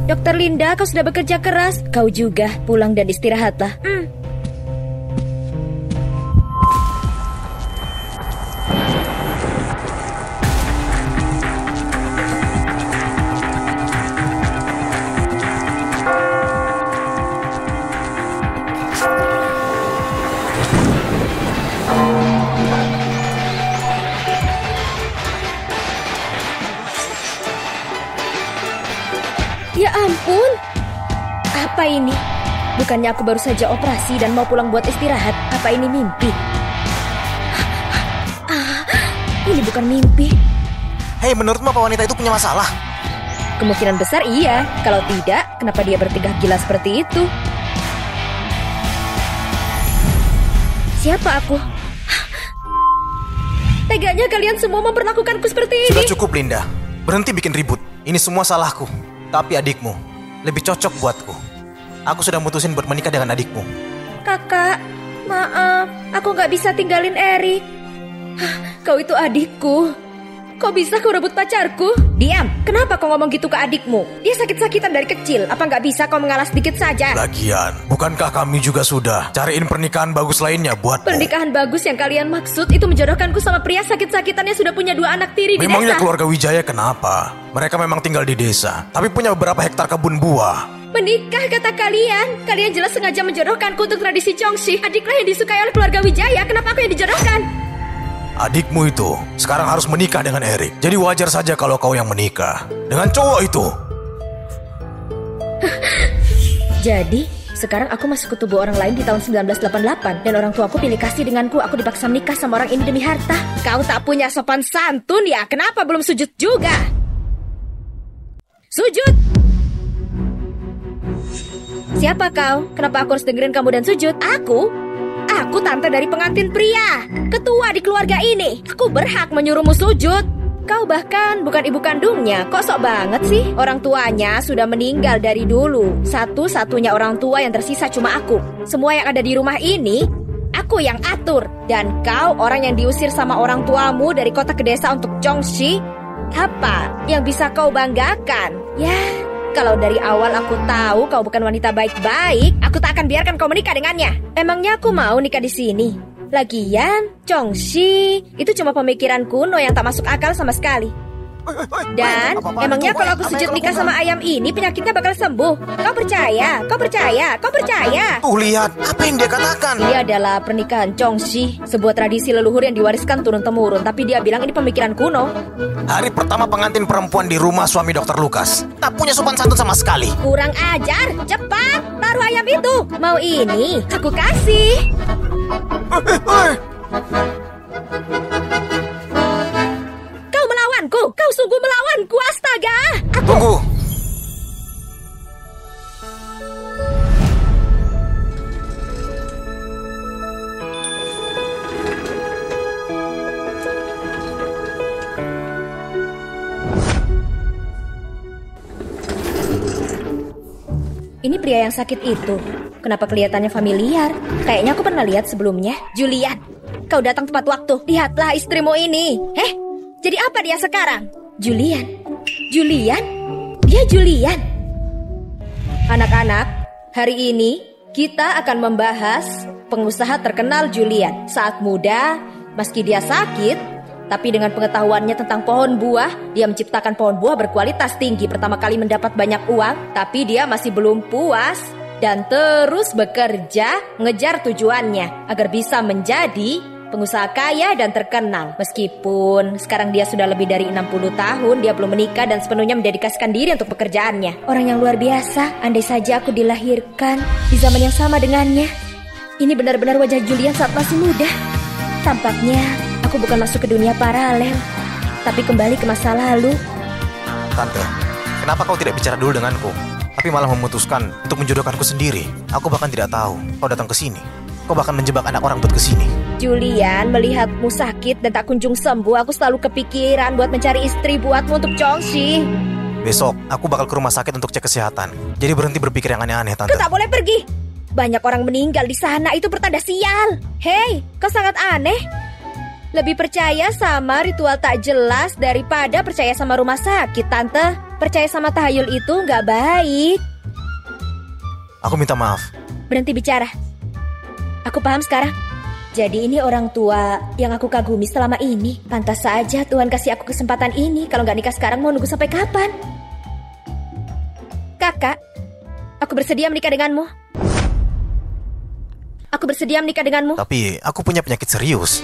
Dokter Linda, kau sudah bekerja keras. Kau juga, pulang dan istirahatlah. Ya ampun, apa ini? Bukannya aku baru saja operasi dan mau pulang buat istirahat. Apa ini mimpi? Ini bukan mimpi. Hei, menurutmu apa wanita itu punya masalah? Kemungkinan besar iya. Kalau tidak, kenapa dia bertingkah gila seperti itu? Siapa aku? Teganya kalian semua memperlakukanku seperti ini. Sudah cukup, Linda. Berhenti bikin ribut. Ini semua salahku. Tapi adikmu lebih cocok buatku. Aku sudah mutusin buat menikah dengan adikmu. Kakak, maaf. Aku gak bisa tinggalin Erik. Kau itu adikku. Kok bisa kau rebut pacarku? Diam, kenapa kau ngomong gitu ke adikmu? Dia sakit-sakitan dari kecil. Apa gak bisa kau mengalah sedikit saja? Lagian, bukankah kami juga sudah cariin pernikahan bagus lainnya buatmu? Pernikahan bagus yang kalian maksud itu menjodohkanku sama pria sakit-sakitannya sudah punya 2 anak tiri di desa. Memangnya keluarga Wijaya kenapa? Mereka memang tinggal di desa, tapi punya beberapa hektar kebun buah. Menikah kata kalian? Kalian jelas sengaja menjodohkanku untuk tradisi Chongshi. Adiklah yang disukai oleh keluarga Wijaya. Kenapa aku yang dijodohkan? Adikmu itu sekarang harus menikah dengan Erik. Jadi wajar saja kalau kau yang menikah dengan cowok itu. Jadi, sekarang aku masuk ke tubuh orang lain di tahun 1988. Dan orang tuaku pilih kasih denganku. Aku dipaksa menikah sama orang ini demi harta. Kau tak punya sopan santun ya? Kenapa belum sujud juga? Sujud! Siapa kau? Kenapa aku harus dengerin kamu dan sujud? Aku tante dari pengantin pria, ketua di keluarga ini. Aku berhak menyuruhmu sujud. Kau bahkan bukan ibu kandungnya. Kok sok banget sih? Orang tuanya sudah meninggal dari dulu. Satu-satunya orang tua yang tersisa cuma aku. Semua yang ada di rumah ini, aku yang atur. Dan kau orang yang diusir sama orang tuamu dari kota ke desa untuk Chongshi. Apa yang bisa kau banggakan? Ya, kalau dari awal aku tahu kau bukan wanita baik-baik, aku tak akan biarkan kau menikah dengannya. Emangnya aku mau nikah di sini? Lagian, Chongshi itu cuma pemikiran kuno yang tak masuk akal sama sekali. Dan emangnya kalau aku sujud nikah sama ayam ini penyakitnya bakal sembuh? Kau percaya? Kau percaya? Kau percaya? Tuh lihat, apa yang dia katakan? Ini adalah pernikahan Chongshi, sebuah tradisi leluhur yang diwariskan turun-temurun. Tapi dia bilang ini pemikiran kuno. Hari pertama pengantin perempuan di rumah suami Dr. Lukas. Tak punya sopan santun sama sekali. Kurang ajar, cepat, taruh ayam itu. Mau ini, aku kasih. Kau melawanku, kau sungguh melawanku, astaga. Tunggu. Ini pria yang sakit itu. Kenapa kelihatannya familiar? Kayaknya aku pernah lihat sebelumnya. Julian, kau datang tepat waktu. Lihatlah istrimu ini. Jadi apa dia sekarang? Julian? Dia Julian. Anak-anak, hari ini kita akan membahas pengusaha terkenal Julian. Saat muda, meski dia sakit, tapi dengan pengetahuannya tentang pohon buah, dia menciptakan pohon buah berkualitas tinggi. Pertama kali mendapat banyak uang, tapi dia masih belum puas dan terus bekerja mengejar tujuannya agar bisa menjadi pengusaha kaya dan terkenal. Meskipun sekarang dia sudah lebih dari 60 tahun, dia belum menikah dan sepenuhnya mendedikasikan diri untuk pekerjaannya. Orang yang luar biasa. Andai saja aku dilahirkan di zaman yang sama dengannya. Ini benar-benar wajah Julian saat masih muda. Tampaknya aku bukan masuk ke dunia paralel, tapi kembali ke masa lalu. Tante, kenapa kau tidak bicara dulu denganku, tapi malah memutuskan untuk menjodohkanku sendiri? Aku bahkan tidak tahu kau datang ke sini. Kau bahkan menjebak anak orang buat ke sini. Julian, melihatmu sakit dan tak kunjung sembuh, aku selalu kepikiran buat mencari istri buatmu untuk Chongshi. Besok, aku bakal ke rumah sakit untuk cek kesehatan. Jadi berhenti berpikir yang aneh-aneh, Tante. Kau tak boleh pergi. Banyak orang meninggal di sana, itu pertanda sial. Hei, kau sangat aneh. Lebih percaya sama ritual tak jelas daripada percaya sama rumah sakit, Tante. Percaya sama tahayul itu nggak baik. Aku minta maaf. Berhenti bicara. Aku paham sekarang. Jadi ini orang tua yang aku kagumi selama ini. Pantas saja Tuhan kasih aku kesempatan ini. Kalau nggak nikah sekarang mau nunggu sampai kapan? Kakak, aku bersedia menikah denganmu. Aku bersedia menikah denganmu. Tapi aku punya penyakit serius.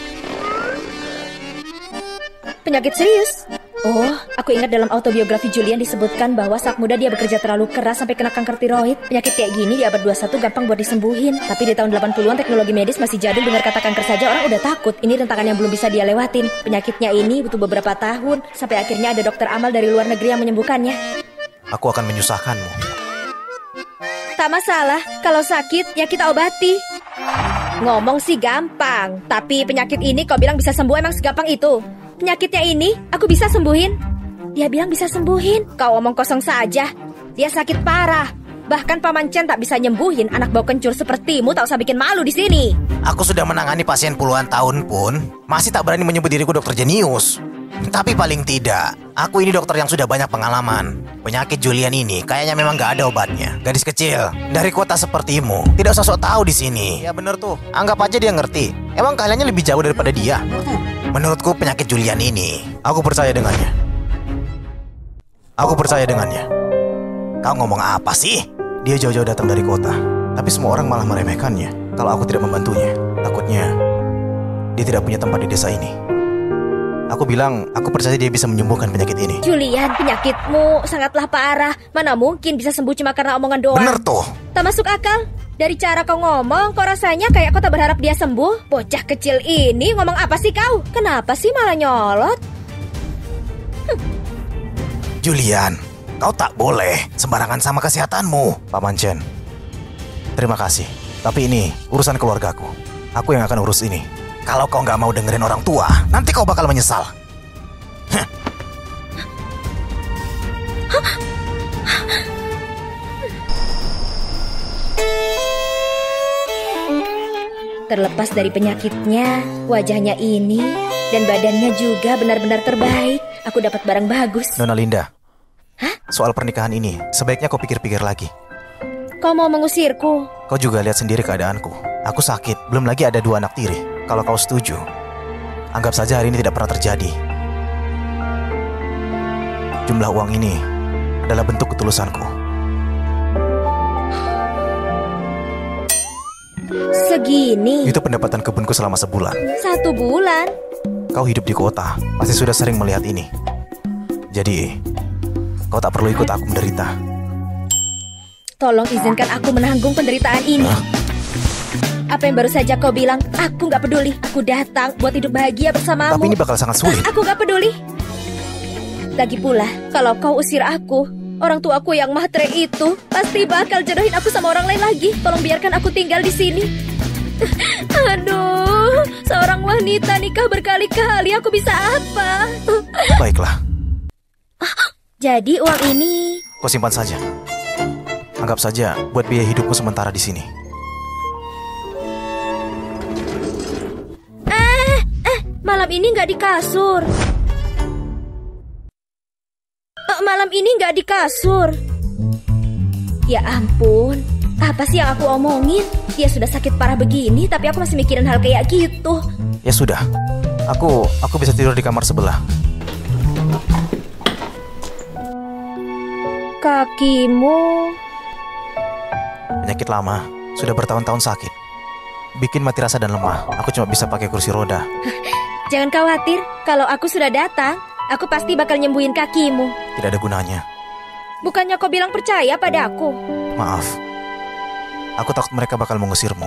Penyakit serius? Oh, aku ingat dalam autobiografi Julian disebutkan bahwa saat muda dia bekerja terlalu keras sampai kena kanker tiroid. Penyakit kayak gini di abad 21 gampang buat disembuhin. Tapi di tahun 80-an teknologi medis masih jadul, dengar kata kanker saja orang udah takut. Ini rintangan yang belum bisa dia lewatin. Penyakitnya ini butuh beberapa tahun, sampai akhirnya ada dokter amal dari luar negeri yang menyembuhkannya. Aku akan menyusahkanmu. Tak masalah, kalau sakit ya kita obati. Ngomong sih gampang, tapi penyakit ini kau bilang bisa sembuh, emang segampang itu? Penyakitnya ini aku bisa sembuhin. Dia bilang bisa sembuhin. Kau omong kosong saja. Dia sakit parah. Bahkan Paman Chen tak bisa nyembuhin. Anak bau kencur sepertimu tak usah bikin malu di sini. Aku sudah menangani pasien puluhan tahun pun masih tak berani menyebut diriku dokter jenius. Tapi paling tidak, aku ini dokter yang sudah banyak pengalaman. Penyakit Julian ini kayaknya memang gak ada obatnya. Gadis kecil dari kota sepertimu tidak usah sok tahu di sini. Ya bener tuh. Anggap aja dia ngerti. Emang kaliannya lebih jauh daripada dia. Menurutku penyakit Julian ini, aku percaya dengannya. Aku percaya dengannya. Kau ngomong apa sih? Dia jauh-jauh datang dari kota, tapi semua orang malah meremehkannya kalau aku tidak membantunya. Takutnya dia tidak punya tempat di desa ini. Aku bilang, aku percaya dia bisa menyembuhkan penyakit ini. Julian, penyakitmu sangatlah parah. Mana mungkin bisa sembuh cuma karena omongan doang. Bener tuh. Tak masuk akal. Dari cara kau ngomong, kok rasanya kayak kau tak berharap dia sembuh. Bocah kecil ini ngomong apa sih kau? Kenapa sih malah nyolot? Julian, kau tak boleh sembarangan sama kesehatanmu. Paman Chen, terima kasih. Tapi ini urusan keluargaku. Aku yang akan urus ini. Kalau kau nggak mau dengerin orang tua, nanti kau bakal menyesal. Terlepas dari penyakitnya, wajahnya ini, dan badannya juga benar-benar terbaik. Aku dapat barang bagus. Nona Linda. Hah? Soal pernikahan ini, sebaiknya kau pikir-pikir lagi. Kau mau mengusirku? Kau juga lihat sendiri keadaanku. Aku sakit, belum lagi ada 2 anak tiri. Kalau kau setuju, anggap saja hari ini tidak pernah terjadi. Jumlah uang ini adalah bentuk ketulusanku. Segini? Itu pendapatan kebunku selama sebulan. 1 bulan? Kau hidup di kota, pasti sudah sering melihat ini. Jadi, kau tak perlu ikut aku menderita. Tolong izinkan aku menanggung penderitaan ini. Apa yang baru saja kau bilang? Aku gak peduli. Aku datang buat hidup bahagia bersamamu. Tapi ini bakal sangat sulit. Aku gak peduli. Lagi pula, kalau kau usir aku, orang tuaku yang matre itu pasti bakal jodohin aku sama orang lain lagi. Tolong biarkan aku tinggal di sini. Aduh, seorang wanita nikah berkali-kali, aku bisa apa? Baiklah. Jadi uang ini... Kau simpan saja. Anggap saja buat biaya hidupku sementara di sini. Malam ini nggak di kasur. Malam ini nggak di kasur. Ya ampun, apa sih yang aku omongin? Dia sudah sakit parah begini, tapi aku masih mikirin hal kayak gitu. Ya sudah, aku bisa tidur di kamar sebelah. Kakimu... Penyakit lama, sudah bertahun-tahun sakit. Bikin mati rasa dan lemah. Aku cuma bisa pakai kursi roda. Jangan khawatir, kalau aku sudah datang, aku pasti bakal nyembuhin kakimu. Tidak ada gunanya. Bukannya kau bilang percaya pada aku? Maaf, aku takut mereka bakal mengusirmu.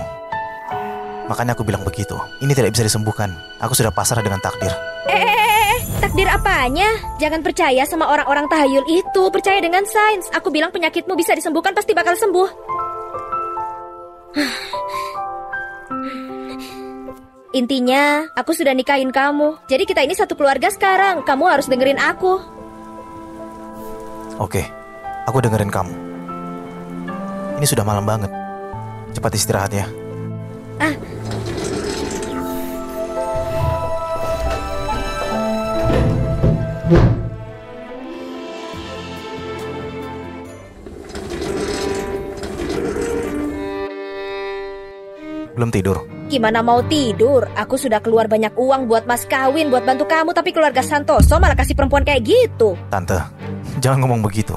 Makanya aku bilang begitu. Ini tidak bisa disembuhkan. Aku sudah pasrah dengan takdir. Takdir apanya? Jangan percaya sama orang-orang tahayul itu. Percaya dengan sains. Aku bilang penyakitmu bisa disembuhkan, pasti bakal sembuh. Intinya, aku sudah nikahin kamu. Jadi kita ini satu keluarga sekarang. Kamu harus dengerin aku. Oke, aku dengerin kamu. Ini sudah malam banget. Cepat istirahat ya. Belum tidur? Gimana mau tidur? Aku sudah keluar banyak uang buat mas kawin, buat bantu kamu, tapi keluarga Santoso malah kasih perempuan kayak gitu. Tante, jangan ngomong begitu.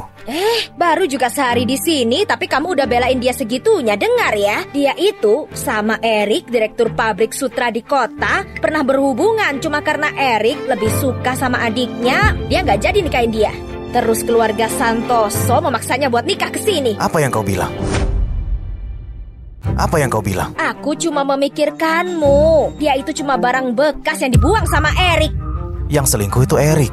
Baru juga sehari di sini, tapi kamu udah belain dia segitunya. Dengar ya, dia itu sama Erik, direktur pabrik sutra di kota, pernah berhubungan. Cuma karena Erik lebih suka sama adiknya, dia nggak jadi nikahin dia. Terus keluarga Santoso memaksanya buat nikah ke sini. Apa yang kau bilang? Apa yang kau bilang? Aku cuma memikirkanmu. Dia itu cuma barang bekas yang dibuang sama Erik. Yang selingkuh itu Erik.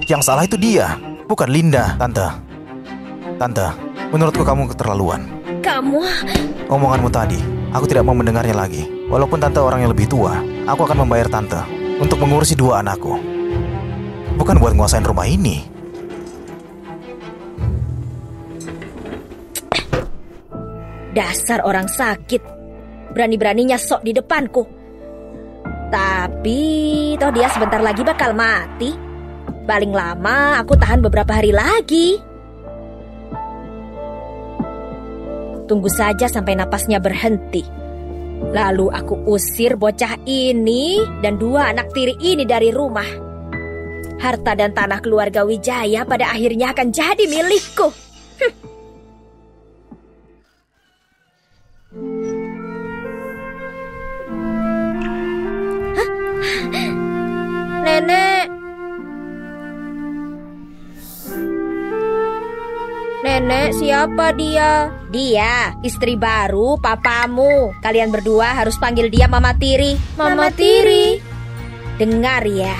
Yang salah itu dia, bukan Linda. Tante, menurutku kamu keterlaluan. Kamu... Omonganmu tadi, aku tidak mau mendengarnya lagi. Walaupun Tante orang yang lebih tua, aku akan membayar Tante untuk mengurusi 2 anakku. Bukan buat nguasain rumah ini. Dasar orang sakit. Berani-beraninya sok di depanku. Tapi toh dia sebentar lagi bakal mati. Paling lama aku tahan beberapa hari lagi. Tunggu saja sampai napasnya berhenti. Lalu aku usir bocah ini dan 2 anak tiri ini dari rumah. Harta dan tanah keluarga Wijaya pada akhirnya akan jadi milikku. Nenek, siapa dia? Dia, istri baru papamu. Kalian berdua harus panggil dia Mama Tiri. Mama Tiri. Dengar ya,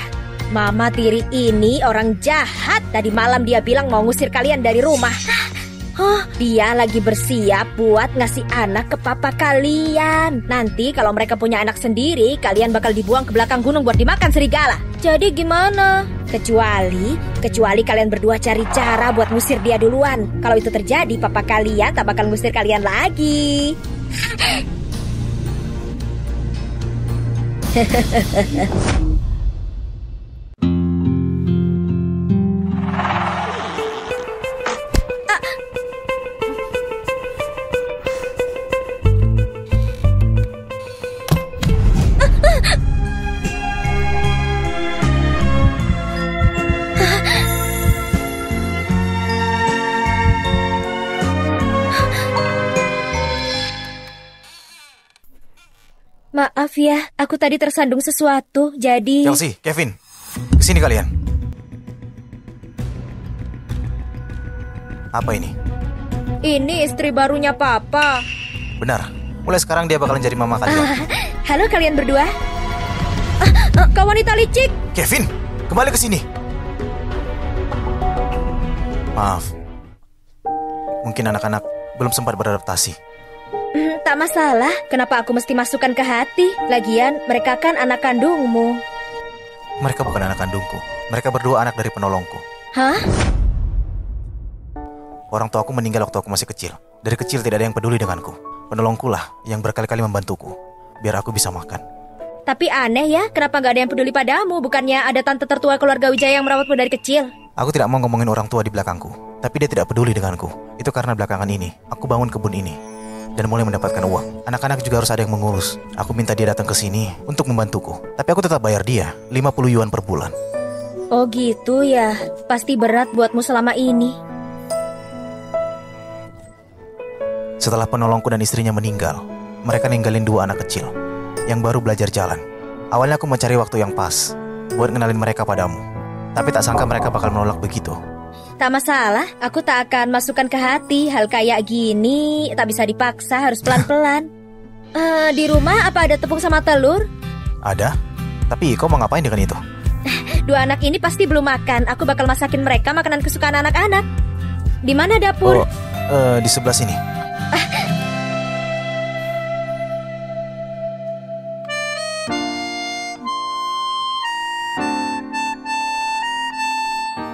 Mama Tiri ini orang jahat. Tadi malam dia bilang mau ngusir kalian dari rumah. Dia lagi bersiap buat ngasih anak ke papa kalian. Nanti kalau mereka punya anak sendiri, kalian bakal dibuang ke belakang gunung buat dimakan serigala. Jadi gimana? Kecuali kalian berdua cari cara buat ngusir dia duluan. Kalau itu terjadi, papa kalian tak bakal ngusir kalian lagi. Maaf ya, aku tadi tersandung sesuatu, jadi... Chelsea, Kevin, kesini kalian. Apa ini? Ini istri barunya papa. Benar, mulai sekarang dia bakalan jadi mama kalian. Halo kalian berdua. Kau wanita licik. Kevin, kembali ke sini. Maaf, mungkin anak-anak belum sempat beradaptasi. Tak masalah, kenapa aku mesti masukkan ke hati? Lagian, mereka kan anak kandungmu. Mereka bukan anak kandungku. Mereka berdua anak dari penolongku. Hah? Orang tuaku meninggal waktu aku masih kecil. Dari kecil tidak ada yang peduli denganku. Penolongku lah yang berkali-kali membantuku, biar aku bisa makan. Tapi aneh ya, kenapa gak ada yang peduli padamu? Bukannya ada tante tertua keluarga Wijaya yang merawatmu dari kecil? Aku tidak mau ngomongin orang tua di belakangku, tapi dia tidak peduli denganku. Itu karena belakangan ini, aku bangun kebun ini dan mulai mendapatkan uang. Anak-anak juga harus ada yang mengurus. Aku minta dia datang ke sini untuk membantuku. Tapi aku tetap bayar dia 50 yuan per bulan. Oh gitu ya. Pasti berat buatmu selama ini. Setelah penolongku dan istrinya meninggal, mereka ninggalin 2 anak kecil yang baru belajar jalan. Awalnya aku mencari waktu yang pas buat ngenalin mereka padamu. Tapi tak sangka mereka bakal menolak begitu. Tak masalah, aku tak akan masukkan ke hati. Hal kayak gini tak bisa dipaksa, harus pelan-pelan. Di rumah apa ada tepung sama telur? Ada, tapi kau mau ngapain dengan itu? 2 anak ini pasti belum makan. Aku bakal masakin mereka makanan kesukaan anak-anak. Di mana dapur? Di sebelah sini.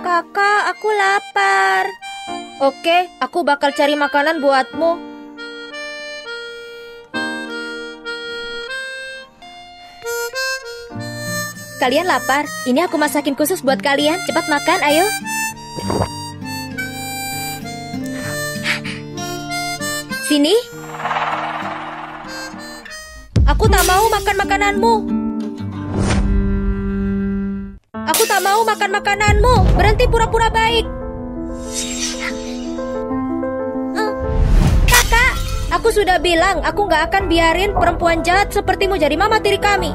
Kakak, aku lapar. Oke, aku bakal cari makanan buatmu. Kalian lapar? Ini aku masakin khusus buat kalian. Cepat makan, ayo. Sini. Aku tak mau makan makananmu. Aku tak mau makan makananmu. Berhenti pura-pura baik. Kakak, aku sudah bilang aku gak akan biarin perempuan jahat sepertimu jadi mama tiri kami.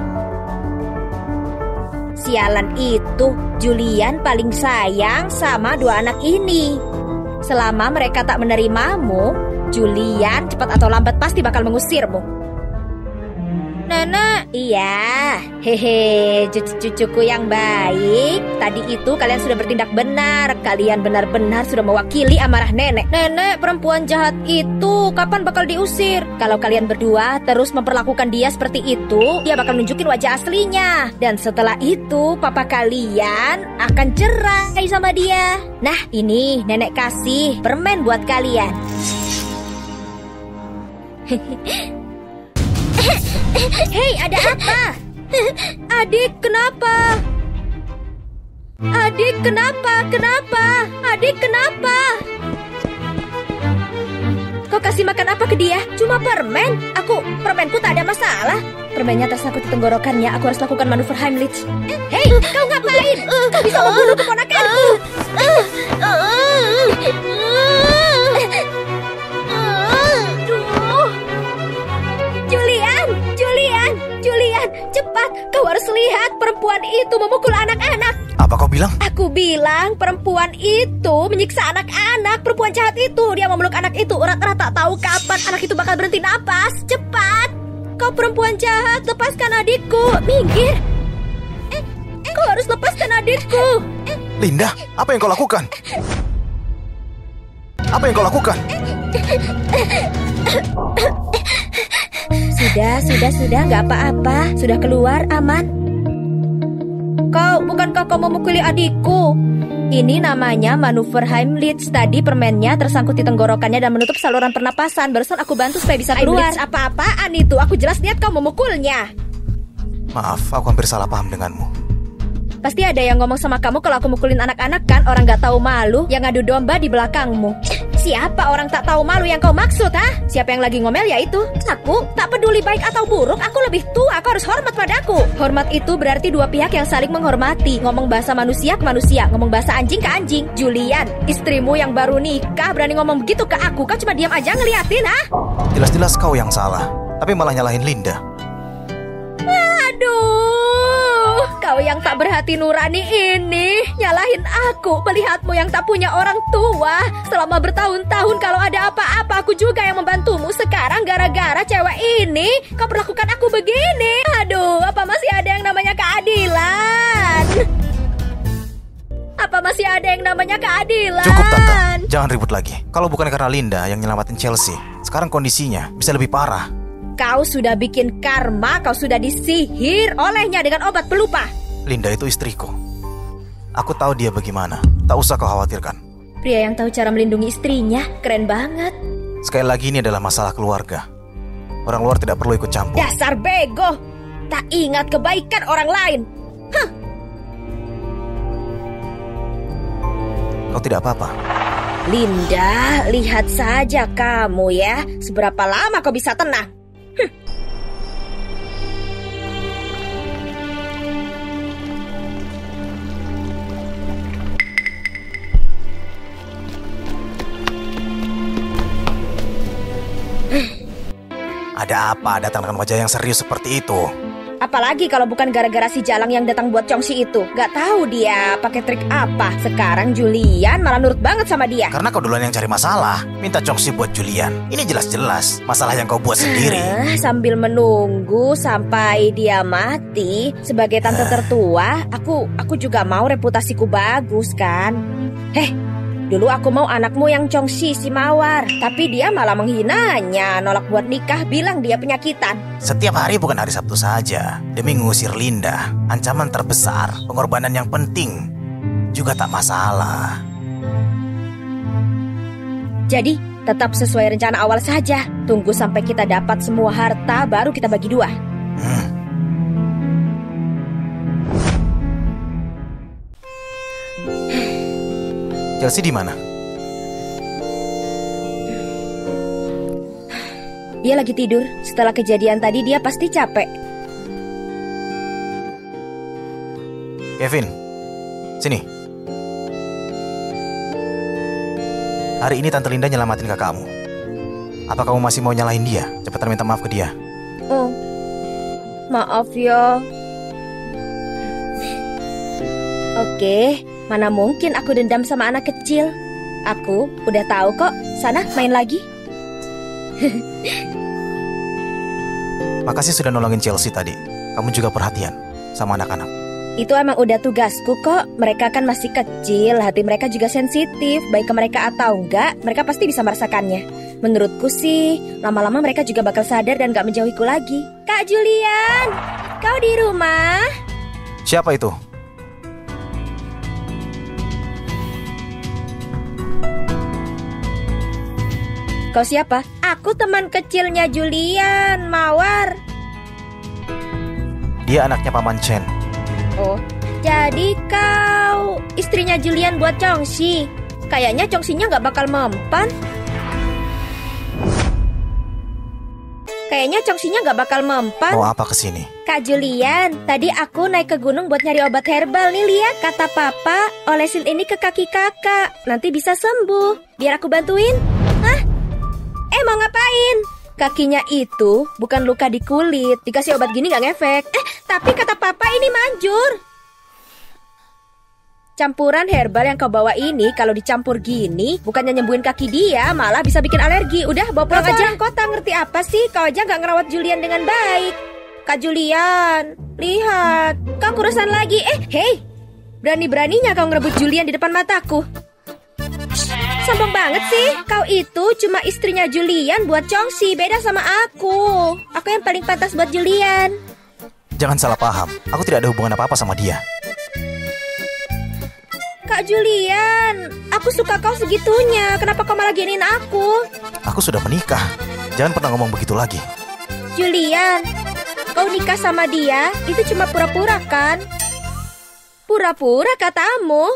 Sialan itu, Julian paling sayang sama dua anak ini. Selama mereka tak menerimamu, Julian cepat atau lambat pasti bakal mengusirmu. Nana, iya, hehe, cucuku yang baik. Tadi itu kalian sudah bertindak benar. Kalian benar-benar sudah mewakili amarah nenek. Nenek, perempuan jahat itu kapan bakal diusir? Kalau kalian berdua terus memperlakukan dia seperti itu, dia bakal nunjukin wajah aslinya. Dan setelah itu, papa kalian akan cerai sama dia. Nah, ini nenek kasih permen buat kalian. Hei, ada apa? Adik, kenapa? Adik, kenapa? Kenapa? Adik, kenapa? Kau kasih makan apa ke dia? Cuma permen? Permenku tak ada masalah. Permennya tersangkut di tenggorokannya. Aku harus lakukan manuver Heimlich. Hei, kau ngapain? Kau bisa membunuh keponakanku. Julian, cepat. Kau harus lihat perempuan itu memukul anak-anak. Apa kau bilang? Aku bilang perempuan itu menyiksa anak-anak. Perempuan jahat itu, dia memeluk anak itu. Erat-erat tak tahu kapan anak itu bakal berhenti napas. Cepat. Kau perempuan jahat, lepaskan adikku. Minggir. Kau harus lepaskan adikku. Linda, apa yang kau lakukan? Apa yang kau lakukan? Sudah, nggak apa-apa. Sudah keluar, aman. Bukankah kau memukuli adikku? Ini namanya manuver Heimlich. Tadi permennya tersangkut di tenggorokannya dan menutup saluran pernapasan. Barusan aku bantu supaya bisa keluar. Heimlich apa-apaan itu? Aku jelas lihat kau memukulnya. Maaf, aku hampir salah paham denganmu. Pasti ada yang ngomong sama kamu kalau aku mukulin anak-anak kan? Orang gak tahu malu yang ngadu domba di belakangmu. Siapa orang tak tahu malu yang kau maksud, ha? Siapa yang lagi ngomel ya itu? Aku tak peduli baik atau buruk. Aku lebih tua, kau harus hormat padaku. Hormat itu berarti dua pihak yang saling menghormati. Ngomong bahasa manusia ke manusia, ngomong bahasa anjing ke anjing. Julian, istrimu yang baru nikah berani ngomong begitu ke aku. Kau cuma diam aja ngeliatin, ha? Jelas-jelas kau yang salah, tapi malah nyalahin Linda. Aduh, kau yang tak berhati nurani ini nyalahin aku. Melihatmu yang tak punya orang tua. Selama bertahun-tahun kalau ada apa-apa aku juga yang membantumu. Sekarang gara-gara cewek ini kau perlakukan aku begini. Aduh, apa masih ada yang namanya keadilan? Apa masih ada yang namanya keadilan? Cukup, Tante, jangan ribut lagi. Kalau bukan karena Linda yang nyelamatin Chelsea, sekarang kondisinya bisa lebih parah. Kau sudah bikin karma, kau sudah disihir olehnya dengan obat pelupa. Linda itu istriku. Aku tahu dia bagaimana. Tak usah kau khawatirkan. Pria yang tahu cara melindungi istrinya, keren banget. Sekali lagi ini adalah masalah keluarga. Orang luar tidak perlu ikut campur. Dasar bego, tak ingat kebaikan orang lain. Hah. Kau tidak apa-apa. Linda, lihat saja kamu ya. Seberapa lama kau bisa tenang? Ada apa datang dengan wajah yang serius seperti itu? Apalagi kalau bukan gara-gara si Jalang yang datang buat Chongsi itu. Gak tahu dia pakai trik apa. Sekarang Julian malah nurut banget sama dia. Karena kau duluan yang cari masalah. Minta Chongsi buat Julian. Ini jelas-jelas masalah yang kau buat sendiri. Sambil menunggu sampai dia mati, sebagai tante tertua, aku juga mau reputasiku bagus kan. Dulu aku mau anakmu yang Chongsi si Mawar, tapi dia malah menghinanya, nolak buat nikah, bilang dia penyakitan. Setiap hari bukan hari Sabtu saja. Demi ngusir Linda, ancaman terbesar, pengorbanan yang penting juga tak masalah. Jadi, tetap sesuai rencana awal saja. Tunggu sampai kita dapat semua harta, baru kita bagi dua. Chelsea di mana? Dia lagi tidur. Setelah kejadian tadi dia pasti capek. Kevin, sini. Hari ini Tante Linda nyelamatin kakakmu. Apa kamu masih mau nyalahin dia? Cepetan minta maaf ke dia. Oh, maaf ya. Oke, mana mungkin aku dendam sama anak kecil. Aku udah tahu kok. Sana main lagi. Makasih sudah nolongin Chelsea tadi. Kamu juga perhatian sama anak-anak. Itu emang udah tugasku kok. Mereka kan masih kecil, hati mereka juga sensitif. Baik ke mereka atau enggak, mereka pasti bisa merasakannya. Menurutku sih, lama-lama mereka juga bakal sadar dan gak menjauhiku lagi. Kak Julian, kau di rumah? Siapa itu? Kau siapa? Aku teman kecilnya Julian, Mawar. Dia anaknya Paman Chen. Oh, jadi kau istrinya Julian buat Chongxi. Kayaknya Chongxinya gak bakal mempan. Mau apa kesini? Kak Julian, tadi aku naik ke gunung buat nyari obat herbal nih, lihat. Kata papa, olesin ini ke kaki kakak. Nanti bisa sembuh. Biar aku bantuin. Hah? Mau ngapain? Kakinya itu bukan luka di kulit. Dikasih obat gini gak ngefek. Tapi kata papa ini manjur. Campuran herbal yang kau bawa ini kalau dicampur gini bukannya nyembuhin kaki dia, malah bisa bikin alergi. Udah bawa pulang aja. Orang kota ngerti apa sih? Kau aja gak ngerawat Julian dengan baik. Kak Julian, lihat, kau kurusan lagi. Hei, berani-beraninya kau ngerebut Julian di depan mataku. Sombong banget sih. Kau itu cuma istrinya Julian buat Chongxi. Beda sama aku. Aku yang paling pantas buat Julian. Jangan salah paham. Aku tidak ada hubungan apa-apa sama dia. Kak Julian, aku suka kau segitunya. Kenapa kau malah giniin aku? Aku sudah menikah. Jangan pernah ngomong begitu lagi. Julian, kau nikah sama dia itu cuma pura-pura kan? Pura-pura katamu.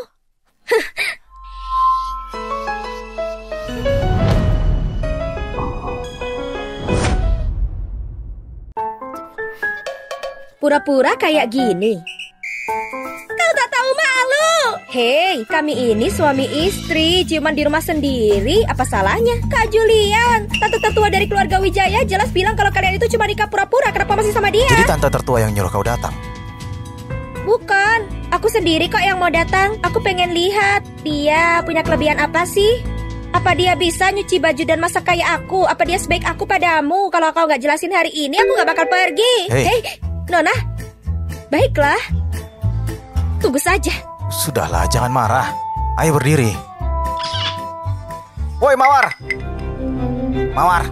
Pura-pura kayak gini. Kau tak tahu malu. Hei, kami ini suami istri, ciuman di rumah sendiri. Apa salahnya? Kak Julian, tante tertua dari keluarga Wijaya jelas bilang kalau kalian itu cuma nikah pura-pura. Kenapa masih sama dia? Jadi tante tertua yang nyuruh kau datang? Bukan, aku sendiri kok yang mau datang. Aku pengen lihat dia punya kelebihan apa sih? Apa dia bisa nyuci baju dan masak kayak aku? Apa dia sebaik aku padamu? Kalau kau gak jelasin hari ini, aku gak bakal pergi. Hei, Nona, baiklah. Tunggu saja. Sudahlah, jangan marah. Ayo berdiri. Woi Mawar. Mawar.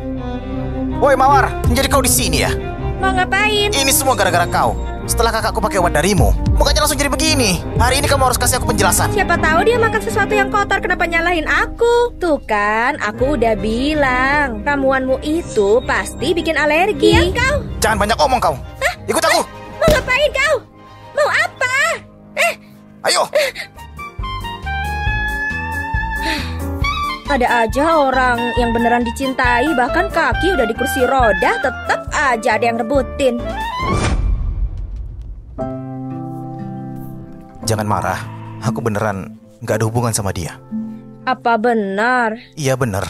Woi Mawar, jadi kau di sini ya? Mau ngapain? Ini semua gara-gara kau. Setelah kakakku pakai obat darimu, mukanya langsung jadi begini. Hari ini kamu harus kasih aku penjelasan. Siapa tahu dia makan sesuatu yang kotor, kenapa nyalahin aku? Tuh kan, aku udah bilang, ramuanmu itu pasti bikin alergi. Diam kau. Jangan banyak omong kau. Ikut aku. Mau ngapain kau? Mau apa? Ayo. Ada aja orang yang beneran dicintai, bahkan kaki udah di kursi roda, tetap aja ada yang rebutin. Jangan marah. Aku beneran gak ada hubungan sama dia. Apa benar? Iya bener.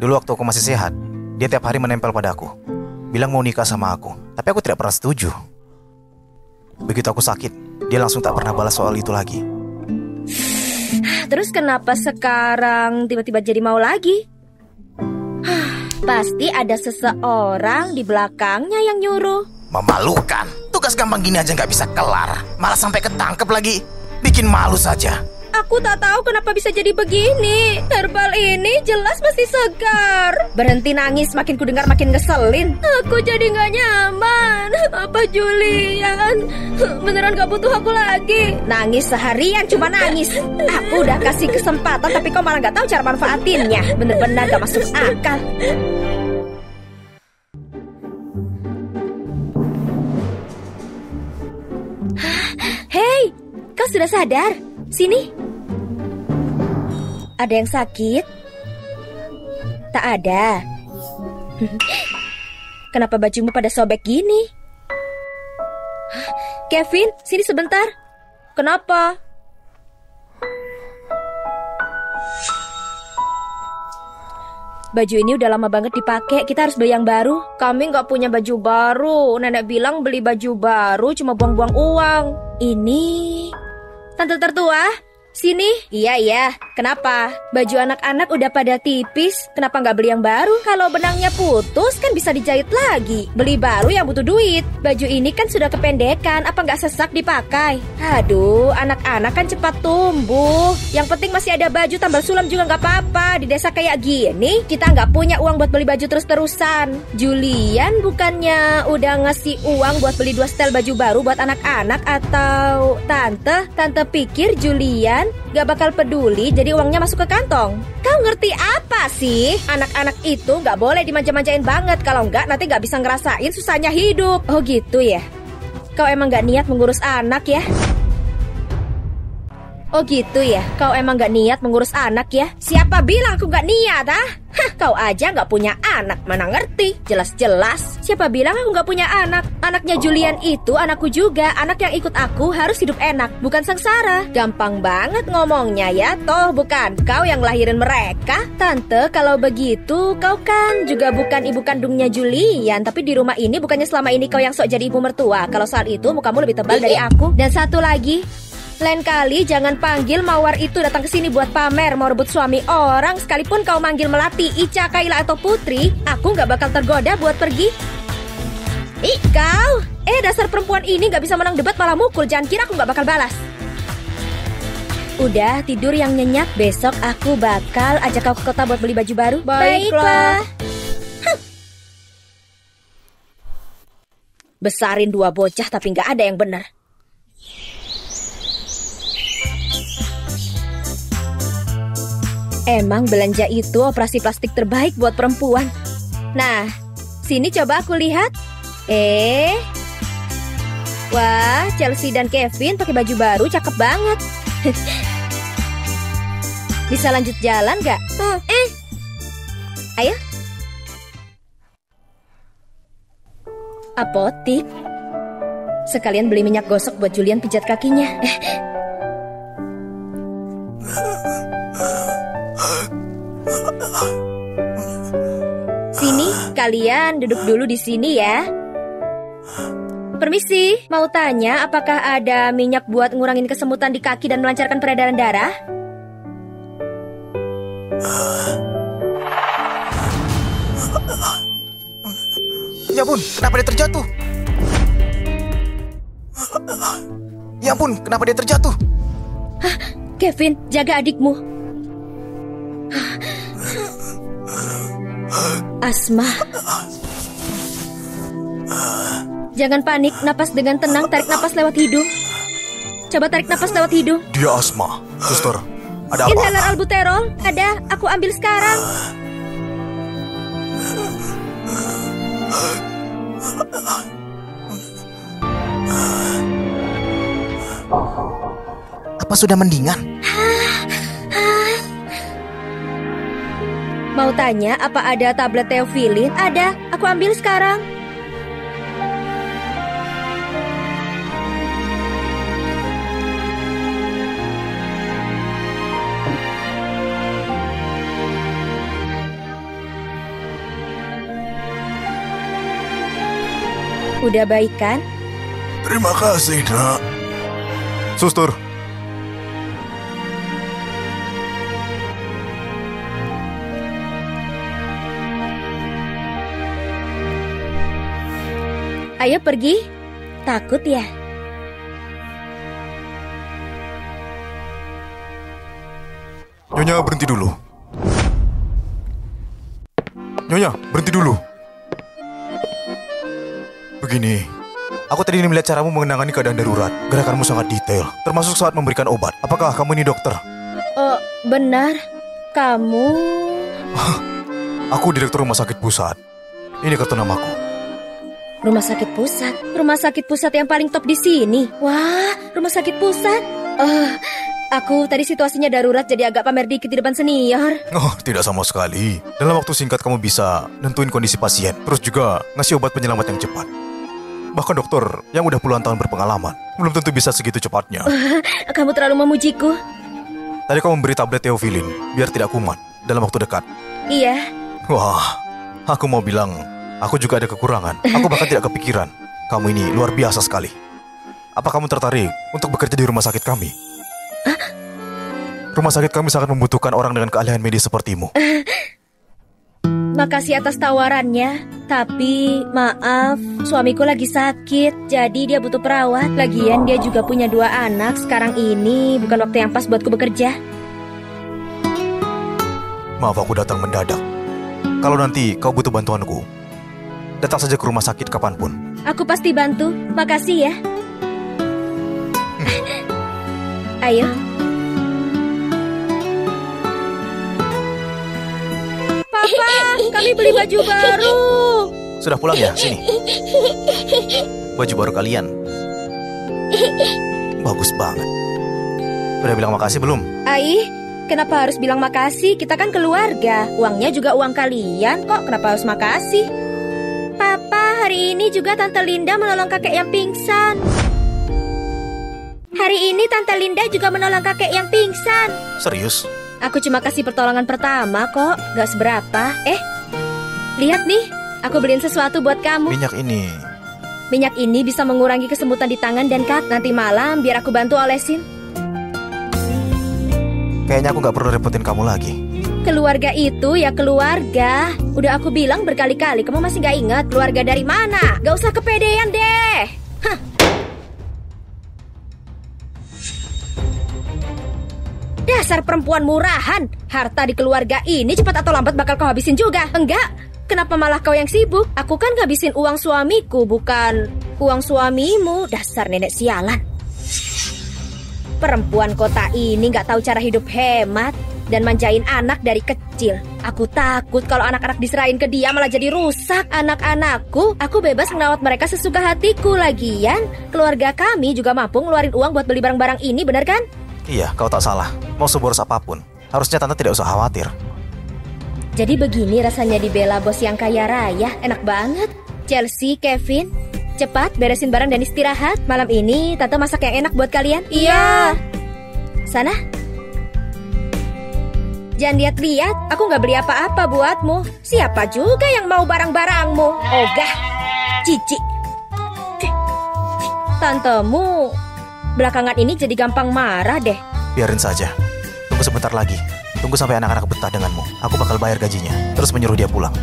Dulu waktu aku masih sehat, dia tiap hari menempel padaku, bilang mau nikah sama aku. Tapi aku tidak pernah setuju. Begitu aku sakit, dia langsung tak pernah balas soal itu lagi. Terus kenapa sekarang tiba-tiba jadi mau lagi? Pasti ada seseorang di belakangnya yang nyuruh. Memalukan. Tugas gampang gini aja gak bisa kelar, malah sampai ketangkep lagi. Bikin malu saja. Aku tak tahu kenapa bisa jadi begini. Herbal ini jelas masih segar. Berhenti nangis, makin ku dengar makin ngeselin. Aku jadi gak nyaman. Apa Julian beneran gak butuh aku lagi? Nangis seharian cuma nangis. Aku udah kasih kesempatan tapi kau malah gak tahu cara manfaatinnya. Bener-bener gak masuk akal. Hei, kau sudah sadar? Sini. Ada yang sakit? Tak ada. Kenapa bajumu pada sobek gini? Hah? Kevin, sini sebentar. Kenapa? Baju ini udah lama banget dipakai, kita harus beli yang baru. Kami nggak punya baju baru. Nenek bilang beli baju baru cuma buang-buang uang. Ini... Tante tertua, sini. Iya. Kenapa? Baju anak-anak udah pada tipis. Kenapa nggak beli yang baru? Kalau benangnya putus kan bisa dijahit lagi. Beli baru yang butuh duit. Baju ini kan sudah kependekan. Apa nggak sesak dipakai? Aduh, anak-anak kan cepat tumbuh. Yang penting masih ada baju, tambal sulam juga nggak apa-apa. Di desa kayak gini, kita nggak punya uang buat beli baju terus-terusan. Julian bukannya udah ngasih uang buat beli 2 setel baju baru buat anak-anak atau Tante pikir Julian gak bakal peduli jadi uangnya masuk ke kantong. Kau ngerti apa sih? Anak-anak itu gak boleh dimanja-manjain banget. Kalau enggak nanti gak bisa ngerasain susahnya hidup. Oh gitu ya? Kau emang gak niat mengurus anak ya? Oh gitu ya? Kau emang gak niat mengurus anak ya? Siapa bilang aku gak niat, ah? Hah, kau aja gak punya anak, mana ngerti? Jelas-jelas. Siapa bilang aku gak punya anak? Anaknya Julian itu anakku juga. Anak yang ikut aku harus hidup enak, bukan sengsara. Gampang banget ngomongnya ya, toh bukan kau yang lahirin mereka. Tante, kalau begitu kau kan juga bukan ibu kandungnya Julian. Tapi di rumah ini bukannya selama ini kau yang sok jadi ibu mertua. Kalau soal itu mukamu lebih tebal dari aku. Dan satu lagi, lain kali jangan panggil Mawar itu datang ke sini buat pamer mau rebut suami orang. Sekalipun kau manggil Melati, Ica, Kaila atau Putri, aku nggak bakal tergoda buat pergi. Ih, kau! Dasar perempuan ini nggak bisa menang debat malah mukul. Jangan kira aku nggak bakal balas. Udah, tidur yang nyenyak. Besok aku bakal ajak kau ke kota buat beli baju baru. Baiklah. Besarin 2 bocah tapi nggak ada yang benar. Emang belanja itu operasi plastik terbaik buat perempuan. Nah, sini coba aku lihat. Wah, Chelsea dan Kevin pakai baju baru, cakep banget. Bisa lanjut jalan gak? Ayo. Apotik. Sekalian beli minyak gosok buat Julian pijat kakinya. Sini, kalian duduk dulu di sini ya. Permisi, mau tanya apakah ada minyak buat ngurangin kesemutan di kaki dan melancarkan peredaran darah? Ya ampun, kenapa dia terjatuh? Ya ampun, kenapa dia terjatuh? Hah, Kevin, jaga adikmu. Asma. Jangan panik, napas dengan tenang, tarik napas lewat hidung. Coba tarik napas lewat hidung. Dia asma. Suster, ada apa? Inhaler albuterol, ada, aku ambil sekarang. Apa sudah mendingan? Mau tanya apa ada tablet Theophylline? Ada, aku ambil sekarang. Udah baik kan? Terima kasih, Nak. Suster. Ayo pergi. Takut ya? Nyonya, berhenti dulu. Nyonya, berhenti dulu. Begini, aku tadi melihat caramu mengenangani keadaan darurat. Gerakanmu sangat detail, termasuk saat memberikan obat. Apakah kamu ini dokter? Oh, benar. Kamu... Aku direktur rumah sakit pusat. Ini kartu namaku. Rumah sakit pusat? Rumah sakit pusat yang paling top di sini. Wah, rumah sakit pusat? Aku tadi situasinya darurat jadi agak pamer dikit di depan senior. Oh, tidak sama sekali. Dalam waktu singkat kamu bisa nentuin kondisi pasien, terus juga ngasih obat penyelamat yang cepat. Bahkan dokter yang udah puluhan tahun berpengalaman belum tentu bisa segitu cepatnya. Kamu terlalu memujiku. Tadi kamu memberi tablet Theophylline biar tidak kumat dalam waktu dekat. Iya. Wah, aku mau bilang, aku juga ada kekurangan. Aku bahkan tidak kepikiran. Kamu ini luar biasa sekali. Apa kamu tertarik untuk bekerja di rumah sakit kami? Rumah sakit kami sangat membutuhkan orang dengan keahlian medis sepertimu. Makasih atas tawarannya. Tapi maaf, suamiku lagi sakit, jadi dia butuh perawat. Lagian dia juga punya 2 anak. Sekarang ini bukan waktu yang pas buatku bekerja. Maaf aku datang mendadak. Kalau nanti kau butuh bantuanku, datang saja ke rumah sakit kapanpun. Aku pasti bantu. Makasih ya. Ayo. Papa, kami beli baju baru. Sudah pulang ya? Sini. Baju baru kalian. Bagus banget. Udah bilang makasih belum? Ai, kenapa harus bilang makasih? Kita kan keluarga. Uangnya juga uang kalian kok. Kenapa harus makasih? Papa, hari ini juga Tante Linda menolong kakek yang pingsan. Hari ini Tante Linda juga menolong kakek yang pingsan. Serius? Aku cuma kasih pertolongan pertama kok. Gak seberapa. Lihat nih. Aku beliin sesuatu buat kamu. Minyak ini. Minyak ini bisa mengurangi kesemutan di tangan dan kaki. Nanti malam biar aku bantu olesin. Kayaknya aku gak perlu repotin kamu lagi. Keluarga itu ya keluarga. Udah aku bilang berkali-kali, kamu masih gak ingat keluarga dari mana? Gak usah kepedean deh. Hah. Dasar perempuan murahan. Harta di keluarga ini cepat atau lambat bakal kau habisin juga. Enggak. Kenapa malah kau yang sibuk? Aku kan ngabisin uang suamiku, bukan uang suamimu. Dasar nenek sialan. Perempuan kota ini gak tahu cara hidup hemat dan manjain anak dari kecil. Aku takut kalau anak-anak diserahin ke dia malah jadi rusak. Anak-anakku, aku bebas merawat mereka sesuka hatiku. Lagian, keluarga kami juga mampu ngeluarin uang buat beli barang-barang ini, benar kan? Iya, kau tak salah. Mau seboros apapun, harusnya tante tidak usah khawatir. Jadi begini rasanya dibela bos yang kaya raya. Enak banget. Chelsea, Kevin, cepat beresin barang dan istirahat. Malam ini tante masak yang enak buat kalian. Iya. Sana. Jangan lihat-lihat, aku gak beli apa-apa buatmu. Siapa juga yang mau barang-barangmu? Ogah, cici. Tantemu belakangan ini jadi gampang marah deh. Biarin saja. Tunggu sebentar lagi. Tunggu sampai anak-anak betah denganmu. Aku bakal bayar gajinya, terus menyuruh dia pulang.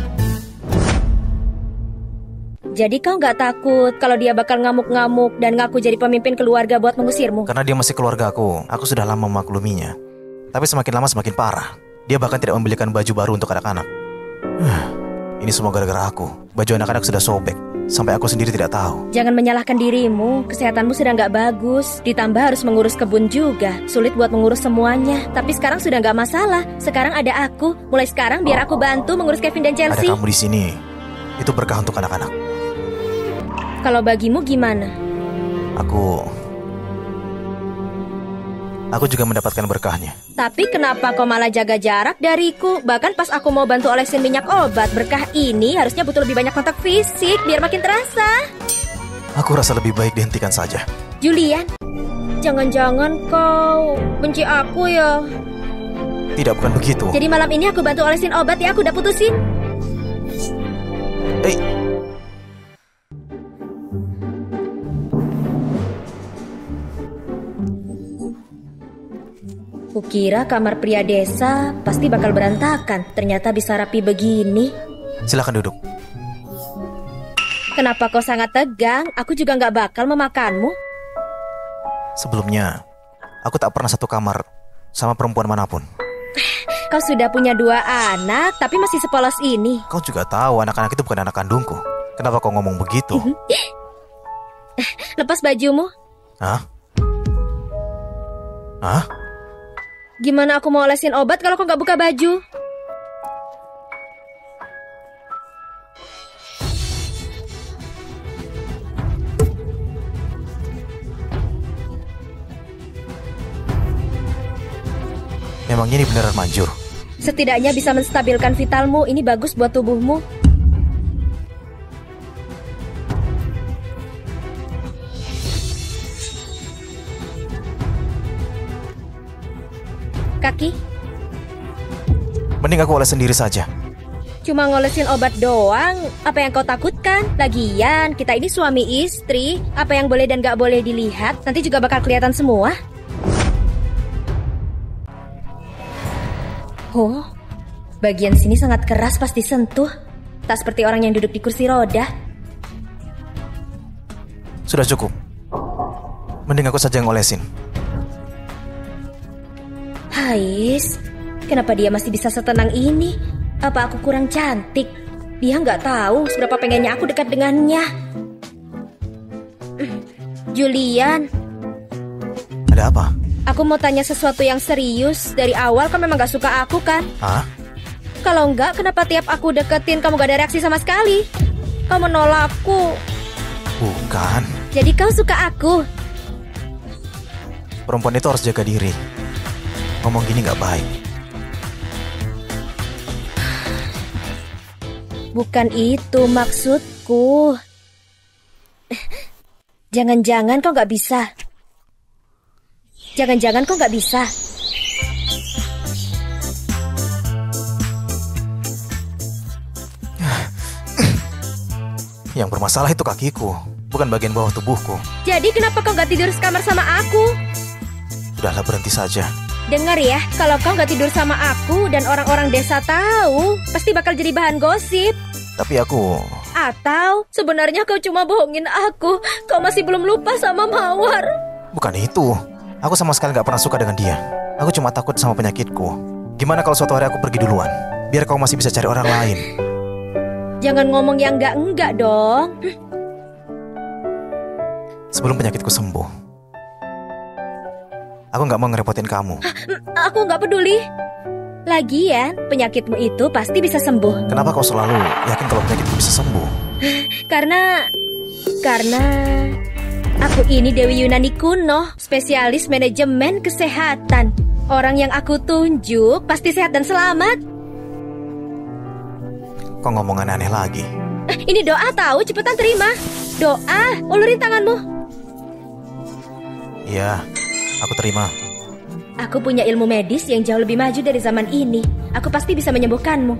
Jadi kau gak takut kalau dia bakal ngamuk-ngamuk dan ngaku jadi pemimpin keluarga buat mengusirmu? Karena dia masih keluarga aku sudah lama memakluminya. Tapi semakin lama semakin parah. Dia bahkan tidak membelikan baju baru untuk anak-anak. Ini semua gara-gara aku. Baju anak-anak sudah sobek, sampai aku sendiri tidak tahu. Jangan menyalahkan dirimu. Kesehatanmu sedang gak bagus. Ditambah harus mengurus kebun juga. Sulit buat mengurus semuanya. Tapi sekarang sudah gak masalah. Sekarang ada aku. Mulai sekarang biar aku bantu mengurus Kevin dan Chelsea. Ada kamu di sini. Itu berkah untuk anak-anak. Kalau bagimu gimana? Aku juga mendapatkan berkahnya. Tapi kenapa kau malah jaga jarak dariku? Bahkan pas aku mau bantu olesin minyak obat, berkah ini harusnya butuh lebih banyak kontak fisik biar makin terasa. Aku rasa lebih baik dihentikan saja. Julian, jangan-jangan kau benci aku ya? Tidak, bukan begitu. Jadi malam ini aku bantu olesin obat ya, aku udah putusin. Kukira kamar pria desa pasti bakal berantakan. Ternyata bisa rapi begini. Silakan duduk. Kenapa kau sangat tegang? Aku juga gak bakal memakanmu. Sebelumnya, aku tak pernah satu kamar sama perempuan manapun. Kau sudah punya 2 anak, tapi masih sepolos ini. Kau juga tahu anak-anak itu bukan anak kandungku. Kenapa kau ngomong begitu? Lepas bajumu. Hah? Gimana aku mau olesin obat kalau kau gak buka baju? Memangnya ini beneran manjur? Setidaknya bisa menstabilkan vitalmu. Ini bagus buat tubuhmu. Kaki, Mending aku oles sendiri saja. cuma ngolesin obat doang. Apa yang kau takutkan? Lagian, kita ini suami istri. Apa yang boleh dan gak boleh dilihat, nanti juga bakal kelihatan semua. Oh, bagian sini sangat keras pas disentuh. Tak seperti orang yang duduk di kursi roda. Sudah cukup. Mending aku saja yang ngolesin. Hais, kenapa dia masih bisa setenang ini? Apa aku kurang cantik? Dia nggak tahu seberapa pengennya aku dekat dengannya. Julian, Ada apa? aku mau tanya sesuatu yang serius. Dari awal kan memang gak suka aku kan? Hah? Kalau enggak, kenapa tiap aku deketin kamu gak ada reaksi sama sekali? Kau menolakku. Bukan. Jadi kau suka aku? Perempuan itu harus jaga diri. Ngomong gini gak baik. Bukan itu maksudku. Jangan-jangan kau gak bisa. Jangan-jangan kau gak bisa. Yang bermasalah itu kakiku, bukan bagian bawah tubuhku. Jadi kenapa kau gak tidur sekamar sama aku? Udahlah, berhenti saja. Dengar ya, kalau kau gak tidur sama aku dan orang-orang desa tahu, pasti bakal jadi bahan gosip. Tapi aku... Atau sebenarnya kau cuma bohongin aku. Kau masih belum lupa sama Mawar. Bukan itu. Aku sama sekali gak pernah suka dengan dia. Aku cuma takut sama penyakitku. Gimana kalau suatu hari aku pergi duluan? Biar kau masih bisa cari orang lain. Jangan ngomong yang enggak dong. Sebelum penyakitku sembuh. Aku gak mau ngerepotin kamu. Aku nggak peduli. Lagian, penyakitmu itu pasti bisa sembuh. Kenapa kau selalu yakin kalau penyakitku bisa sembuh? Karena aku ini Dewi Yunani kuno, spesialis manajemen kesehatan. Orang yang aku tunjuk pasti sehat dan selamat. Kau ngomong aneh-aneh lagi. Ini doa tahu, cepetan terima. Doa, ulurin tanganmu. Iya, aku terima. Aku punya ilmu medis yang jauh lebih maju dari zaman ini. Aku pasti bisa menyembuhkanmu.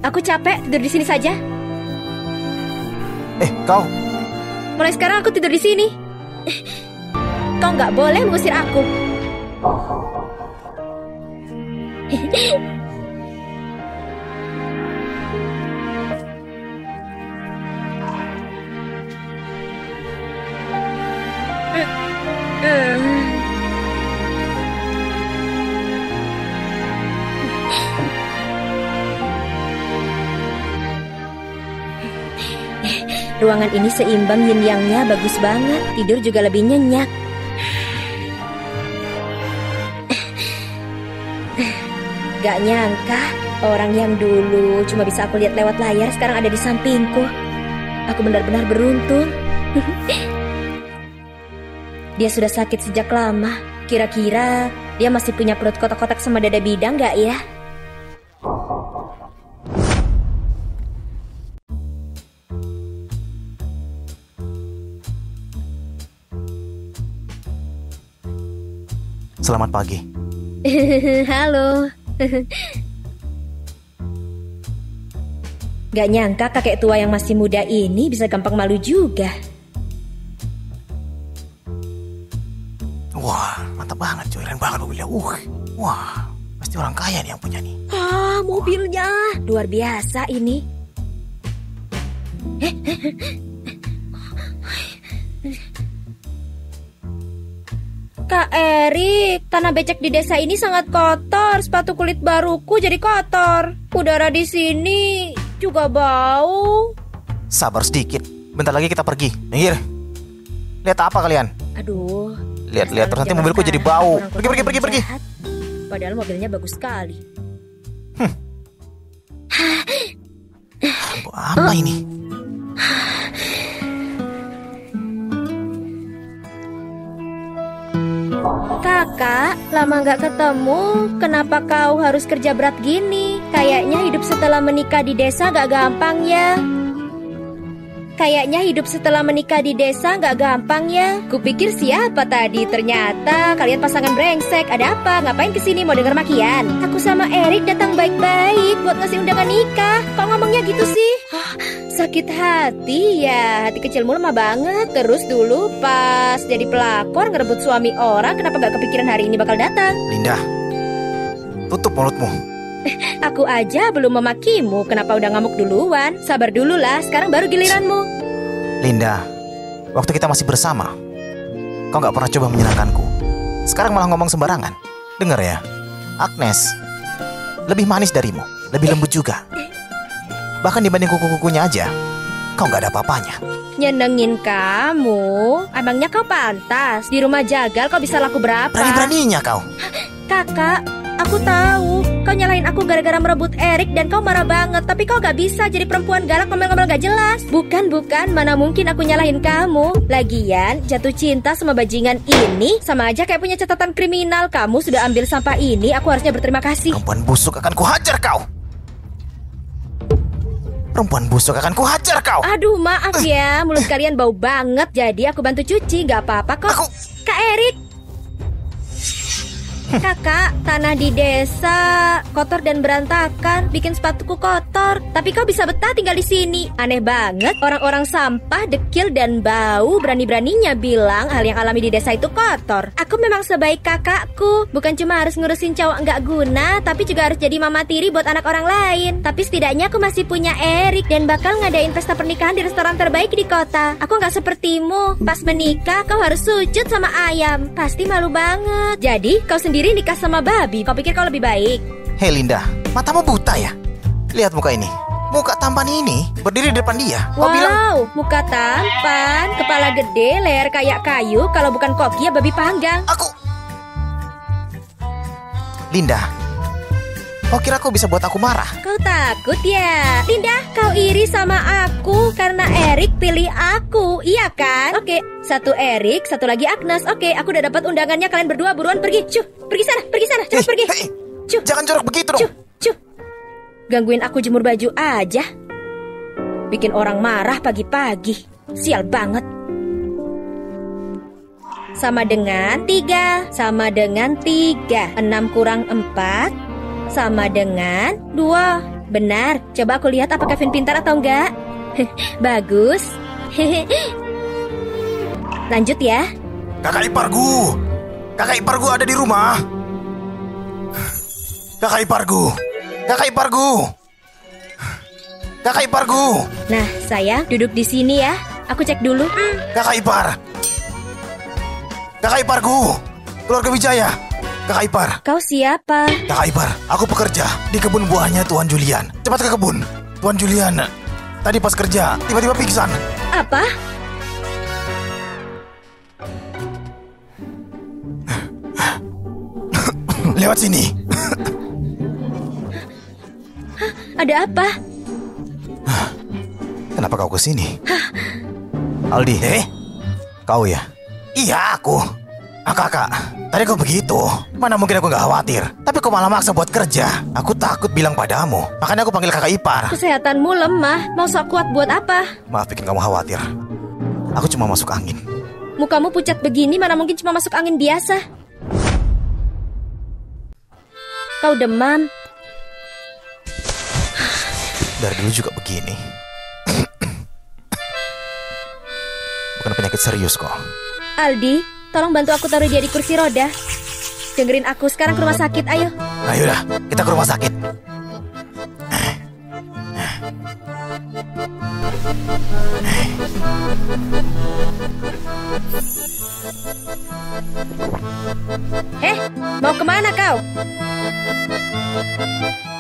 Aku capek tidur di sini saja. Kau... Mulai sekarang aku tidur di sini. Kau nggak boleh mengusir aku. Ruangan ini seimbang yin yang-nya, bagus banget. Tidur juga lebih nyenyak. Gak nyangka orang yang dulu cuma bisa aku lihat lewat layar sekarang ada di sampingku. Aku benar-benar beruntung. Dia sudah sakit sejak lama. Kira-kira dia masih punya perut kotak-kotak sama dada bidang gak ya? Selamat pagi. Halo. Gak nyangka kakek tua yang masih muda ini bisa gampang malu juga. Wah, mantap banget cuy. Keren banget mobilnya. Wah, pasti orang kaya nih yang punya nih. Mobilnya luar biasa ini. Kak Erik, tanah becek di desa ini sangat kotor. Sepatu kulit baruku jadi kotor. Udara di sini juga bau. Sabar sedikit. Bentar lagi kita pergi. Minggir. Lihat apa kalian? Aduh. Lihat-lihat terus nanti mobilku jadi bau. Pergi. Padahal mobilnya bagus sekali. Apa ini? Kakak, Kakak, lama nggak ketemu. Kenapa kau harus kerja berat gini? Kayaknya hidup setelah menikah di desa gak gampang ya. Nggak gampang ya. Kupikir siapa tadi, ternyata kalian pasangan brengsek. Ada apa? Ngapain kesini? Mau denger makian? Aku sama Erik datang baik-baik buat ngasih undangan nikah. Kok ngomongnya gitu sih? Sakit hati ya. Hati kecilmu lemah banget. Terus dulu pas jadi pelakor ngerebut suami orang, kenapa gak kepikiran hari ini bakal datang? Linda, tutup mulutmu. Aku aja belum memakimu, kenapa udah ngamuk duluan? Sabar dulu lah, sekarang baru giliranmu. Linda, waktu kita masih bersama, kau gak pernah coba menyenangkanku. Sekarang malah ngomong sembarangan. Dengar ya, Agnes lebih manis darimu, lebih lembut juga. Bahkan dibanding kuku-kukunya aja, kau gak ada apa-apanya. Nyenengin kamu? Emangnya kau pantas? Di rumah jagal kau bisa laku berapa? Berani-beraninya kau. Kakak, aku tahu kau nyalahin aku gara-gara merebut Erik dan kau marah banget. Tapi kau gak bisa jadi perempuan galak ngomel-ngomel gak jelas. Bukan, mana mungkin aku nyalahin kamu. Lagian, jatuh cinta sama bajingan ini sama aja kayak punya catatan kriminal. Kamu sudah ambil sampah ini, aku harusnya berterima kasih. Perempuan busuk akan kuhajar kau. Aduh, maaf ya, mulut kalian bau banget. Jadi aku bantu cuci, gak apa-apa kok. Kak Erik. Kakak, tanah di desa kotor dan berantakan, bikin sepatuku kotor. Tapi kau bisa betah tinggal di sini. Aneh banget, orang-orang sampah, dekil dan bau berani-beraninya bilang hal yang alami di desa itu kotor. Aku memang sebaik kakakku, bukan cuma harus ngurusin cowok nggak guna, tapi juga harus jadi mama tiri buat anak orang lain. Tapi setidaknya aku masih punya Erik dan bakal ngadain pesta pernikahan di restoran terbaik di kota. Aku nggak sepertimu, pas menikah kau harus sujud sama ayam. Pasti malu banget. Jadi kau sendiri nikah sama babi, kau pikir kau lebih baik? Hei Linda, matamu buta ya? Lihat muka ini, muka tampan ini berdiri di depan dia. Kau bilang, muka tampan, kepala gede, leher kayak kayu. Kalau bukan koki ya babi panggang. Linda, kau kira kau bisa buat aku marah? Kau takut ya? Linda, kau iri sama aku karena Erik pilih aku, iya kan? Oke, satu Erik, satu lagi Agnes. Oke, aku udah dapat undangannya, kalian berdua buruan pergi. Pergi sana, cepat pergi. Jangan jorok begitu dong. Gangguin aku jemur baju aja. Bikin orang marah pagi-pagi. Sial banget. Sama dengan 3. 6 kurang 4 sama dengan 2. Benar, coba aku lihat apa Kevin pintar atau enggak. Bagus. Lanjut ya. Kakak ipargu ada di rumah. Kakak ipargu. Nah, sayang, duduk di sini ya. Aku cek dulu. Kakak ipargu. Keluarga Wijaya. Kakak ipar. Kau siapa? Kakak ipar, aku pekerja di kebun buahnya Tuan Julian. Cepat ke kebun. Tuan Julian tadi pas kerja tiba-tiba pingsan. Apa? Lewat sini. Ada apa? Kenapa kau kesini? Aldi, kau ya? Iya, aku. Kakak, tadi kau begitu. Mana mungkin aku gak khawatir. Tapi kau malah maksa buat kerja. Aku takut bilang padamu. Makanya aku panggil kakak ipar. Kesehatanmu lemah. Mau sok kuat buat apa? Maaf bikin kamu khawatir. Aku cuma masuk angin. Mukamu pucat begini, mana mungkin cuma masuk angin biasa. Kau demam. Dari dulu juga begini. Bukan penyakit serius kok. Aldi, tolong bantu aku taruh dia di kursi roda. Dengerin aku, sekarang ke rumah sakit, ayo. Ayo dah, kita ke rumah sakit. Mau kemana kau?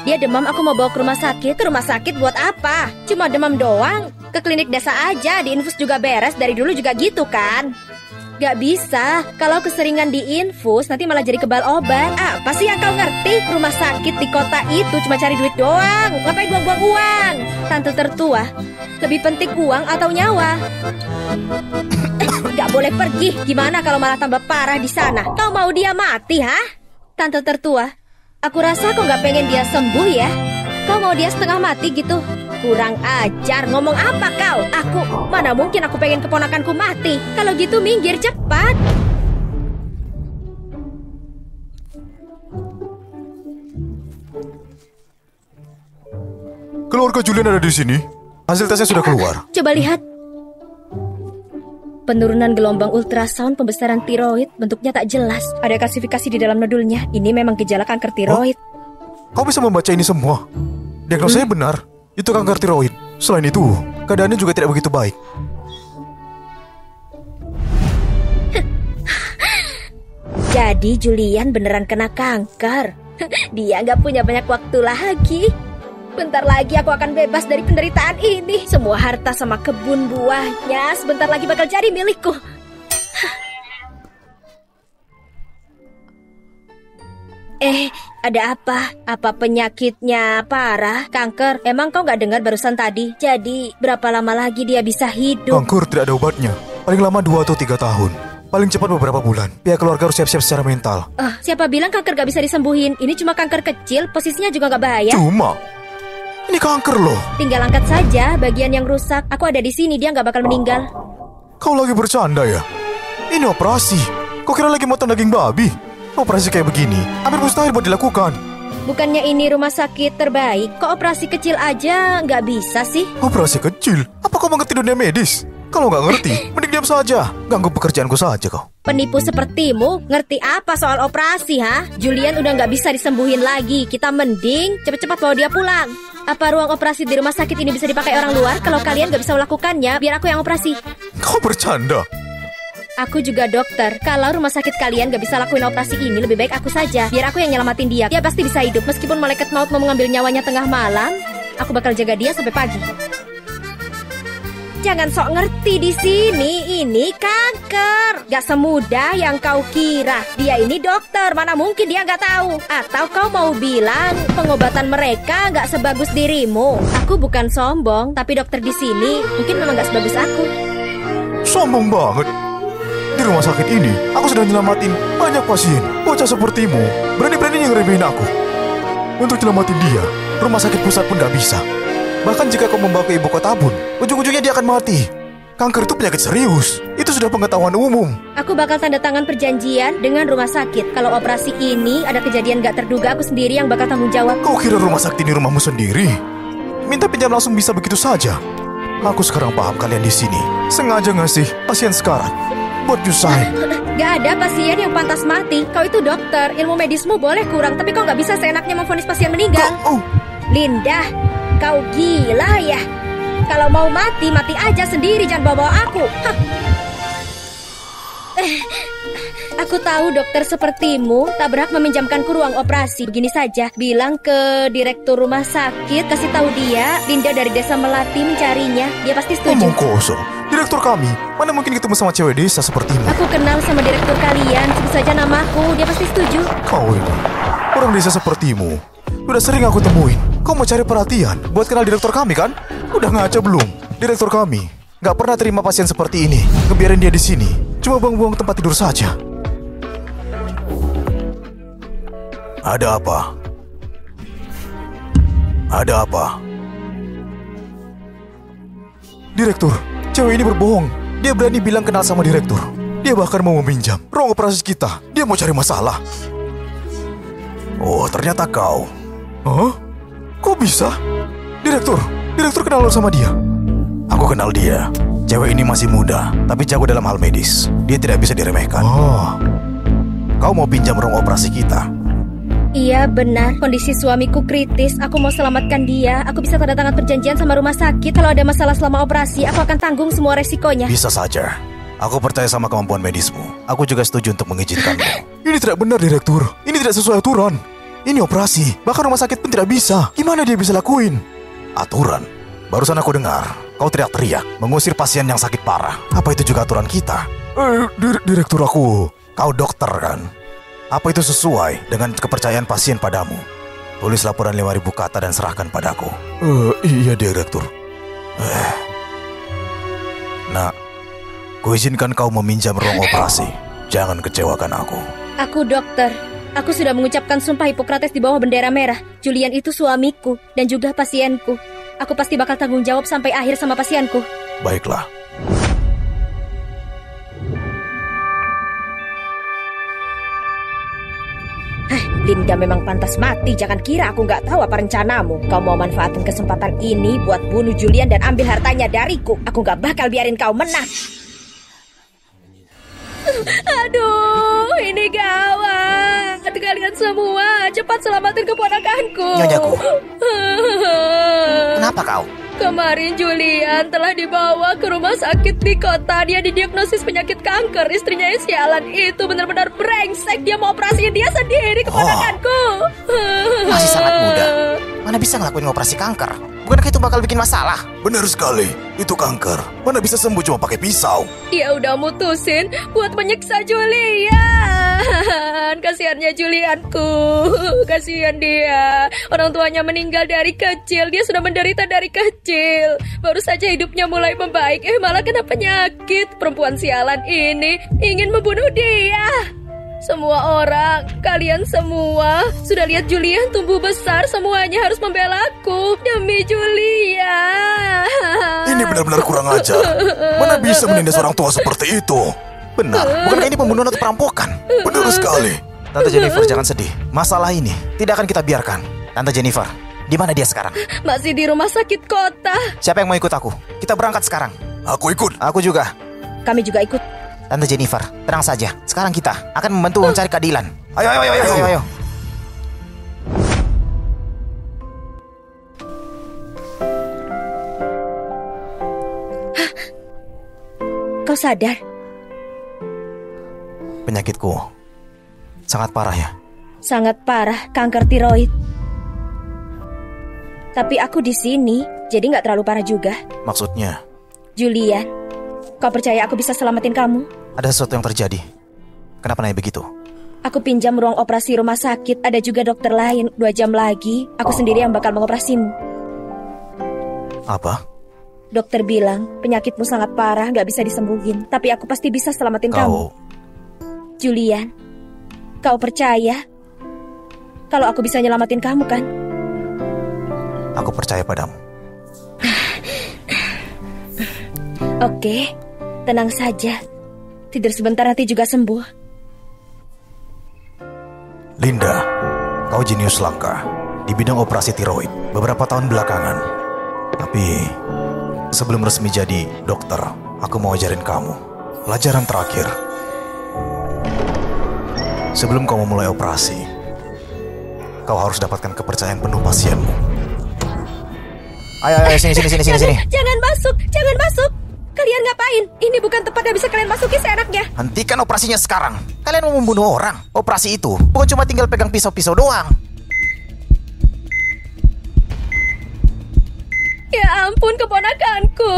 Dia demam, aku mau bawa ke rumah sakit. Ke rumah sakit buat apa? Cuma demam doang. Ke klinik desa aja, diinfus juga beres. Dari dulu juga gitu kan? Gak bisa, kalau keseringan diinfus nanti malah jadi kebal obat. Apa sih yang kau ngerti? Rumah sakit di kota itu cuma cari duit doang. Ngapain buang-buang uang? Tante tertua, lebih penting uang atau nyawa? Gak boleh pergi. Gimana kalau malah tambah parah di sana? Kau mau dia mati, ha? Tante tertua, aku rasa kau gak pengen dia sembuh ya. Kau mau dia setengah mati gitu? Kurang ajar, ngomong apa kau? Mana mungkin aku pengen keponakanku mati. Kalau gitu minggir cepat. Keluarga Julian ada di sini. Hasil tesnya sudah keluar. Coba lihat. Penurunan gelombang ultrasound pembesaran tiroid, bentuknya tak jelas. Ada klasifikasi di dalam nodulnya. Ini memang gejala kanker tiroid. Kau bisa membaca ini semua. Diagnosanya benar. Itu kanker tiroid. Selain itu, keadaannya juga tidak begitu baik. Jadi Julian beneran kena kanker. Dia nggak punya banyak waktu lagi. Bentar lagi aku akan bebas dari penderitaan ini. Semua harta sama kebun buahnya sebentar lagi bakal jadi milikku. Ada apa? Apa penyakitnya parah? Kanker? Emang kau nggak dengar barusan tadi? Jadi berapa lama lagi dia bisa hidup? Kanker tidak ada obatnya. Paling lama 2 atau 3 tahun. Paling cepat beberapa bulan. Pihak keluarga harus siap-siap secara mental. Siapa bilang kanker gak bisa disembuhin? Ini cuma kanker kecil, posisinya juga gak bahaya. Cuma ini kanker loh. Tinggal angkat saja bagian yang rusak. Aku ada di sini, dia gak bakal meninggal. Kau lagi bercanda ya? Ini operasi. Kau kira lagi motong daging babi? Operasi kayak begini hampir mustahil buat dilakukan. Bukannya ini rumah sakit terbaik? Kok operasi kecil aja gak bisa sih? Operasi kecil? Apa kau mengerti dunia medis? Kalau nggak ngerti, mending diam saja. Ganggu pekerjaanku saja kau. Penipu sepertimu, ngerti apa soal operasi, ha? Julian udah nggak bisa disembuhin lagi. Kita mending cepet-cepet bawa dia pulang. Apa ruang operasi di rumah sakit ini bisa dipakai orang luar? Kalau kalian nggak bisa melakukannya, biar aku yang operasi. Kau bercanda? Aku juga dokter. Kalau rumah sakit kalian nggak bisa lakuin operasi ini, lebih baik aku saja. Biar aku yang nyelamatin dia. Dia pasti bisa hidup. Meskipun malaikat maut mau mengambil nyawanya tengah malam, aku bakal jaga dia sampai pagi. Jangan sok ngerti di sini. Ini kanker. Gak semudah yang kau kira. Dia ini dokter. Mana mungkin dia gak tahu? Atau kau mau bilang pengobatan mereka gak sebagus dirimu? Aku bukan sombong, tapi dokter di sini mungkin memang gak sebagus aku. Sombong banget. Di rumah sakit ini, aku sudah nyelamatin banyak pasien. Bocah sepertimu, berani-beraninya ngeremehin aku. Untuk nyelamatin dia, rumah sakit pusat pun gak bisa. Bahkan jika kau membawa ke ibu kota pun, ujung-ujungnya dia akan mati. Kanker itu penyakit serius. Itu sudah pengetahuan umum. Aku bakal tanda tangan perjanjian dengan rumah sakit. Kalau operasi ini ada kejadian gak terduga, aku sendiri yang bakal tanggung jawab. Kau kira rumah sakit ini rumahmu sendiri? Minta pinjam langsung bisa begitu saja. Aku sekarang paham kalian di sini sengaja ngasih pasien sekarat buat nyusahin. Gak ada pasien yang pantas mati. Kau itu dokter, ilmu medismu boleh kurang, tapi kau gak bisa seenaknya memvonis pasien meninggal. Linda, kau gila ya? Kalau mau mati, mati aja sendiri, jangan bawa aku. Aku tahu dokter sepertimu tak berhak meminjamkanku ruang operasi. Begini saja, bilang ke direktur rumah sakit, kasih tahu dia Linda dari desa Melati mencarinya. Dia pasti setuju. Ngomong kosong. Direktur kami, mana mungkin ketemu sama cewek desa sepertimu? Aku kenal sama direktur kalian, sebut saja namaku. Dia pasti setuju. Kau ini, orang desa sepertimu, udah sering aku temuin. Kau mau cari perhatian buat kenal direktur kami kan? Udah ngaca belum? Direktur kami gak pernah terima pasien seperti ini. Ngebiarin dia di sini, cuma buang-buang tempat tidur saja. Ada apa? Ada apa? Direktur, cewek ini berbohong. Dia berani bilang kenal sama direktur. Dia bahkan mau meminjam ruang operasi kita. Dia mau cari masalah. Oh, ternyata kau. Hah? Kok bisa? Direktur kenal lo sama dia? Aku kenal dia. Cewek ini masih muda, tapi jago dalam hal medis. Dia tidak bisa diremehkan. Oh. Kau mau pinjam ruang operasi kita? Iya benar, kondisi suamiku kritis. Aku mau selamatkan dia. Aku bisa tanda tangan perjanjian sama rumah sakit. Kalau ada masalah selama operasi, aku akan tanggung semua resikonya. Bisa saja. Aku percaya sama kemampuan medismu. Aku juga setuju untuk mengizinkanmu. Ini tidak benar, Direktur. Ini tidak sesuai aturan. Ini operasi, bahkan rumah sakit pun tidak bisa. Gimana dia bisa lakuin? Aturan? Barusan aku dengar kau teriak-teriak mengusir pasien yang sakit parah. Apa itu juga aturan kita? Direktur aku. Kau dokter kan? Apa itu sesuai dengan kepercayaan pasien padamu? Tulis laporan 5.000 kata dan serahkan padaku. Iya, Direktur. Nak, Kuizinkan kau meminjam ruang operasi. Jangan kecewakan aku. Aku dokter. Aku sudah mengucapkan sumpah Hipokrates di bawah bendera merah. Julian itu suamiku dan juga pasienku. Aku pasti bakal tanggung jawab sampai akhir sama pasienku. Baiklah. Linda memang pantas mati. Jangan kira aku nggak tahu apa rencanamu. Kau mau manfaatin kesempatan ini buat bunuh Julian dan ambil hartanya dariku. Aku nggak bakal biarin kau menang. Aduh, ini gawat. Kalian semua, cepat selamatin keponakanku. Nyonya-ku. Kenapa kau? Kemarin Julian telah dibawa ke rumah sakit di kota. Dia didiagnosis penyakit kanker. Istrinya yang sialan itu benar-benar brengsek. Dia mau operasiin dia sendiri, keponakanku. Masih sangat muda. Mana bisa ngelakuin operasi kanker? Bukankah itu bakal bikin masalah? Benar sekali, itu kanker. Mana bisa sembuh cuma pakai pisau? Dia udah mutusin buat menyiksa Julian. Kasihannya Julianku. Kasihan dia. Orang tuanya meninggal dari kecil. Dia sudah menderita dari kecil. Baru saja hidupnya mulai membaik, malah kena penyakit. Perempuan sialan ini ingin membunuh dia. Semua orang, kalian semua sudah lihat Julian tumbuh besar. Semuanya harus membela aku demi Julian. Ini benar-benar kurang ajar. Mana bisa menindas orang tua seperti itu? Benar, bukankah ini pembunuhan atau perampokan? Benar sekali. Tante Jennifer, jangan sedih. Masalah ini tidak akan kita biarkan. Tante Jennifer, di mana dia sekarang? Masih di rumah sakit kota. Siapa yang mau ikut aku? Kita berangkat sekarang. Aku ikut. Aku juga. Kami juga ikut. Tante Jennifer, tenang saja. Sekarang kita akan membantu mencari keadilan. Ayo, ayo, ayo, ayo, ayo. Kau sadar? Penyakitku sangat parah ya. Sangat parah, kanker tiroid. Tapi aku di sini, jadi nggak terlalu parah juga. Maksudnya? Julian, kau percaya aku bisa selamatin kamu? Ada sesuatu yang terjadi. Kenapa nanya begitu? Aku pinjam ruang operasi rumah sakit. Ada juga dokter lain. 2 jam lagi, aku sendiri yang bakal mengoperasimu. Apa? Dokter bilang penyakitmu sangat parah, gak bisa disembuhin. Tapi aku pasti bisa selamatin kamu. Julian, kau percaya kalau aku bisa nyelamatin kamu kan? Aku percaya padamu. Oke, tenang saja. Tidur sebentar nanti juga sembuh. Linda, kau jenius langka di bidang operasi tiroid beberapa tahun belakangan. Tapi sebelum resmi jadi dokter, aku mau ajarin kamu pelajaran terakhir. Sebelum kau memulai operasi, kau harus dapatkan kepercayaan penuh pasienmu. Ayo, ayo, sini. Jangan masuk, jangan masuk. Kalian ngapain? Ini bukan tempat yang bisa kalian masuki seenaknya. Hentikan operasinya sekarang. Kalian mau membunuh orang. Operasi itu bukan cuma tinggal pegang pisau-pisau doang. Ya ampun, keponakanku.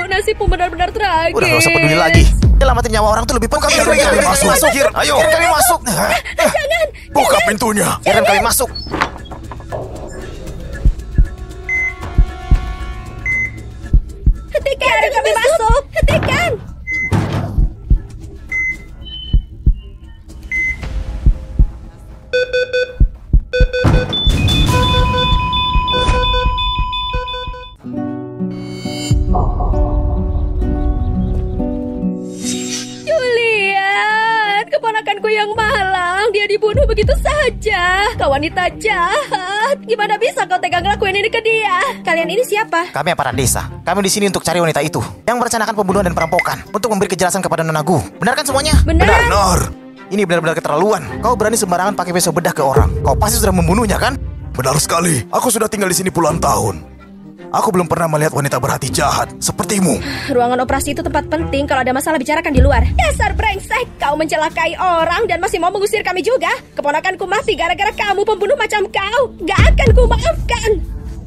Nasibmu benar-benar tragis. Udah gak usah peduli lagi. Nyelamatin nyawa orang tuh lebih penting. Kami masuk. Ayo, kami masuk. Jangan. Buka pintunya. Biarkan kami masuk. Hentikan, kami masuk. Hentikan. Julian, keponakanku yang malang. Dia dibunuh begitu saja. Kau wanita jahat. Gimana bisa kau tega ngelakuin ini ke dia? Kalian ini siapa? Kami aparat desa. Kami di sini untuk cari wanita itu yang merencanakan pembunuhan dan perampokan untuk memberi kejelasan kepada Nonagu. Benar kan semuanya? Benar. Ini benar-benar keterlaluan. Kau berani sembarangan pakai pisau bedah ke orang. Kau pasti sudah membunuhnya kan? Benar sekali. Aku sudah tinggal di sini puluhan tahun. Aku belum pernah melihat wanita berhati jahat sepertimu. Ruangan operasi itu tempat penting. Kalau ada masalah bicarakan di luar. Dasar brengsek, kau mencelakai orang dan masih mau mengusir kami juga. Keponakanku mati gara-gara kamu pembunuh macam kau. Gak akan ku maafkan.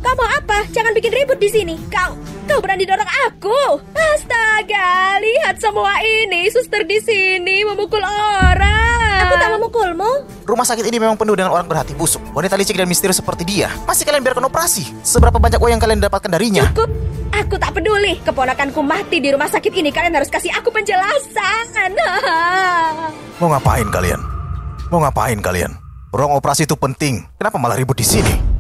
Kau mau apa? Jangan bikin ribut di sini. Kau berani dorong aku? Astaga, lihat semua ini. Suster di sini memukul orang. Aku tak memukulmu. Rumah sakit ini memang penuh dengan orang berhati busuk. Wanita licik dan misterius seperti dia. Pasti kalian biarkan operasi. Seberapa banyak uang yang kalian dapatkan darinya? Cukup. Aku tak peduli. Keponakanku mati di rumah sakit ini. Kalian harus kasih aku penjelasan. Mau ngapain kalian? Mau ngapain kalian? Ruang operasi itu penting. Kenapa malah ribut di sini?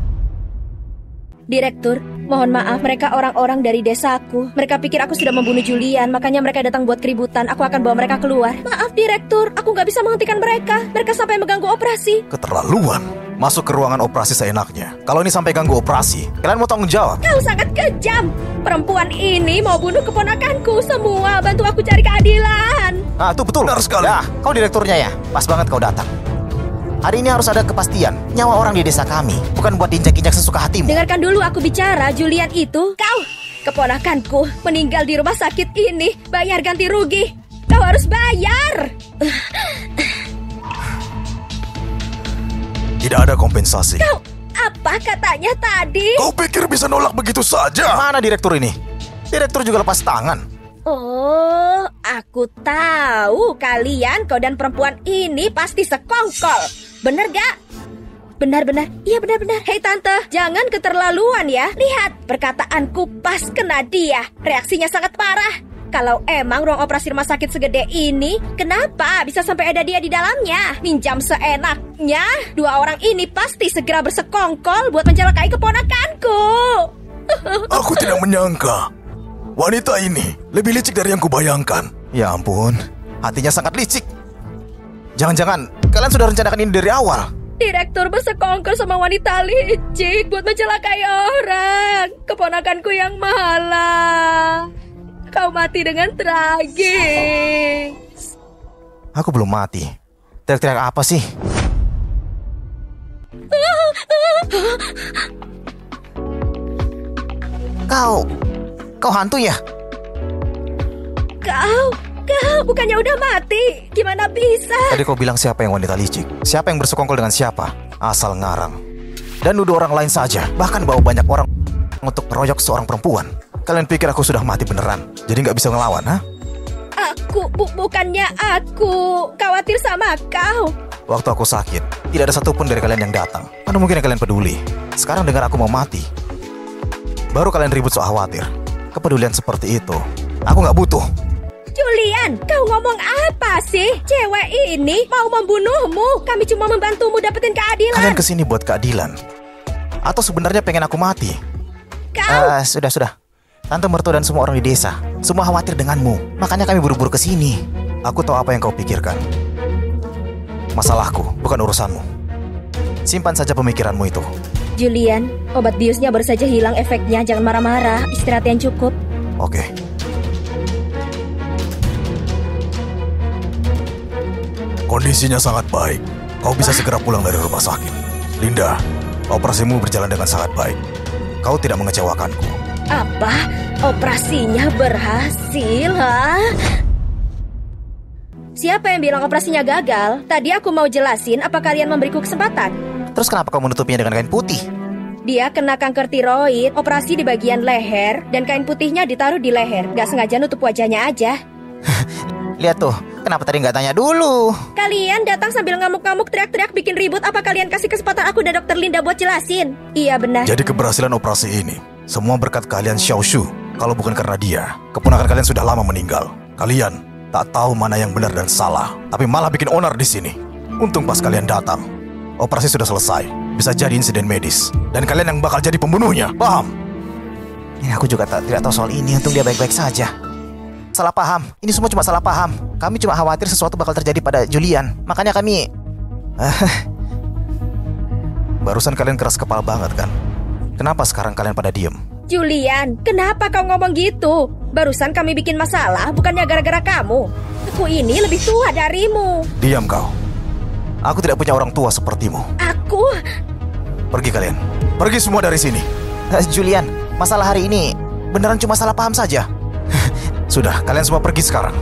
Direktur, mohon maaf, mereka orang-orang dari desaku. Mereka pikir aku sudah membunuh Julian, makanya mereka datang buat keributan. Aku akan bawa mereka keluar. Maaf, Direktur, aku nggak bisa menghentikan mereka. Mereka sampai mengganggu operasi. Keterlaluan. Masuk ke ruangan operasi seenaknya. Kalau ini sampai ganggu operasi, kalian mau tanggung jawab? Kau sangat kejam. Perempuan ini mau bunuh keponakanku. Semua bantu aku cari keadilan. Nah, itu betul. Benar sekali. Nah, kau direkturnya ya? Pas banget kau datang. Hari ini harus ada kepastian. Nyawa orang di desa kami bukan buat diinjak-injak sesuka hatimu. Dengarkan dulu aku bicara. Julian itu, kau, keponakanku, meninggal di rumah sakit ini. Bayar ganti rugi. Kau harus bayar. Tidak ada kompensasi. Kau, apa katanya tadi? Kau pikir bisa nolak begitu saja? Mana direktur ini? Direktur juga lepas tangan. Oh, aku tahu kalian, kau dan perempuan ini pasti sekongkol. Bener gak? Benar-benar, iya benar-benar. Hei tante, jangan keterlaluan ya. Lihat, perkataanku pas kena dia. Reaksinya sangat parah. Kalau emang ruang operasi rumah sakit segede ini, kenapa bisa sampai ada dia di dalamnya? Minjam seenaknya. Dua orang ini pasti segera bersekongkol buat mencelakai keponakanku. Aku tidak menyangka wanita ini lebih licik dari yang kubayangkan. Ya ampun, hatinya sangat licik. Jangan-jangan kalian sudah rencanakan ini dari awal. Direktur bersekongkol sama wanita licik buat mencelakai orang. Keponakanku yang malah. Kau mati dengan tragis. Aku belum mati. Teriak-teriak apa sih? Kau hantu ya? Kau bukannya udah mati? Gimana bisa? Tadi kau bilang siapa yang wanita licik? Siapa yang bersekongkol dengan siapa? Asal ngarang. Dan nuduh orang lain saja. Bahkan bawa banyak orang untuk meroyok seorang perempuan. Kalian pikir aku sudah mati beneran? Jadi nggak bisa ngelawan, ha? Bukannya aku khawatir sama kau. Waktu aku sakit, tidak ada satupun dari kalian yang datang. Mana mungkin kalian peduli? Sekarang dengar aku mau mati, baru kalian ribut soal khawatir. Kepedulian seperti itu, aku nggak butuh. Julian, kau ngomong apa sih? Cewek ini mau membunuhmu. Kami cuma membantumu dapetin keadilan. Kalian kesini buat keadilan? Atau sebenarnya pengen aku mati? Kau... Sudah. Tante mertua dan semua orang di desa, semua khawatir denganmu. Makanya kami buru-buru kesini. Aku tahu apa yang kau pikirkan. Masalahku, bukan urusanmu. Simpan saja pemikiranmu itu. Julian, obat biusnya baru saja hilang efeknya. Jangan marah-marah, istirahat yang cukup. Oke. Kondisinya sangat baik. Kau bisa segera pulang dari rumah sakit. Linda, operasimu berjalan dengan sangat baik. Kau tidak mengecewakanku. Apa? Operasinya berhasil, ha? Siapa yang bilang operasinya gagal? Tadi aku mau jelasin, apa kalian memberiku kesempatan? Terus kenapa kau menutupinya dengan kain putih? Dia kena kanker tiroid, operasi di bagian leher, dan kain putihnya ditaruh di leher. Gak sengaja nutup wajahnya aja. Lihat tuh, kenapa tadi nggak tanya dulu? Kalian datang sambil ngamuk-ngamuk, teriak-teriak, bikin ribut. Apa kalian kasih kesempatan aku dan Dokter Linda buat jelasin? Iya benar. Jadi keberhasilan operasi ini semua berkat kalian Xiao Shu. Kalau bukan karena dia, keponakan kalian sudah lama meninggal. Kalian tak tahu mana yang benar dan salah, tapi malah bikin onar di sini. Untung pas kalian datang, operasi sudah selesai. Bisa jadi insiden medis, dan kalian yang bakal jadi pembunuhnya. Paham? Ini aku juga tidak tahu soal ini. Untung dia baik-baik saja. Salah paham. Ini semua cuma salah paham. Kami cuma khawatir sesuatu bakal terjadi pada Julian. Makanya kami... Barusan kalian keras kepala banget kan? Kenapa sekarang kalian pada diem? Julian, kenapa kau ngomong gitu? Barusan kami bikin masalah, bukannya gara-gara kamu. Aku ini lebih tua darimu. Diam kau. Aku tidak punya orang tua sepertimu. Aku... Pergi kalian. Pergi semua dari sini. Julian, masalah hari ini beneran cuma salah paham saja. Sudah, kalian semua pergi sekarang.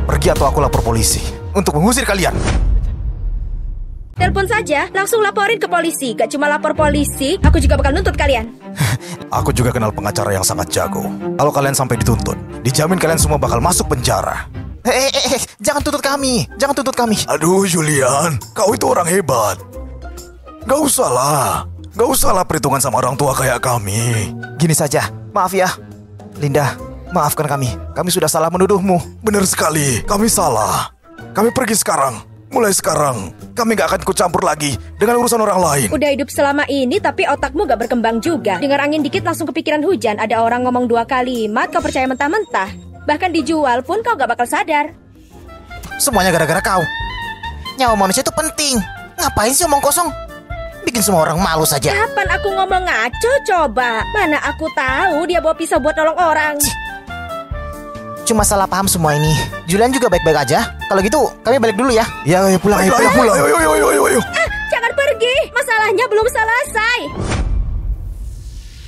Pergi atau aku lapor polisi untuk mengusir kalian. Telepon saja, langsung laporin ke polisi. Gak cuma lapor polisi, aku juga bakal nuntut kalian. Aku juga kenal pengacara yang sangat jago. Kalau kalian sampai dituntut, dijamin kalian semua bakal masuk penjara. Jangan tuntut kami. Jangan tuntut kami. Aduh Julian, kau itu orang hebat. Gak usah lah perhitungan sama orang tua kayak kami. Gini saja, maaf ya. Linda, maafkan kami. Kami sudah salah menuduhmu. Benar sekali, kami salah. Kami pergi sekarang. Mulai sekarang, kami gak akan kucampur lagi dengan urusan orang lain. Udah hidup selama ini tapi otakmu gak berkembang juga. Dengar angin dikit langsung kepikiran hujan. Ada orang ngomong 2 kalimat, kau percaya mentah-mentah. Bahkan dijual pun kau gak bakal sadar. Semuanya gara-gara kau. Nyawa manusia itu penting. Ngapain sih omong kosong? Bikin semua orang malu saja. Kapan aku ngomong ngaco coba? Mana aku tahu dia bawa pisau buat nolong orang. Cuma salah paham semua ini. Julian juga baik-baik aja. Kalau gitu, kami balik dulu ya. Ya, ayo pulang. Ayo. Jangan pergi, masalahnya belum selesai.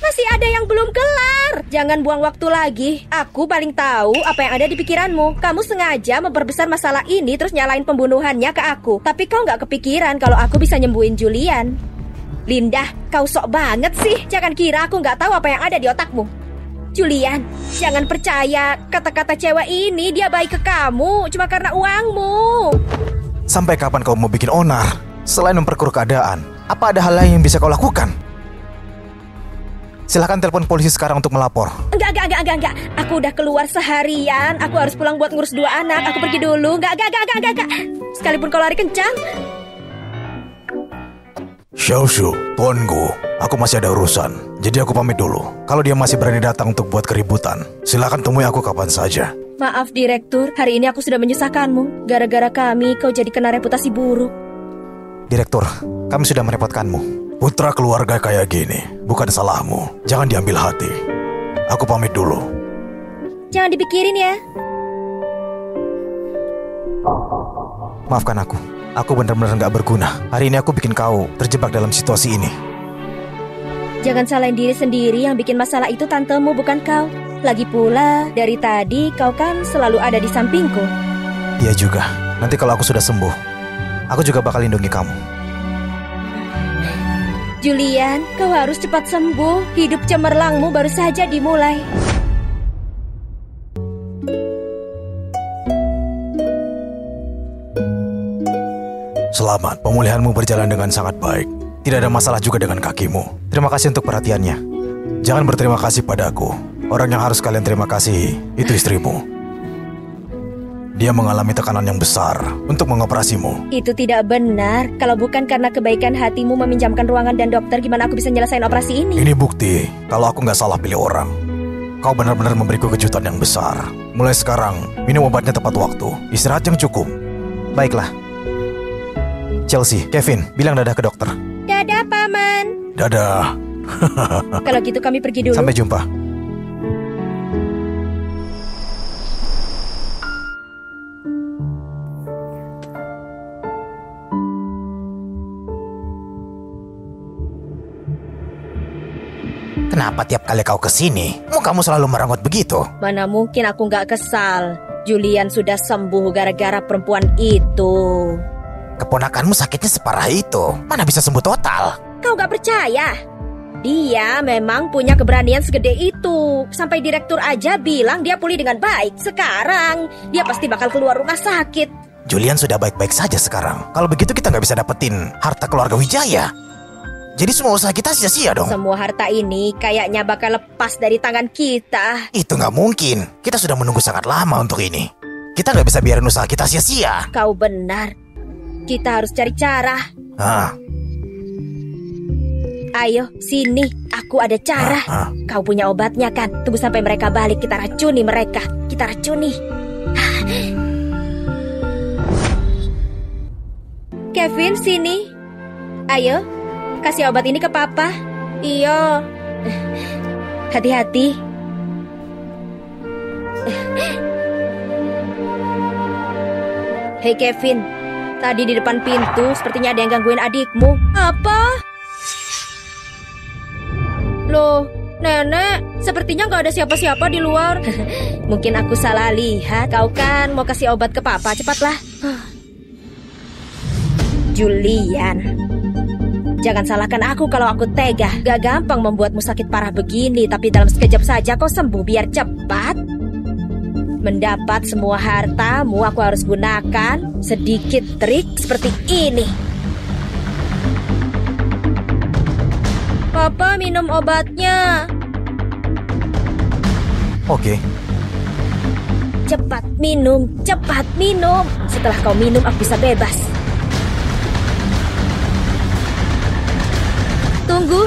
Masih ada yang belum kelar. Jangan buang waktu lagi. Aku paling tahu apa yang ada di pikiranmu. Kamu sengaja memperbesar masalah ini terus nyalain pembunuhannya ke aku. Tapi kau nggak kepikiran kalau aku bisa nyembuhin Julian. Linda, kau sok banget sih. Jangan kira aku nggak tahu apa yang ada di otakmu. Julian, jangan percaya kata-kata cewek ini. Dia baik ke kamu cuma karena uangmu. Sampai kapan kau mau bikin onar? Selain memperkeruh keadaan, apa ada hal lain yang bisa kau lakukan? Silahkan telepon polisi sekarang untuk melapor. Enggak. Aku udah keluar seharian. Aku harus pulang buat ngurus 2 anak. Aku pergi dulu. Enggak. Sekalipun kau lari kencang. Xiaoshu, tuanku, aku masih ada urusan. Jadi aku pamit dulu. Kalau dia masih berani datang untuk buat keributan, silakan temui aku kapan saja. Maaf Direktur, hari ini aku sudah menyusahkanmu. Gara-gara kami kau jadi kena reputasi buruk. Direktur, kami sudah merepotkanmu. Putra keluarga kayak gini, bukan salahmu. Jangan diambil hati. Aku pamit dulu. Jangan dipikirin ya. Maafkan aku. Aku benar-benar gak berguna. Hari ini aku bikin kau terjebak dalam situasi ini. Jangan salahin diri sendiri. Yang bikin masalah itu tantemu bukan kau. Lagi pula, dari tadi kau kan selalu ada di sampingku. Iya juga. Nanti kalau aku sudah sembuh, aku juga bakal lindungi kamu. Julian, kau harus cepat sembuh. Hidup cemerlangmu baru saja dimulai. Selamat, pemulihanmu berjalan dengan sangat baik. Tidak ada masalah juga dengan kakimu. Terima kasih untuk perhatiannya. Jangan berterima kasih padaku. Orang yang harus kalian terima kasih itu istrimu. Dia mengalami tekanan yang besar untuk mengoperasimu. Itu tidak benar. Kalau bukan karena kebaikan hatimu meminjamkan ruangan dan dokter, gimana aku bisa nyelesain operasi ini? Ini bukti kalau aku nggak salah pilih orang. Kau benar-benar memberiku kejutan yang besar. Mulai sekarang, minum obatnya tepat waktu. Istirahat yang cukup. Baiklah. Chelsea, Kevin, bilang dadah ke dokter. Dadah, Paman. Dadah. Kalau gitu kami pergi dulu. Sampai jumpa. Kenapa tiap kali kau kesini, kamu selalu merenggut begitu? Mana mungkin aku nggak kesal. Julian sudah sembuh gara-gara perempuan itu. Keponakanmu sakitnya separah itu. Mana bisa sembuh total? Kau nggak percaya? Dia memang punya keberanian segede itu. Sampai direktur aja bilang dia pulih dengan baik. Sekarang dia pasti bakal keluar rumah sakit. Julian sudah baik-baik saja sekarang. Kalau begitu kita nggak bisa dapetin harta keluarga Wijaya. Jadi semua usaha kita sia-sia dong. Semua harta ini kayaknya bakal lepas dari tangan kita. Itu nggak mungkin. Kita sudah menunggu sangat lama untuk ini. Kita nggak bisa biarin usaha kita sia-sia. Kau benar. Kita harus cari cara. Ayo, sini. Aku ada cara. Kau punya obatnya kan? Tunggu sampai mereka balik. Kita racuni mereka. Kita racuni. Kevin, sini. Ayo. Kasih obat ini ke Papa. Iyo. Hati-hati. Hei Kevin, tadi di depan pintu sepertinya ada yang gangguin adikmu. Apa? Loh, Nenek, sepertinya nggak ada siapa-siapa di luar. Mungkin aku salah lihat. Kau kan mau kasih obat ke Papa, cepatlah. Julian. Jangan salahkan aku kalau aku tega. Gak gampang membuatmu sakit parah begini, tapi dalam sekejap saja kau sembuh biar cepat. Mendapat semua hartamu, aku harus gunakan sedikit trik seperti ini. Papa, minum obatnya. Oke. Cepat minum, cepat minum. Setelah kau minum, aku bisa bebas. Tunggu.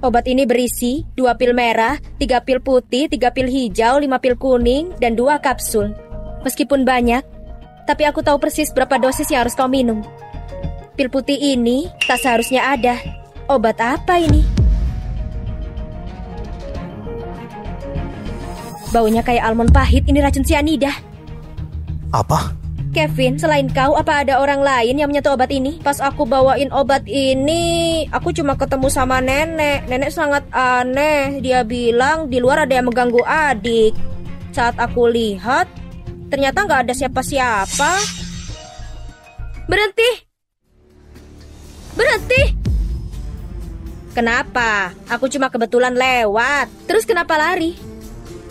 Obat ini berisi 2 pil merah, 3 pil putih, 3 pil hijau, 5 pil kuning, dan 2 kapsul. Meskipun banyak, tapi aku tahu persis berapa dosis yang harus kau minum. Pil putih ini tak seharusnya ada. Obat apa ini? Baunya kayak almond pahit, ini racun sianida. Apa? Kevin, selain kau, apa ada orang lain yang menyentuh obat ini? Pas aku bawain obat ini, aku cuma ketemu sama nenek. Nenek sangat aneh. Dia bilang di luar ada yang mengganggu adik. Saat aku lihat, ternyata nggak ada siapa-siapa. Berhenti! Berhenti! Kenapa? Aku cuma kebetulan lewat. Terus kenapa lari?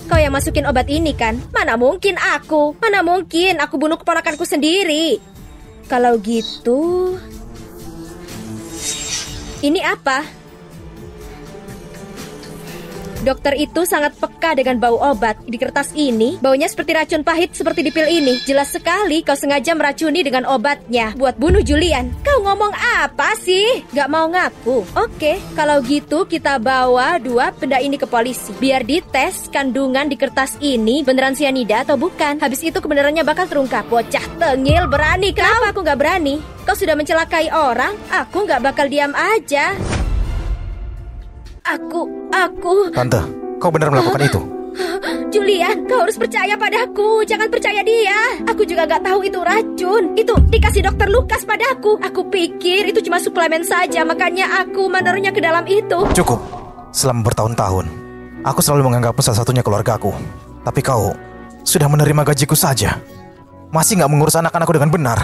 Kau yang masukin obat ini kan? Mana mungkin aku? Mana mungkin aku bunuh keponakanku sendiri? Kalau gitu... Ini apa? Dokter itu sangat peka dengan bau obat. Di kertas ini, baunya seperti racun pahit seperti di pil ini. Jelas sekali kau sengaja meracuni dengan obatnya buat bunuh Julian. Kau ngomong apa sih? Gak mau ngaku? Oke, kalau gitu kita bawa 2 benda ini ke polisi. Biar dites kandungan di kertas ini beneran sianida atau bukan. Habis itu kebenarannya bakal terungkap. Bocah tengil, berani kau? Kenapa aku gak berani? Kau sudah mencelakai orang, aku gak bakal diam aja. Aku... Tante, kau benar melakukan itu? Julian, kau harus percaya padaku. Jangan percaya dia. Aku juga gak tahu itu racun. Itu dikasih dokter Lukas padaku. Aku pikir itu cuma suplemen saja, makanya aku menaruhnya ke dalam itu. Cukup. Selama bertahun-tahun, aku selalu menganggapmu salah satunya keluargaku. Tapi kau sudah menerima gajiku saja. Masih gak mengurus anak-anakku dengan benar.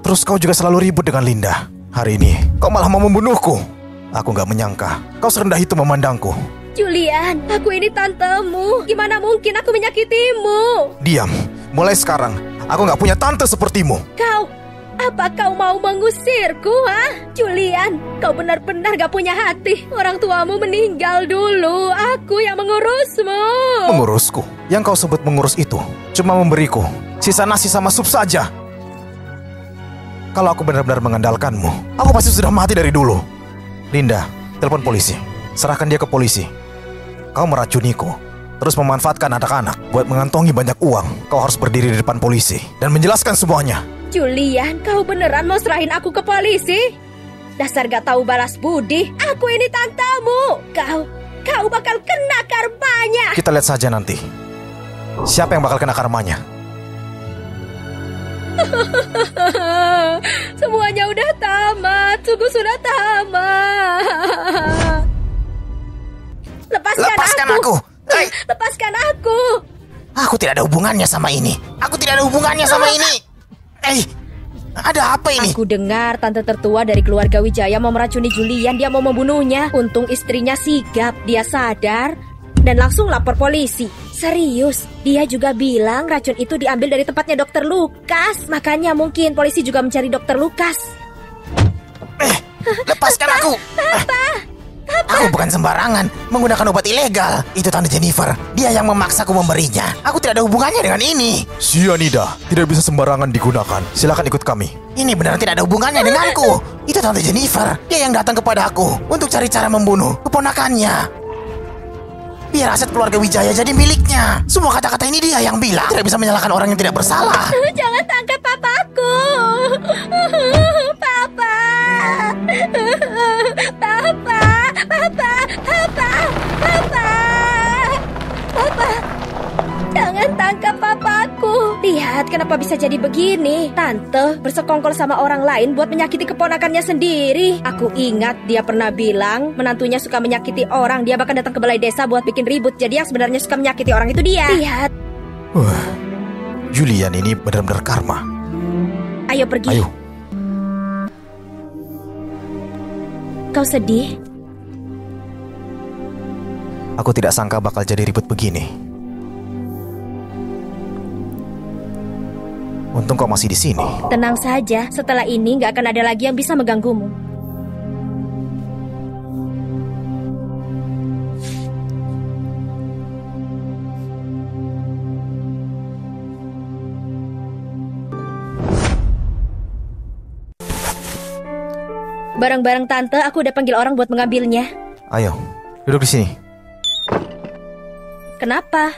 Terus kau juga selalu ribut dengan Linda. Hari ini, kau malah mau membunuhku. Aku gak menyangka kau serendah itu memandangku. Julian, aku ini tantemu. Gimana mungkin aku menyakitimu? Diam. Mulai sekarang, aku gak punya tante sepertimu. Apa kau mau mengusirku, ha? Julian, kau benar-benar gak punya hati. Orang tuamu meninggal dulu. Aku yang mengurusmu. Mengurusku? Yang kau sebut mengurus itu cuma memberiku sisa nasi sama sup saja. Kalau aku benar-benar mengandalkanmu, aku pasti sudah mati dari dulu. Linda, telepon polisi. Serahkan dia ke polisi. Kau meracuniku, terus memanfaatkan anak-anak buat mengantongi banyak uang. Kau harus berdiri di depan polisi dan menjelaskan semuanya. Julian, kau beneran mau serahin aku ke polisi? Dasar gak tahu balas budi. Aku ini tantamu. Kau bakal kena karmanya. Kita lihat saja nanti siapa yang bakal kena karmanya. Semuanya udah tamat. Sungguh sudah tamat. Lepaskan aku. Lepaskan aku. Aku tidak ada hubungannya sama ini. Ada apa ini? Aku dengar tante tertua dari keluarga Wijaya mau meracuni Julian. Dia mau membunuhnya. Untung istrinya sigap. Dia sadar dan langsung lapor polisi. Serius, dia juga bilang racun itu diambil dari tempatnya dokter Lukas. Makanya mungkin polisi juga mencari dokter Lukas. Lepaskan aku. Aku bukan sembarangan menggunakan obat ilegal. Itu Tante Jennifer. Dia yang memaksaku memberinya. Aku tidak ada hubungannya dengan ini. Sianida tidak bisa sembarangan digunakan. Silakan ikut kami. Ini benar tidak ada hubungannya denganku. Itu Tante Jennifer. Dia yang datang kepada aku untuk cari cara membunuh keponakannya. Biar aset keluarga Wijaya jadi miliknya. Semua kata-kata ini dia yang bilang. Tidak bisa menyalahkan orang yang tidak bersalah. Jangan tangkap papaku. Papa. Papa. Jangan tangkap papaku. Lihat kenapa bisa jadi begini. Tante bersekongkol sama orang lain buat menyakiti keponakannya sendiri. Aku ingat dia pernah bilang menantunya suka menyakiti orang. Dia bahkan datang ke balai desa buat bikin ribut. Jadi yang sebenarnya suka menyakiti orang itu dia. Lihat, Julian ini benar-benar karma. Ayo pergi. Ayo. Kau sedih? Aku tidak sangka bakal jadi ribut begini. Untung kau masih di sini. Tenang saja, setelah ini nggak akan ada lagi yang bisa mengganggumu. Barang-barang tante aku udah panggil orang buat mengambilnya. Ayo, duduk di sini. Kenapa?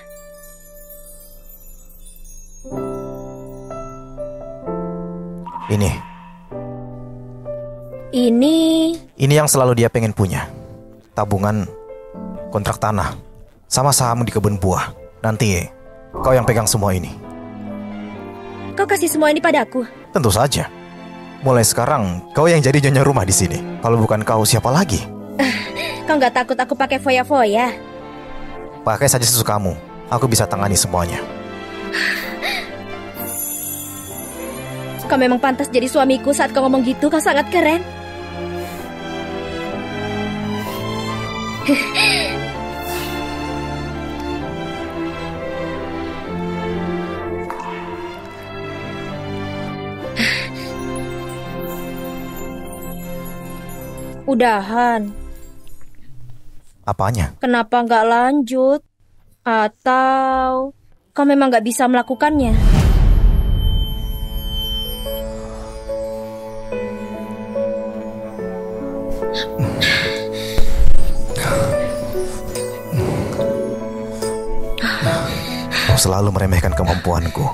Ini yang selalu dia pengen punya. Tabungan, kontrak tanah, sama saham di kebun buah. Nanti kau yang pegang semua ini. Kau kasih semua ini padaku? Tentu saja. Mulai sekarang kau yang jadi nyonya rumah di sini. Kalau bukan kau, siapa lagi? Kau nggak takut aku pakai foya-foya? Pakai saja sesukamu. Aku bisa tangani semuanya. Kau memang pantas jadi suamiku. Saat kau ngomong gitu, kau sangat keren. Udahan. Apanya? Kenapa nggak lanjut? Atau kau memang nggak bisa melakukannya? Kau selalu meremehkan kemampuanku.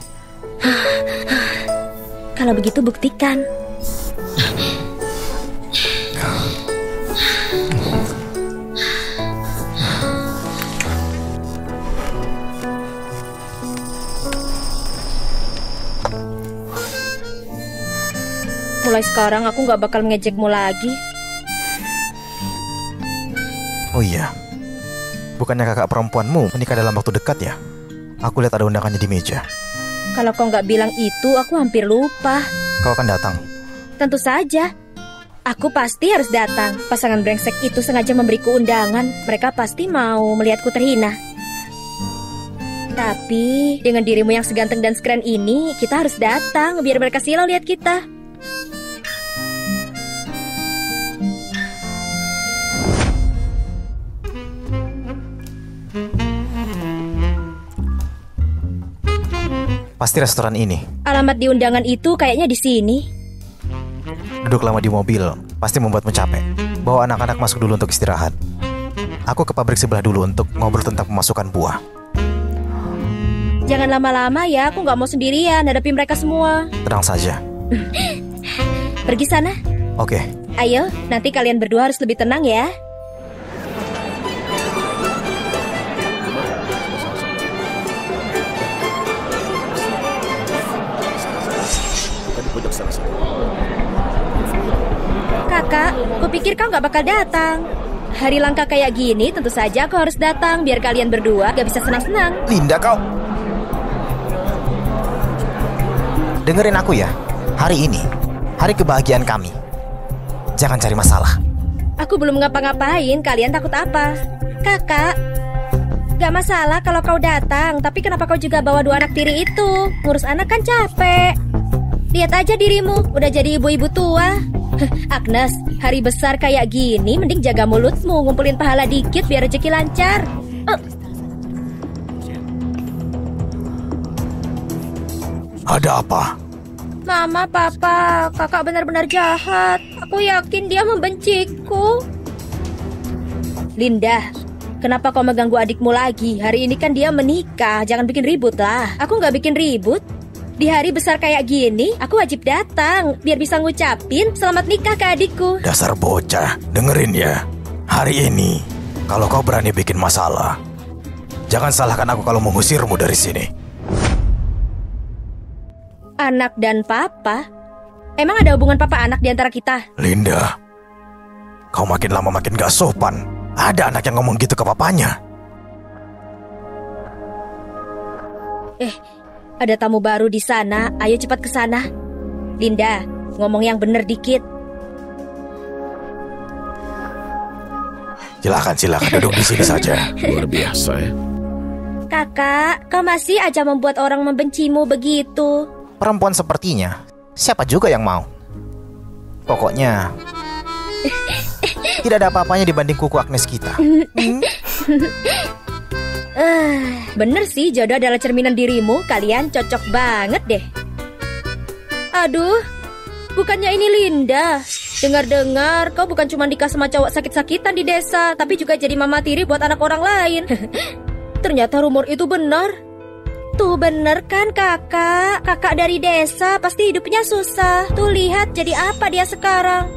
Kalau begitu buktikan. Mulai sekarang aku nggak bakal ngejekmu lagi. Oh iya, bukannya kakak perempuanmu menikah dalam waktu dekat ya? Aku lihat ada undangannya di meja. Kalau kau nggak bilang itu, aku hampir lupa. Kau akan datang? Tentu saja. Aku pasti harus datang. Pasangan brengsek itu sengaja memberiku undangan. Mereka pasti mau melihatku terhina. Tapi dengan dirimu yang seganteng dan sekeren ini, kita harus datang biar mereka silau lihat kita. Pasti restoran ini. Alamat di undangan itu kayaknya di sini. Duduk lama di mobil pasti membuatmu capek. Bawa anak-anak masuk dulu untuk istirahat. Aku ke pabrik sebelah dulu untuk ngobrol tentang pemasukan buah. Jangan lama-lama ya, aku nggak mau sendirian hadapi mereka semua. Tenang saja. Pergi sana. Oke. Ayo, nanti kalian berdua harus lebih tenang ya. Kakak, kupikir kau nggak bakal datang. Hari langka kayak gini, tentu saja aku harus datang biar kalian berdua gak bisa senang-senang. Linda, kau dengerin aku ya. Hari ini, hari kebahagiaan kami. Jangan cari masalah. Aku belum ngapa-ngapain, kalian takut apa? Kakak, gak masalah kalau kau datang, tapi kenapa kau juga bawa 2 anak tiri itu? Ngurus anak kan capek. Lihat aja dirimu, udah jadi ibu-ibu tua. Agnes, hari besar kayak gini mending jaga mulutmu, ngumpulin pahala dikit biar rezeki lancar. Ada apa? Mama, Papa, kakak benar-benar jahat. Aku yakin dia membenciku. Linda, kenapa kau mengganggu adikmu lagi? Hari ini kan dia menikah, jangan bikin ribut lah. Aku nggak bikin ribut. Di hari besar kayak gini, aku wajib datang biar bisa ngucapin selamat nikah ke adikku. Dasar bocah, dengerin ya. Hari ini, kalau kau berani bikin masalah, jangan salahkan aku kalau mengusirmu dari sini. Anak dan papa? Emang ada hubungan papa anak di antara kita? Linda, kau makin lama makin gak sopan. Ada anak yang ngomong gitu ke papanya. Ada tamu baru di sana. Ayo cepat ke sana. Linda, ngomong yang bener dikit. Silakan duduk di sini saja. Luar biasa ya. Kakak, kau masih aja membuat orang membencimu begitu. Perempuan sepertinya, siapa juga yang mau? Pokoknya, tidak ada apa-apanya dibanding kuku Agnes kita. Bener sih, jodoh adalah cerminan dirimu. Kalian cocok banget deh. Aduh, bukannya ini Linda. Dengar-dengar kau bukan cuma nikah sama cowok sakit-sakitan di desa, tapi juga jadi mama tiri buat anak orang lain. Ternyata rumor itu benar. Tuh bener kan kakak? Kakak dari desa pasti hidupnya susah. Tuh lihat jadi apa dia sekarang.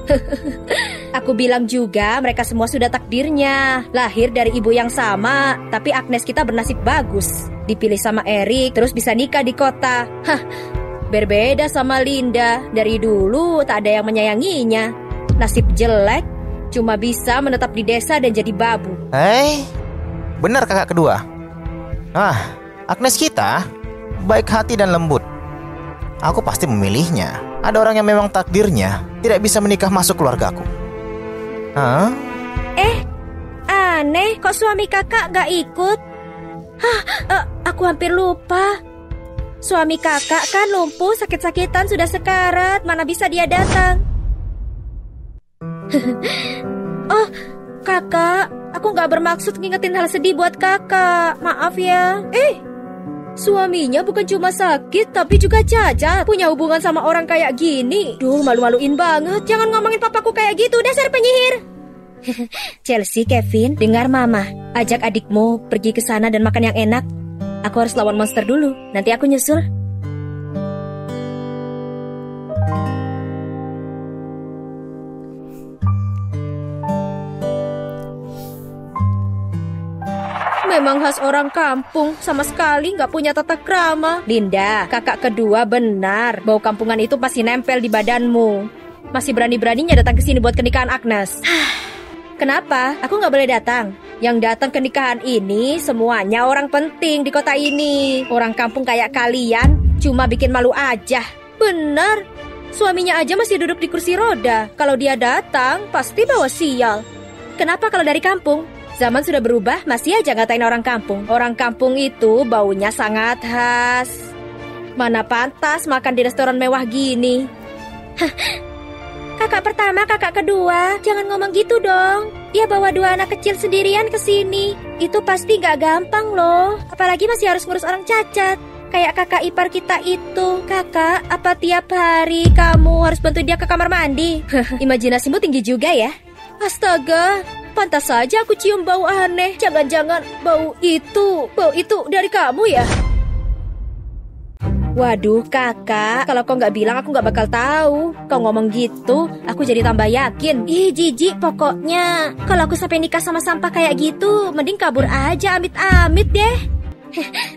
Aku bilang juga mereka semua sudah takdirnya. Lahir dari ibu yang sama. Tapi Agnes kita bernasib bagus. Dipilih sama Erik terus bisa nikah di kota. Berbeda sama Linda. Dari dulu tak ada yang menyayanginya. Nasib jelek. Cuma bisa menetap di desa dan jadi babu. Benar kakak kedua. Agnes kita baik hati dan lembut. Aku pasti memilihnya. Ada orang yang memang takdirnya tidak bisa menikah masuk keluargaku. Aneh, kok suami kakak gak ikut? Aku hampir lupa. Suami kakak kan lumpuh sakit-sakitan sudah sekarat. Mana bisa dia datang? Oh, kakak, aku gak bermaksud ngingetin hal sedih buat kakak. Maaf ya. Suaminya bukan cuma sakit, tapi juga cacat. Punya hubungan sama orang kayak gini. Duh, malu-maluin banget. Jangan ngomongin papaku kayak gitu, dasar penyihir. Chelsea, Kevin, dengar mama. Ajak adikmu pergi ke sana dan makan yang enak. Aku harus lawan monster dulu. Nanti aku nyusul. Memang khas orang kampung, sama sekali nggak punya tata krama. Linda, kakak kedua benar. Bau kampungan itu pasti nempel di badanmu. Masih berani-beraninya datang ke sini buat kenikahan Agnes. Kenapa? Aku nggak boleh datang. Yang datang ke nikahan ini semuanya orang penting di kota ini. Orang kampung kayak kalian cuma bikin malu aja. Benar. Suaminya aja masih duduk di kursi roda. Kalau dia datang pasti bawa sial. Kenapa kalau dari kampung? Zaman sudah berubah, masih aja ngatain orang kampung. Orang kampung itu baunya sangat khas. Mana pantas makan di restoran mewah gini. Kakak pertama, kakak kedua, jangan ngomong gitu dong. Dia bawa 2 anak kecil sendirian ke sini. Itu pasti gak gampang loh. Apalagi masih harus ngurus orang cacat. Kayak kakak ipar kita itu. Kakak, apa tiap hari kamu harus bantu dia ke kamar mandi? Imajinasimu tinggi juga ya. Astaga, pantas saja aku cium bau aneh. Jangan-jangan bau itu dari kamu ya? Waduh kakak, kalau kau nggak bilang aku nggak bakal tahu. Kau ngomong gitu, aku jadi tambah yakin. Ih jijik pokoknya. Kalau aku sampai nikah sama sampah kayak gitu, mending kabur aja amit-amit deh.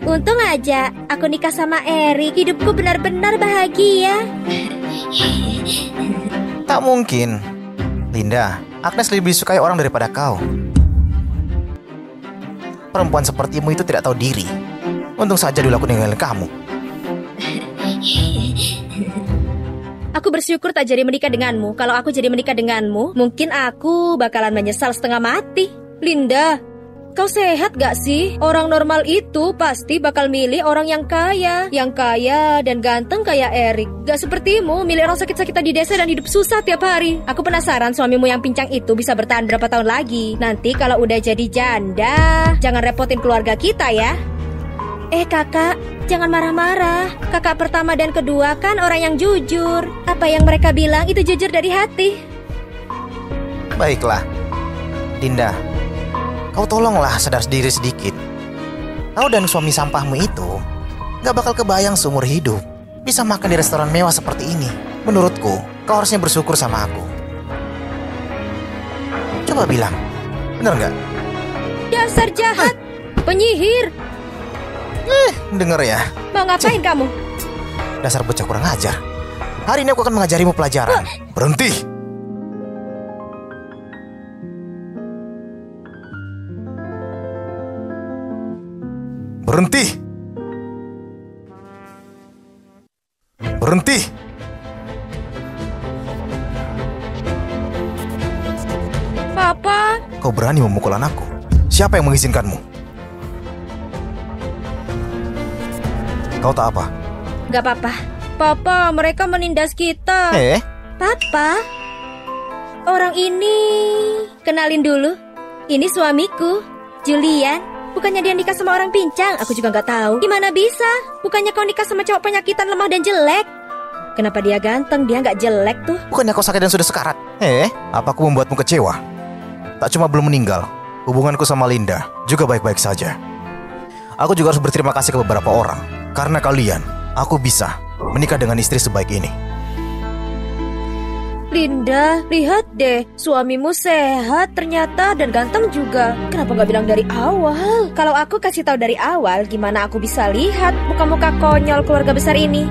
Untung aja aku nikah sama Erik. Hidupku benar-benar bahagia. Tak mungkin. Linda, Agnes lebih disukai orang daripada kau. Perempuan sepertimu itu tidak tahu diri. Untung saja dulu aku ninggalin kamu. Aku bersyukur tak jadi menikah denganmu. Kalau aku jadi menikah denganmu, mungkin aku bakalan menyesal setengah mati. Linda, kau sehat gak sih? Orang normal itu pasti bakal milih orang yang kaya dan ganteng kayak Erik. Gak sepertimu, milih orang sakit-sakitan di desa dan hidup susah tiap hari. Aku penasaran suamimu yang pincang itu bisa bertahan berapa tahun lagi. Nanti kalau udah jadi janda, jangan repotin keluarga kita ya. Kakak, jangan marah-marah. Kakak pertama dan kedua kan orang yang jujur. Apa yang mereka bilang itu jujur dari hati. Baiklah, Linda, kau tolonglah sadar diri sedikit. Kau dan suami sampahmu itu gak bakal kebayang seumur hidup bisa makan di restoran mewah seperti ini. Menurutku, kau harusnya bersyukur sama aku. Coba bilang, bener gak? Dasar jahat, penyihir. Denger ya. Mau ngapain kamu? Dasar bocah kurang ajar. Hari ini aku akan mengajarimu pelajaran. Berhenti. Berhenti. Berhenti! Papa. Kau berani memukul anakku? Siapa yang mengizinkanmu? Kau tak apa? Gak apa-apa. Papa, mereka menindas kita. Papa, orang ini... Kenalin dulu. Ini suamiku, Julian. Bukannya dia nikah sama orang pincang? Aku juga gak tahu. Gimana bisa? Bukannya kau nikah sama cowok penyakitan, lemah dan jelek? Kenapa dia ganteng? Dia gak jelek tuh. Bukannya kau sakit dan sudah sekarat? Apa aku membuatmu kecewa? Tak cuma belum meninggal, hubunganku sama Linda juga baik-baik saja. Aku juga harus berterima kasih ke beberapa orang. Karena kalian, aku bisa menikah dengan istri sebaik ini. Linda, lihat deh, suamimu sehat ternyata dan ganteng juga. Kenapa gak bilang dari awal? Kalau aku kasih tahu dari awal, gimana aku bisa lihat muka-muka konyol keluarga besar ini?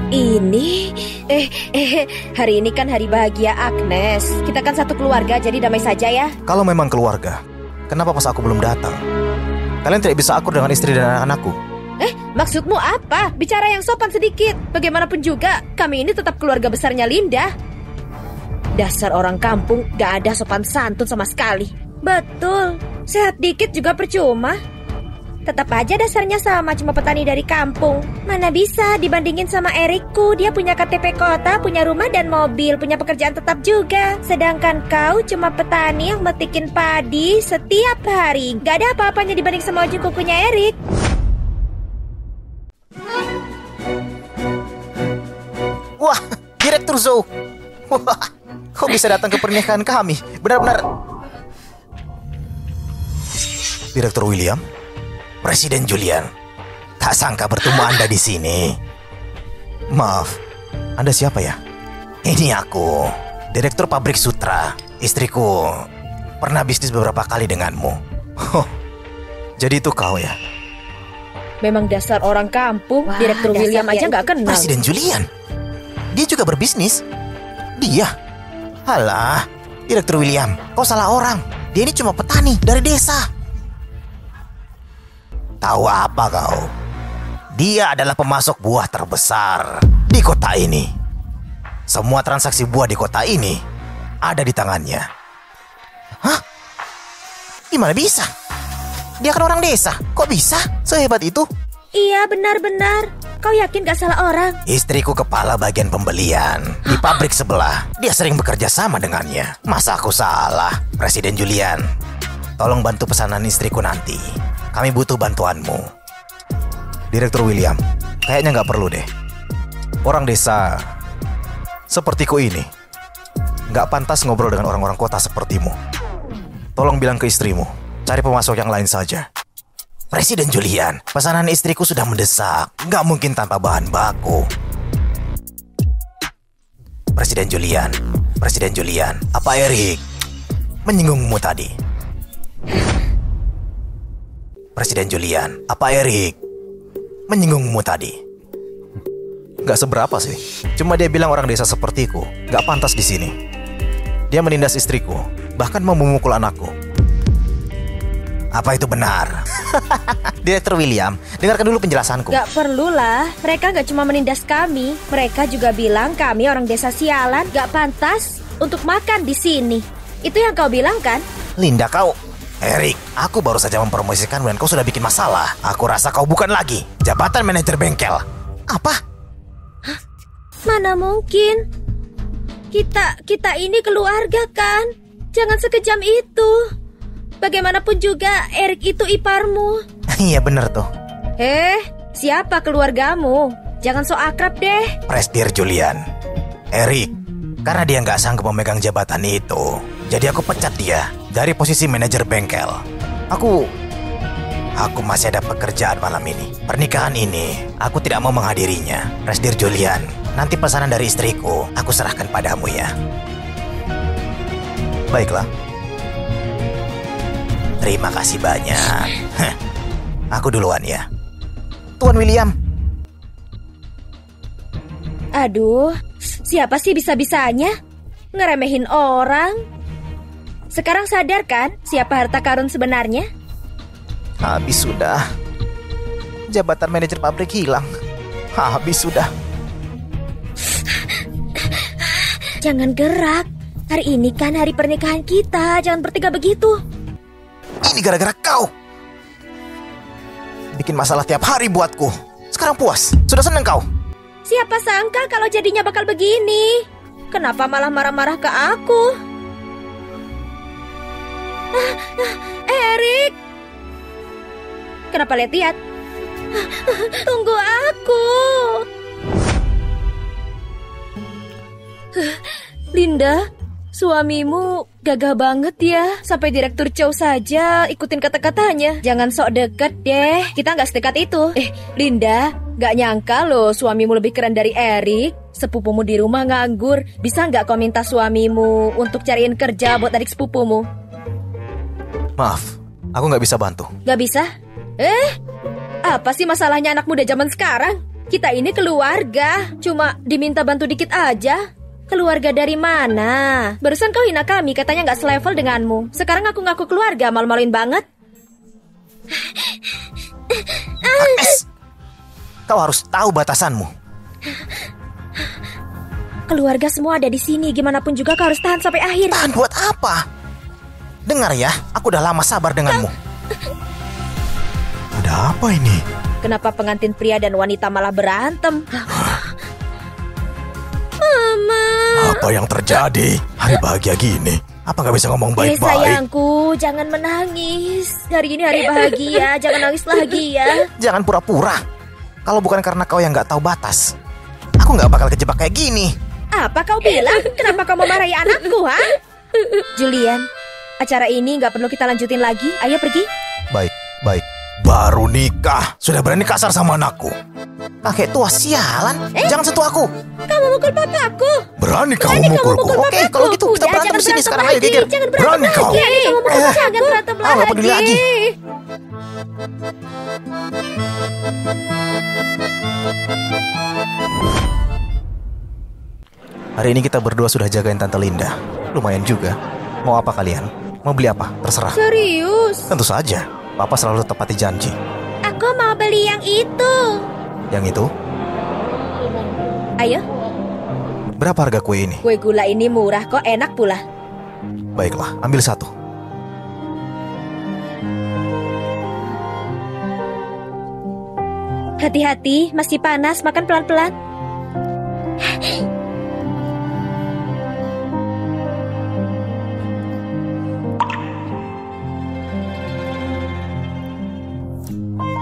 Hari ini kan hari bahagia Agnes. Kita kan satu keluarga, jadi damai saja ya. Kalau memang keluarga, kenapa pas aku belum datang? Kalian tidak bisa akur dengan istri dan anak-anakku. Maksudmu apa? Bicara yang sopan sedikit. Bagaimanapun juga, kami ini tetap keluarga besarnya Linda. Dasar orang kampung, gak ada sopan santun sama sekali. Betul, sehat dikit juga percuma. Tetap aja dasarnya sama, cuma petani dari kampung. Mana bisa dibandingin sama Erikku. Dia punya KTP kota, punya rumah dan mobil, punya pekerjaan tetap juga. Sedangkan kau cuma petani yang metikin padi setiap hari. Gak ada apa-apanya dibanding sama ujung kukunya Erik. Wah, Direktur Zhou. Wah, kok bisa datang ke pernikahan kami? Benar-benar. Direktur William, Presiden Julian, tak sangka bertemu Anda di sini. maaf, Anda siapa ya? Ini aku, Direktur Pabrik Sutra. Istriku pernah bisnis beberapa kali denganmu. Jadi itu kau ya? Memang dasar orang kampung. Direktur William aja gak kenal. Presiden Julian, dia juga berbisnis. Dia? Halah, Direktur William, kau salah orang. Dia ini cuma petani dari desa. Tahu apa kau? Dia adalah pemasok buah terbesar di kota ini. Semua transaksi buah di kota ini ada di tangannya. Hah? Gimana bisa? Dia kan orang desa. Kok bisa? Sehebat itu? Iya, benar-benar. Kau yakin gak salah orang? Istriku kepala bagian pembelian di pabrik sebelah. Dia sering bekerja sama dengannya. Masa aku salah? Presiden Julian, tolong bantu pesanan istriku nanti. Kami butuh bantuanmu. Direktur William, kayaknya nggak perlu deh. Orang desa sepertiku ini nggak pantas ngobrol dengan orang-orang kota sepertimu. Tolong bilang ke istrimu, cari pemasok yang lain saja. Presiden Julian, pesanan istriku sudah mendesak. Nggak mungkin tanpa bahan baku. Presiden Julian, apa Erik menyinggungmu tadi? Presiden Julian, apa Erik menyinggungmu tadi? Nggak seberapa sih. Cuma dia bilang orang desa sepertiku nggak pantas di sini. Dia menindas istriku, bahkan mau memukul anakku. Apa itu benar? Direktur William, dengarkan dulu penjelasanku. Gak perlulah, mereka gak cuma menindas kami. Mereka juga bilang kami orang desa sialan, gak pantas untuk makan di sini. Itu yang kau bilang kan? Linda, kau... Erik, aku baru saja mempromosikanmu dan kau sudah bikin masalah. Aku rasa kau bukan lagi jabatan manajer bengkel. Apa? Hah? Mana mungkin? Kita ini keluarga kan? Jangan sekejam itu. Bagaimanapun juga Erik itu iparmu. Iya bener tuh. Siapa keluargamu? Jangan so akrab deh. Presiden Julian, Erik, karena dia nggak sanggup memegang jabatan itu, jadi aku pecat dia dari posisi manajer bengkel. Aku masih ada pekerjaan malam ini. Pernikahan ini aku tidak mau menghadirinya. Presiden Julian, nanti pesanan dari istriku aku serahkan padamu ya. Baiklah. Terima kasih banyak. Aku duluan ya. Tuan William. Aduh, siapa sih bisa-bisanya ngeremehin orang? Sekarang sadar kan siapa harta karun sebenarnya? Habis sudah. Jabatan manajer pabrik hilang. Habis sudah. Jangan gerak. Hari ini kan hari pernikahan kita. Jangan bertiga begitu. Ini gara-gara kau. Bikin masalah tiap hari buatku. Sekarang puas? Sudah seneng kau? Siapa sangka kalau jadinya bakal begini? Kenapa malah marah-marah ke aku? Erik! Kenapa lihat-lihat? Tunggu aku. Linda, suamimu gagah banget ya. Sampai Direktur Chow saja ikutin kata-katanya. Jangan sok deket deh. Kita nggak sedekat itu. Linda, nggak nyangka loh suamimu lebih keren dari Erik. Sepupumu di rumah nganggur. Bisa nggak kau minta suamimu untuk cariin kerja buat adik sepupumu? Maaf, aku nggak bisa bantu. Nggak bisa? Apa sih masalahnya anak muda zaman sekarang? Kita ini keluarga. Cuma diminta bantu dikit aja. Keluarga dari mana? Barusan kau hina kami, katanya nggak selevel denganmu. Sekarang aku ngaku keluarga, malu-maluin banget. Agnes, kau harus tahu batasanmu. Keluarga semua ada di sini. Gimana pun juga kau harus tahan sampai akhir. Tahan buat apa? Dengar ya, aku udah lama sabar denganmu. Ada apa ini? Kenapa pengantin pria dan wanita malah berantem? Mama. Apa yang terjadi? Hari bahagia gini. Apa nggak bisa ngomong baik-baik? Sayangku, jangan menangis. Hari ini hari bahagia, jangan nangis lagi ya. Jangan pura-pura. Kalau bukan karena kau yang nggak tahu batas, aku nggak bakal kejebak kayak gini. Apa kau bilang? Kenapa kau memarahi anakku, ha? Julian, acara ini nggak perlu kita lanjutin lagi. Ayo pergi. Baik, baik. Baru nikah, sudah berani kasar sama anakku. Kakek tua sialan. Jangan sentuh aku. Kamu mukul papaku. Berani kamu mukulku. Oke, kalau gitu kita berantem sini sekarang. Ayo, Geger. Jangan Berani kau. Jangan berantem lagi. Nggak peduli lagi. Hari ini kita berdua sudah jagain Tante Linda. Lumayan juga. Mau apa kalian? Mau beli apa? Terserah. Serius? Tentu saja. Papa selalu tepati janji. Aku mau beli yang itu. Yang itu? Ayo. Berapa harga kue ini? Kue gula ini murah kok, enak pula. Baiklah, ambil satu. Hati-hati, masih panas, makan pelan-pelan.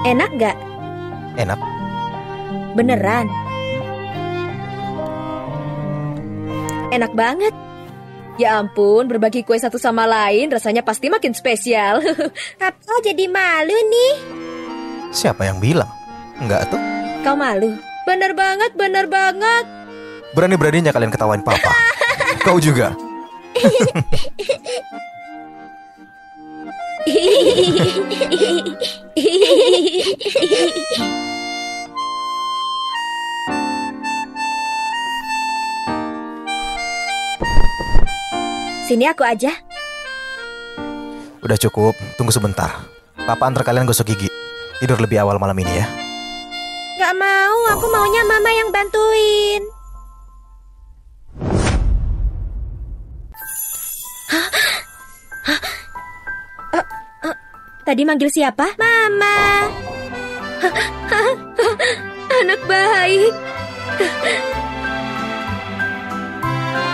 Enak gak? Enak. Beneran. Enak banget. Ya ampun, berbagi kue satu sama lain rasanya pasti makin spesial. Apa jadi malu nih? Siapa yang bilang? Enggak tuh. Kau malu? Bener banget, bener banget. Berani-beraninya kalian ketawain Papa. Kau juga. Sini aku aja. Udah cukup, tunggu sebentar. Papa antar kalian gosok gigi. Tidur lebih awal malam ini ya. Gak mau, aku maunya mama yang bantuin. Tadi manggil siapa? Mama. Anak baik.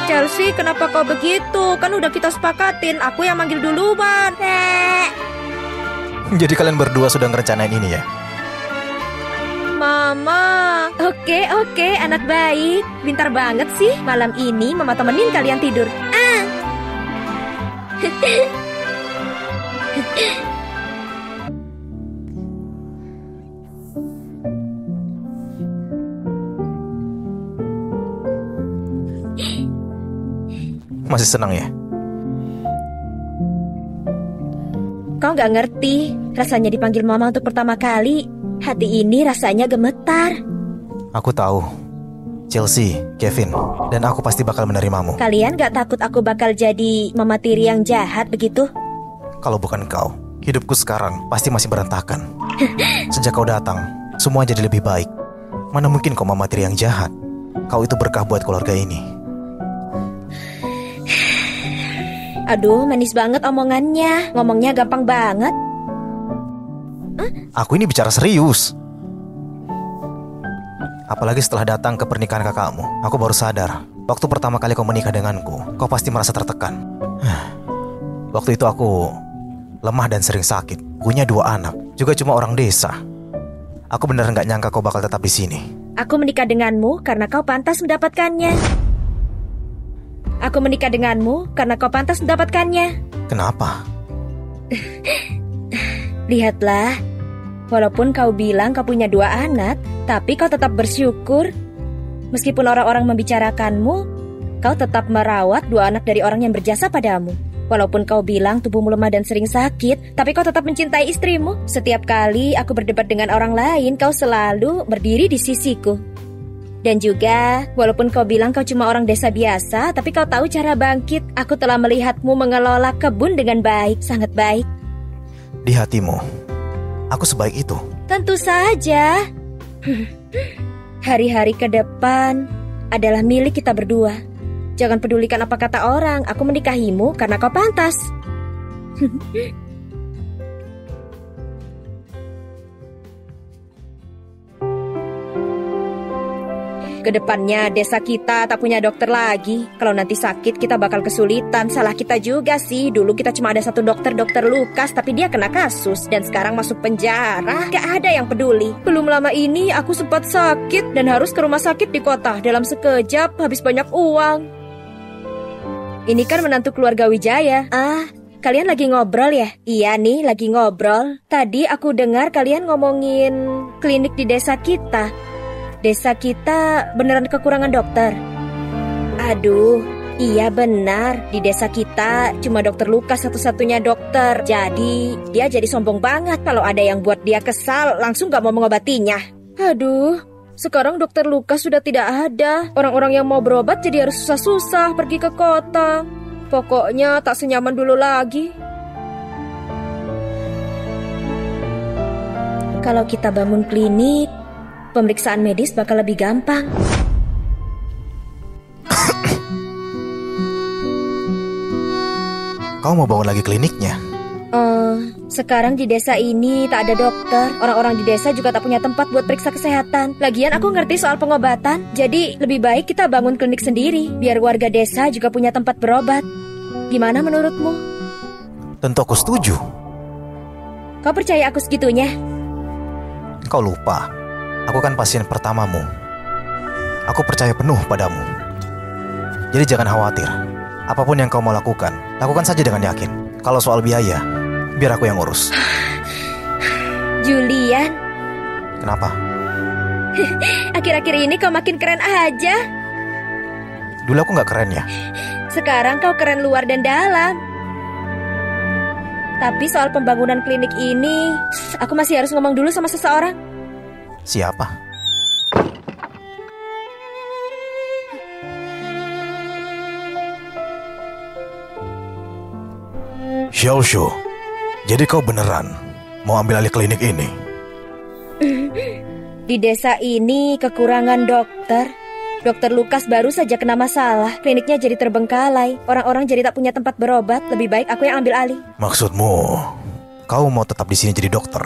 Chelsea, kenapa kau begitu? Kan udah kita sepakatin, aku yang manggil duluan. Jadi kalian berdua sudah ngerencanain ini ya? Mama. Oke, anak baik. Pintar banget sih. Malam ini mama temenin kalian tidur. Masih senang ya? Kau gak ngerti rasanya dipanggil mama untuk pertama kali. Hati ini rasanya gemetar. Aku tahu. Chelsea, Kevin, dan aku pasti bakal menerimamu. Kalian gak takut aku bakal jadi mama tiri yang jahat begitu? Kalau bukan kau, hidupku sekarang pasti masih berantakan. Sejak kau datang, semua jadi lebih baik. Mana mungkin kau mama tiri yang jahat? Kau itu berkah buat keluarga ini. Aduh, manis banget omongannya. Ngomongnya gampang banget. Aku ini bicara serius. Apalagi setelah datang ke pernikahan kakakmu, aku baru sadar. Waktu pertama kali kau menikah denganku, kau pasti merasa tertekan. Waktu itu aku lemah dan sering sakit. Punya 2 anak, juga cuma orang desa. Aku benar nggak nyangka kau bakal tetap di sini. Aku menikah denganmu karena kau pantas mendapatkannya. Aku menikah denganmu karena kau pantas mendapatkannya. Kenapa? Lihatlah, walaupun kau bilang kau punya 2 anak, tapi kau tetap bersyukur. Meskipun orang-orang membicarakanmu, kau tetap merawat 2 anak dari orang yang berjasa padamu. Walaupun kau bilang tubuhmu lemah dan sering sakit, tapi kau tetap mencintai istrimu. Setiap kali aku berdebat dengan orang lain, kau selalu berdiri di sisiku. Dan juga, walaupun kau bilang kau cuma orang desa biasa, tapi kau tahu cara bangkit. Aku telah melihatmu mengelola kebun dengan baik, sangat baik. Di hatimu, aku sebaik itu. Tentu saja. Hari-hari ke depan adalah milik kita berdua. Jangan pedulikan apa kata orang. Aku menikahimu karena kau pantas. Kedepannya desa kita tak punya dokter lagi. Kalau nanti sakit kita bakal kesulitan. Salah kita juga sih. Dulu kita cuma ada 1 dokter, Dokter Lukas, tapi dia kena kasus dan sekarang masuk penjara. Gak ada yang peduli. Belum lama ini aku sempat sakit dan harus ke rumah sakit di kota. Dalam sekejap habis banyak uang. Ini kan menantu keluarga Wijaya. Kalian lagi ngobrol ya? Iya nih, lagi ngobrol. Tadi aku dengar kalian ngomongin klinik di desa kita. Desa kita beneran kekurangan dokter. Aduh, iya benar. Di desa kita cuma Dokter Lukas satu-satunya dokter. Jadi dia jadi sombong banget. Kalau ada yang buat dia kesal, langsung gak mau mengobatinya. Aduh, sekarang Dokter Lukas sudah tidak ada. Orang-orang yang mau berobat jadi harus susah-susah pergi ke kota. Pokoknya tak senyaman dulu lagi. Kalau kita bangun klinik, pemeriksaan medis bakal lebih gampang. Kau mau bangun lagi kliniknya? Sekarang di desa ini tak ada dokter. Orang-orang di desa juga tak punya tempat buat periksa kesehatan. Lagian aku ngerti soal pengobatan. Jadi lebih baik kita bangun klinik sendiri, biar warga desa juga punya tempat berobat. Gimana menurutmu? Tentu aku setuju. Kau percaya aku segitunya? Kau lupa, aku kan pasien pertamamu. Aku percaya penuh padamu. Jadi jangan khawatir. Apapun yang kau mau lakukan, lakukan saja dengan yakin. Kalau soal biaya, biar aku yang urus. Julian. Kenapa? Akhir-akhir ini kau makin keren aja. Dulu aku gak keren ya? Sekarang kau keren luar dan dalam. Tapi soal pembangunan klinik ini, aku masih harus ngomong dulu sama seseorang. Siapa? Xiaoshu, jadi kau beneran mau ambil alih klinik ini? Di desa ini kekurangan dokter. Dokter Lukas baru saja kena masalah. Kliniknya jadi terbengkalai. Orang-orang jadi tak punya tempat berobat. Lebih baik aku yang ambil alih. Maksudmu, kau mau tetap di sini jadi dokter?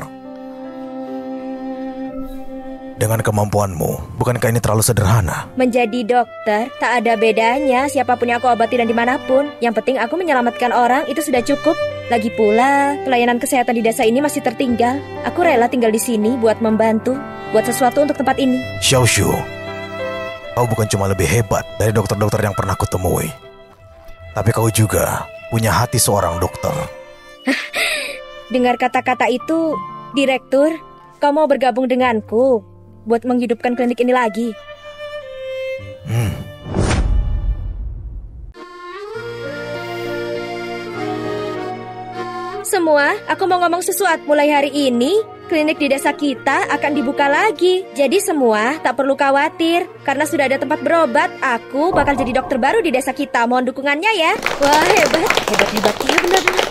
Dengan kemampuanmu, bukankah ini terlalu sederhana? Menjadi dokter tak ada bedanya siapapun yang aku obati dan dimanapun. Yang penting aku menyelamatkan orang, itu sudah cukup. Lagi pula, pelayanan kesehatan di desa ini masih tertinggal. Aku rela tinggal di sini buat membantu, buat sesuatu untuk tempat ini. Xiaoshu, kau bukan cuma lebih hebat dari dokter-dokter yang pernah kutemui, tapi kau juga punya hati seorang dokter. Dengar kata-kata itu, Direktur, kau mau bergabung denganku buat menghidupkan klinik ini lagi? Semua, aku mau ngomong sesuatu. Mulai hari ini, klinik di desa kita akan dibuka lagi. Jadi semua tak perlu khawatir. Karena sudah ada tempat berobat, aku bakal jadi dokter baru di desa kita. Mohon dukungannya ya. Wah, hebat. Hebat-hebatnya benar-benar.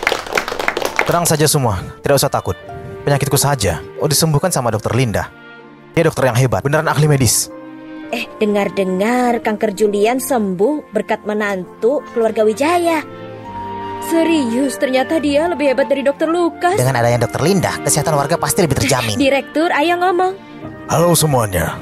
Tenang saja semua, tidak usah takut. Penyakitku saja, disembuhkan sama dokter Linda. Dia dokter yang hebat, beneran ahli medis. Dengar-dengar kanker Julian sembuh berkat menantu keluarga Wijaya. Serius, ternyata dia lebih hebat dari Dokter Lukas. Dengan adanya Dokter Linda, kesehatan warga pasti lebih terjamin. Direktur, ayo ngomong. Halo semuanya,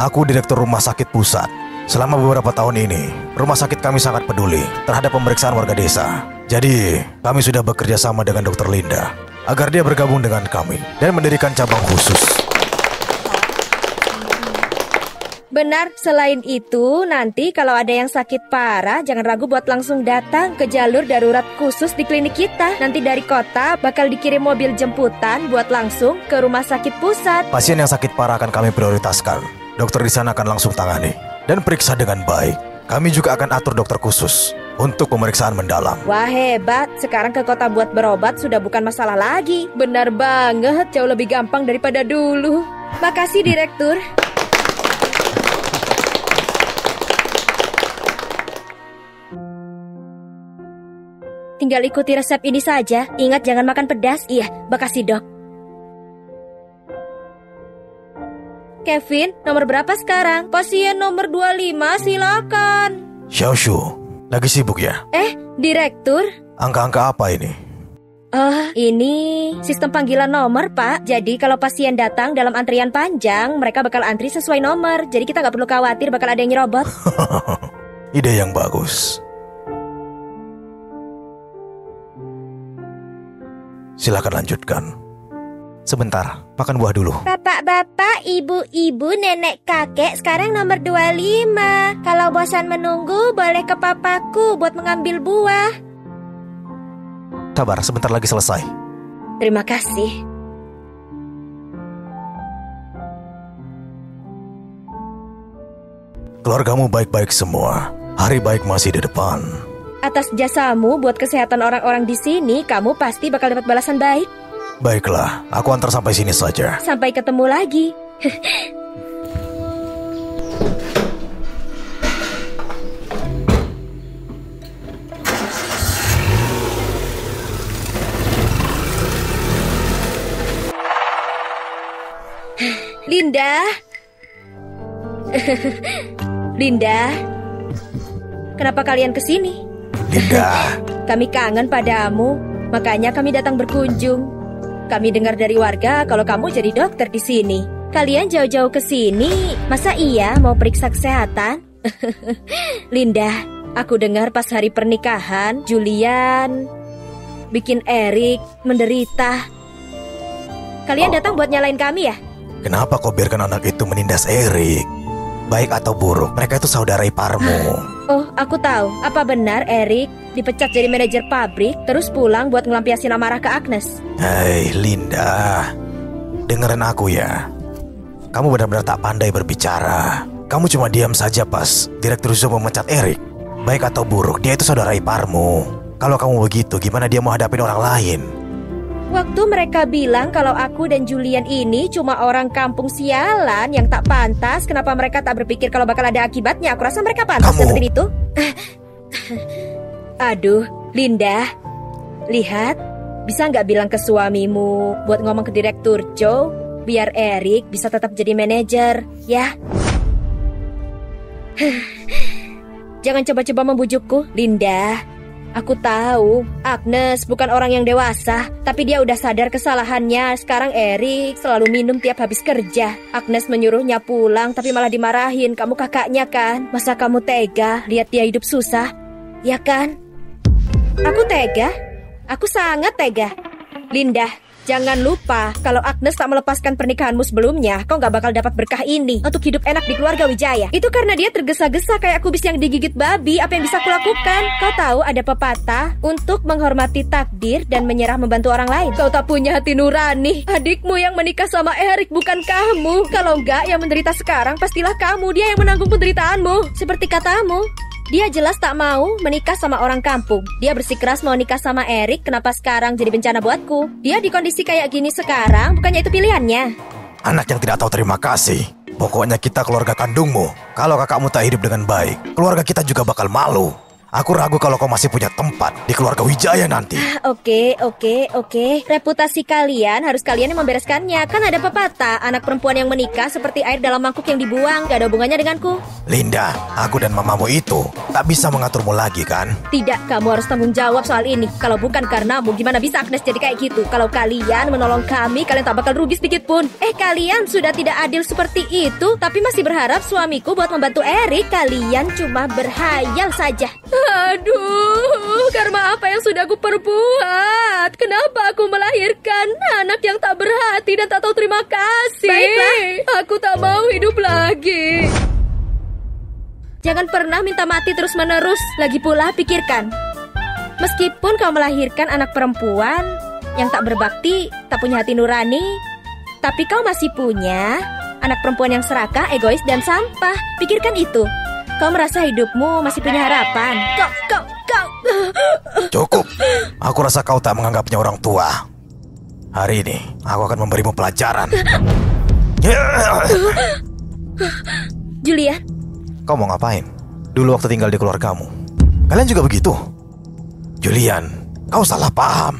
aku Direktur Rumah Sakit Pusat. Selama beberapa tahun ini, rumah sakit kami sangat peduli terhadap pemeriksaan warga desa. Jadi, kami sudah bekerja sama dengan Dokter Linda agar dia bergabung dengan kami dan mendirikan cabang khusus. Benar, selain itu, nanti kalau ada yang sakit parah, jangan ragu buat langsung datang ke jalur darurat khusus di klinik kita. Nanti dari kota bakal dikirim mobil jemputan buat langsung ke rumah sakit pusat. Pasien yang sakit parah akan kami prioritaskan. Dokter di sana akan langsung tangani dan periksa dengan baik. Kami juga akan atur dokter khusus untuk pemeriksaan mendalam. Wah, hebat, sekarang ke kota buat berobat sudah bukan masalah lagi. Benar banget, jauh lebih gampang daripada dulu. Makasih, Direktur. Tinggal ikuti resep ini saja. Ingat jangan makan pedas. Iya, makasih dok. Kevin, nomor berapa sekarang? Pasien nomor 25, silakan. Xiaoshu, lagi sibuk ya? Direktur? Angka-angka apa ini? Ini sistem panggilan nomor, Pak. Jadi kalau pasien datang dalam antrian panjang, mereka bakal antri sesuai nomor. Jadi kita nggak perlu khawatir bakal ada yang nyerobot. Ide yang bagus. Silakan lanjutkan. Sebentar, makan buah dulu. Bapak-bapak, ibu-ibu, nenek, kakek, sekarang nomor 25. Kalau bosan menunggu, boleh ke papaku buat mengambil buah. Sabar, sebentar lagi selesai. Terima kasih. Keluargamu baik-baik semua. Hari baik masih di depan. Atas jasamu buat kesehatan orang-orang di sini, kamu pasti bakal dapat balasan baik. Baiklah, aku antar sampai sini saja. Sampai ketemu lagi. Linda. Linda. Kenapa kalian kesini? Linda. Kami kangen padamu, makanya kami datang berkunjung. Kami dengar dari warga kalau kamu jadi dokter di sini. Kalian jauh-jauh ke sini, masa iya mau periksa kesehatan? Linda, aku dengar pas hari pernikahan, Julian bikin Erik menderita. Kalian datang buat nyalain kami ya? Kenapa kau biarkan anak itu menindas Erik? Baik atau buruk, mereka itu saudara iparmu. Oh, aku tahu. Apa benar Erik dipecat jadi manajer pabrik, terus pulang buat ngelampiasin amarah ke Agnes? Hei, Linda. Dengerin aku ya. Kamu benar-benar tak pandai berbicara. Kamu cuma diam saja pas Direktur Zo memecat Erik. Baik atau buruk, dia itu saudara iparmu. Kalau kamu begitu, gimana dia mau hadapin orang lain? Waktu mereka bilang kalau aku dan Julian ini cuma orang kampung sialan yang tak pantas, kenapa mereka tak berpikir kalau bakal ada akibatnya? Aku rasa mereka pantas seperti itu. Aduh, Linda, lihat, bisa nggak bilang ke suamimu buat ngomong ke Direktur Joe, biar Erik bisa tetap jadi manajer, ya? Jangan coba-coba membujukku, Linda. Aku tahu, Agnes bukan orang yang dewasa, tapi dia udah sadar kesalahannya. Sekarang Erik selalu minum tiap habis kerja. Agnes menyuruhnya pulang, tapi malah dimarahin. Kamu kakaknya kan? Masa kamu tega lihat dia hidup susah? Ya kan? Aku tega. Aku sangat tega. Linda, jangan lupa, kalau Agnes tak melepaskan pernikahanmu sebelumnya, kau gak bakal dapat berkah ini untuk hidup enak di keluarga Wijaya. Itu karena dia tergesa-gesa kayak kubis yang digigit babi. Apa yang bisa kulakukan? Kau tahu ada pepatah, untuk menghormati takdir dan menyerah membantu orang lain. Kau tak punya hati nurani. Adikmu yang menikah sama Erik, bukan kamu. Kalau enggak, yang menderita sekarang pastilah kamu. Dia yang menanggung penderitaanmu. Seperti katamu, dia jelas tak mau menikah sama orang kampung. Dia bersikeras mau nikah sama Erik. Kenapa sekarang jadi bencana buatku? Dia di kondisi kayak gini sekarang, bukannya itu pilihannya? Anak yang tidak tahu terima kasih. Pokoknya kita keluarga kandungmu. Kalau kakakmu tak hidup dengan baik, keluarga kita juga bakal malu. Aku ragu kalau kau masih punya tempat di keluarga Wijaya nanti. Oke. Reputasi kalian harus kalian yang membereskannya. Kan ada pepatah, anak perempuan yang menikah seperti air dalam mangkuk yang dibuang. Gak ada hubungannya denganku. Linda, aku dan mamamu itu tak bisa mengaturmu lagi kan? Tidak, kamu harus tanggung jawab soal ini. Kalau bukan karenamu, gimana bisa Agnes jadi kayak gitu? Kalau kalian menolong kami, kalian tak bakal rugi sedikit pun. Kalian sudah tidak adil seperti itu, tapi masih berharap suamiku buat membantu Erik. Kalian cuma berhayal saja. Aduh, karma apa yang sudah aku perbuat? Kenapa aku melahirkan anak yang tak berhati dan tak tahu terima kasih? Baiklah, aku tak mau hidup lagi. Jangan pernah minta mati terus-menerus. Lagi pula pikirkan, meskipun kau melahirkan anak perempuan yang tak berbakti, tak punya hati nurani, tapi kau masih punya anak perempuan yang serakah, egois, dan sampah. Pikirkan itu. Kau merasa hidupmu masih punya harapan. Kau. Cukup. Aku rasa kau tak menganggapnya orang tua. Hari ini, aku akan memberimu pelajaran. Julian, Kau mau ngapain? Dulu waktu tinggal di keluargamu, kalian juga begitu? Julian, kau salah paham.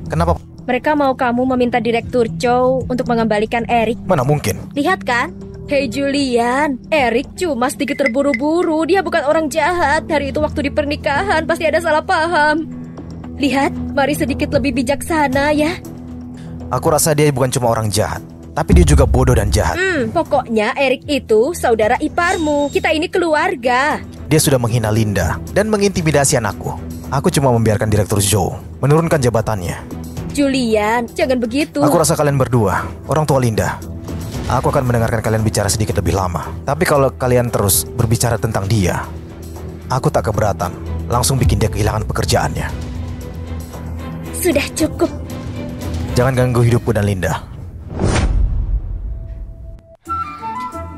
Kenapa? mereka mau kamu meminta Direktur Chow untuk mengembalikan Erik. Mana mungkin? Lihat kan? Hei Julian, Erik cuma sedikit terburu-buru. Dia bukan orang jahat. Hari itu waktu di pernikahan pasti ada salah paham. Lihat, mari sedikit lebih bijaksana ya. Aku rasa dia bukan cuma orang jahat, tapi dia juga bodoh dan jahat. Pokoknya Erik itu saudara iparmu. Kita ini keluarga. Dia sudah menghina Linda dan mengintimidasi anakku. Aku cuma membiarkan Direktur Zhou menurunkan jabatannya. Julian, jangan begitu. Aku rasa kalian berdua, orang tua Linda, aku akan mendengarkan kalian bicara sedikit lebih lama. Tapi kalau kalian terus berbicara tentang dia, aku tak keberatan langsung bikin dia kehilangan pekerjaannya. Sudah cukup. Jangan ganggu hidupku dan Linda.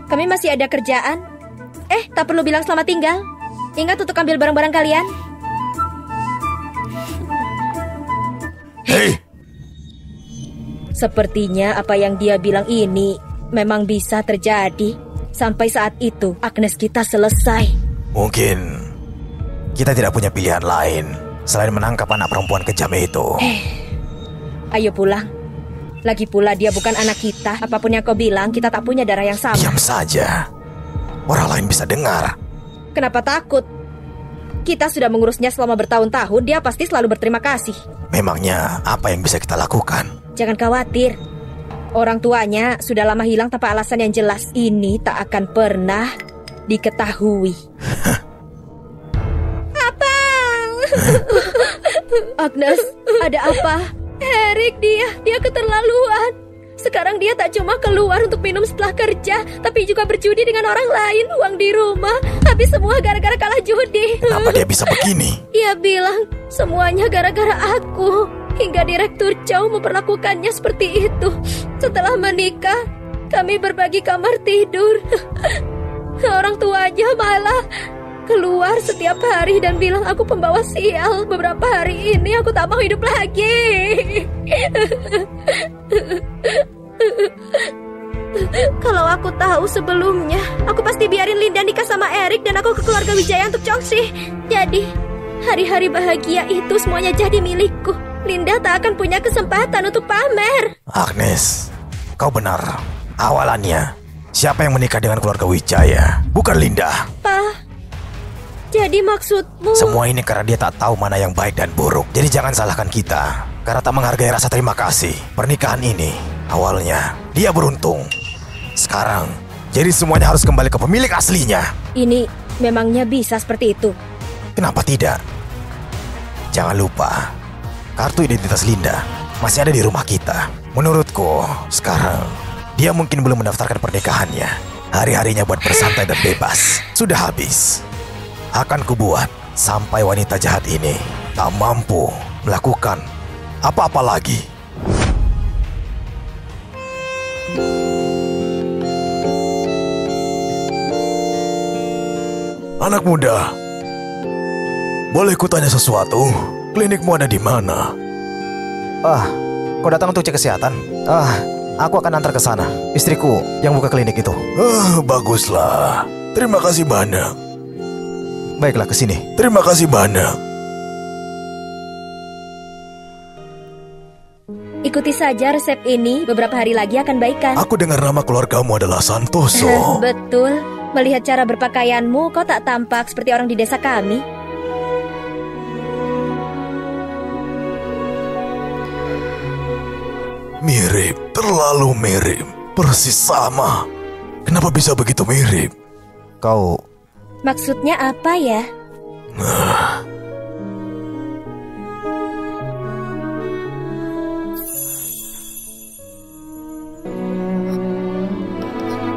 Kami masih ada kerjaan. Tak perlu bilang selamat tinggal. Ingat untuk ambil barang-barang kalian. Hei! Sepertinya apa yang dia bilang ini memang bisa terjadi. Sampai saat itu Agnes kita selesai. Mungkin kita tidak punya pilihan lain selain menangkap anak perempuan kejam itu. Ayo pulang. Lagi pula dia bukan anak kita. Apapun yang kau bilang, kita tak punya darah yang sama. Diam saja. Orang lain bisa dengar. Kenapa takut? Kita sudah mengurusnya selama bertahun-tahun. Dia pasti selalu berterima kasih. Memangnya apa yang bisa kita lakukan? Jangan khawatir. Orang tuanya sudah lama hilang tanpa alasan yang jelas. Ini tak akan pernah diketahui. Apa? Agnes, ada apa? Erik, dia keterlaluan. Sekarang dia tak cuma keluar untuk minum setelah kerja, tapi juga berjudi dengan orang lain. Uang di rumah habis semua gara-gara kalah judi. Kenapa dia bisa begini? Dia bilang semuanya gara-gara aku. Hingga Direktur Chow memperlakukannya seperti itu. Setelah menikah, kami berbagi kamar tidur. Orang tuanya malah keluar setiap hari dan bilang aku pembawa sial. Beberapa hari ini aku tak mau hidup lagi. Kalau aku tahu sebelumnya, aku pasti biarin Linda nikah sama Erik dan aku ke keluarga Wijaya untuk Chongshi. Jadi, hari-hari bahagia itu semuanya jadi milikku. Linda tak akan punya kesempatan untuk pamer. Agnes, kau benar. Awalannya, siapa yang menikah dengan keluarga Wijaya? Bukan Linda. Jadi maksudmu... Semua ini karena dia tak tahu mana yang baik dan buruk. Jadi jangan salahkan kita karena tak menghargai rasa terima kasih. Pernikahan ini, awalnya, dia beruntung. Sekarang, jadi semuanya harus kembali ke pemilik aslinya. Ini memangnya bisa seperti itu? Kenapa tidak? Jangan lupa, kartu identitas Linda masih ada di rumah kita. Menurutku, sekarang, dia mungkin belum mendaftarkan pernikahannya. Hari-harinya buat bersantai dan bebas sudah habis. Akan kubuat sampai wanita jahat ini tak mampu melakukan apa-apa lagi. Anak muda, boleh kutanya sesuatu? Klinikmu ada di mana? Kau datang untuk cek kesehatan? Aku akan antar ke sana. Istriku yang buka klinik itu. Baguslah. Terima kasih banyak. Baiklah, ke sini. Terima kasih banyak. Ikuti saja resep ini, beberapa hari lagi akan baikan. Aku dengar nama keluargamu adalah Santoso. Betul. Melihat cara berpakaianmu, kau tak tampak seperti orang di desa kami. Mirip, terlalu mirip. Persis sama. Kenapa bisa begitu mirip? Kau... Maksudnya apa ya?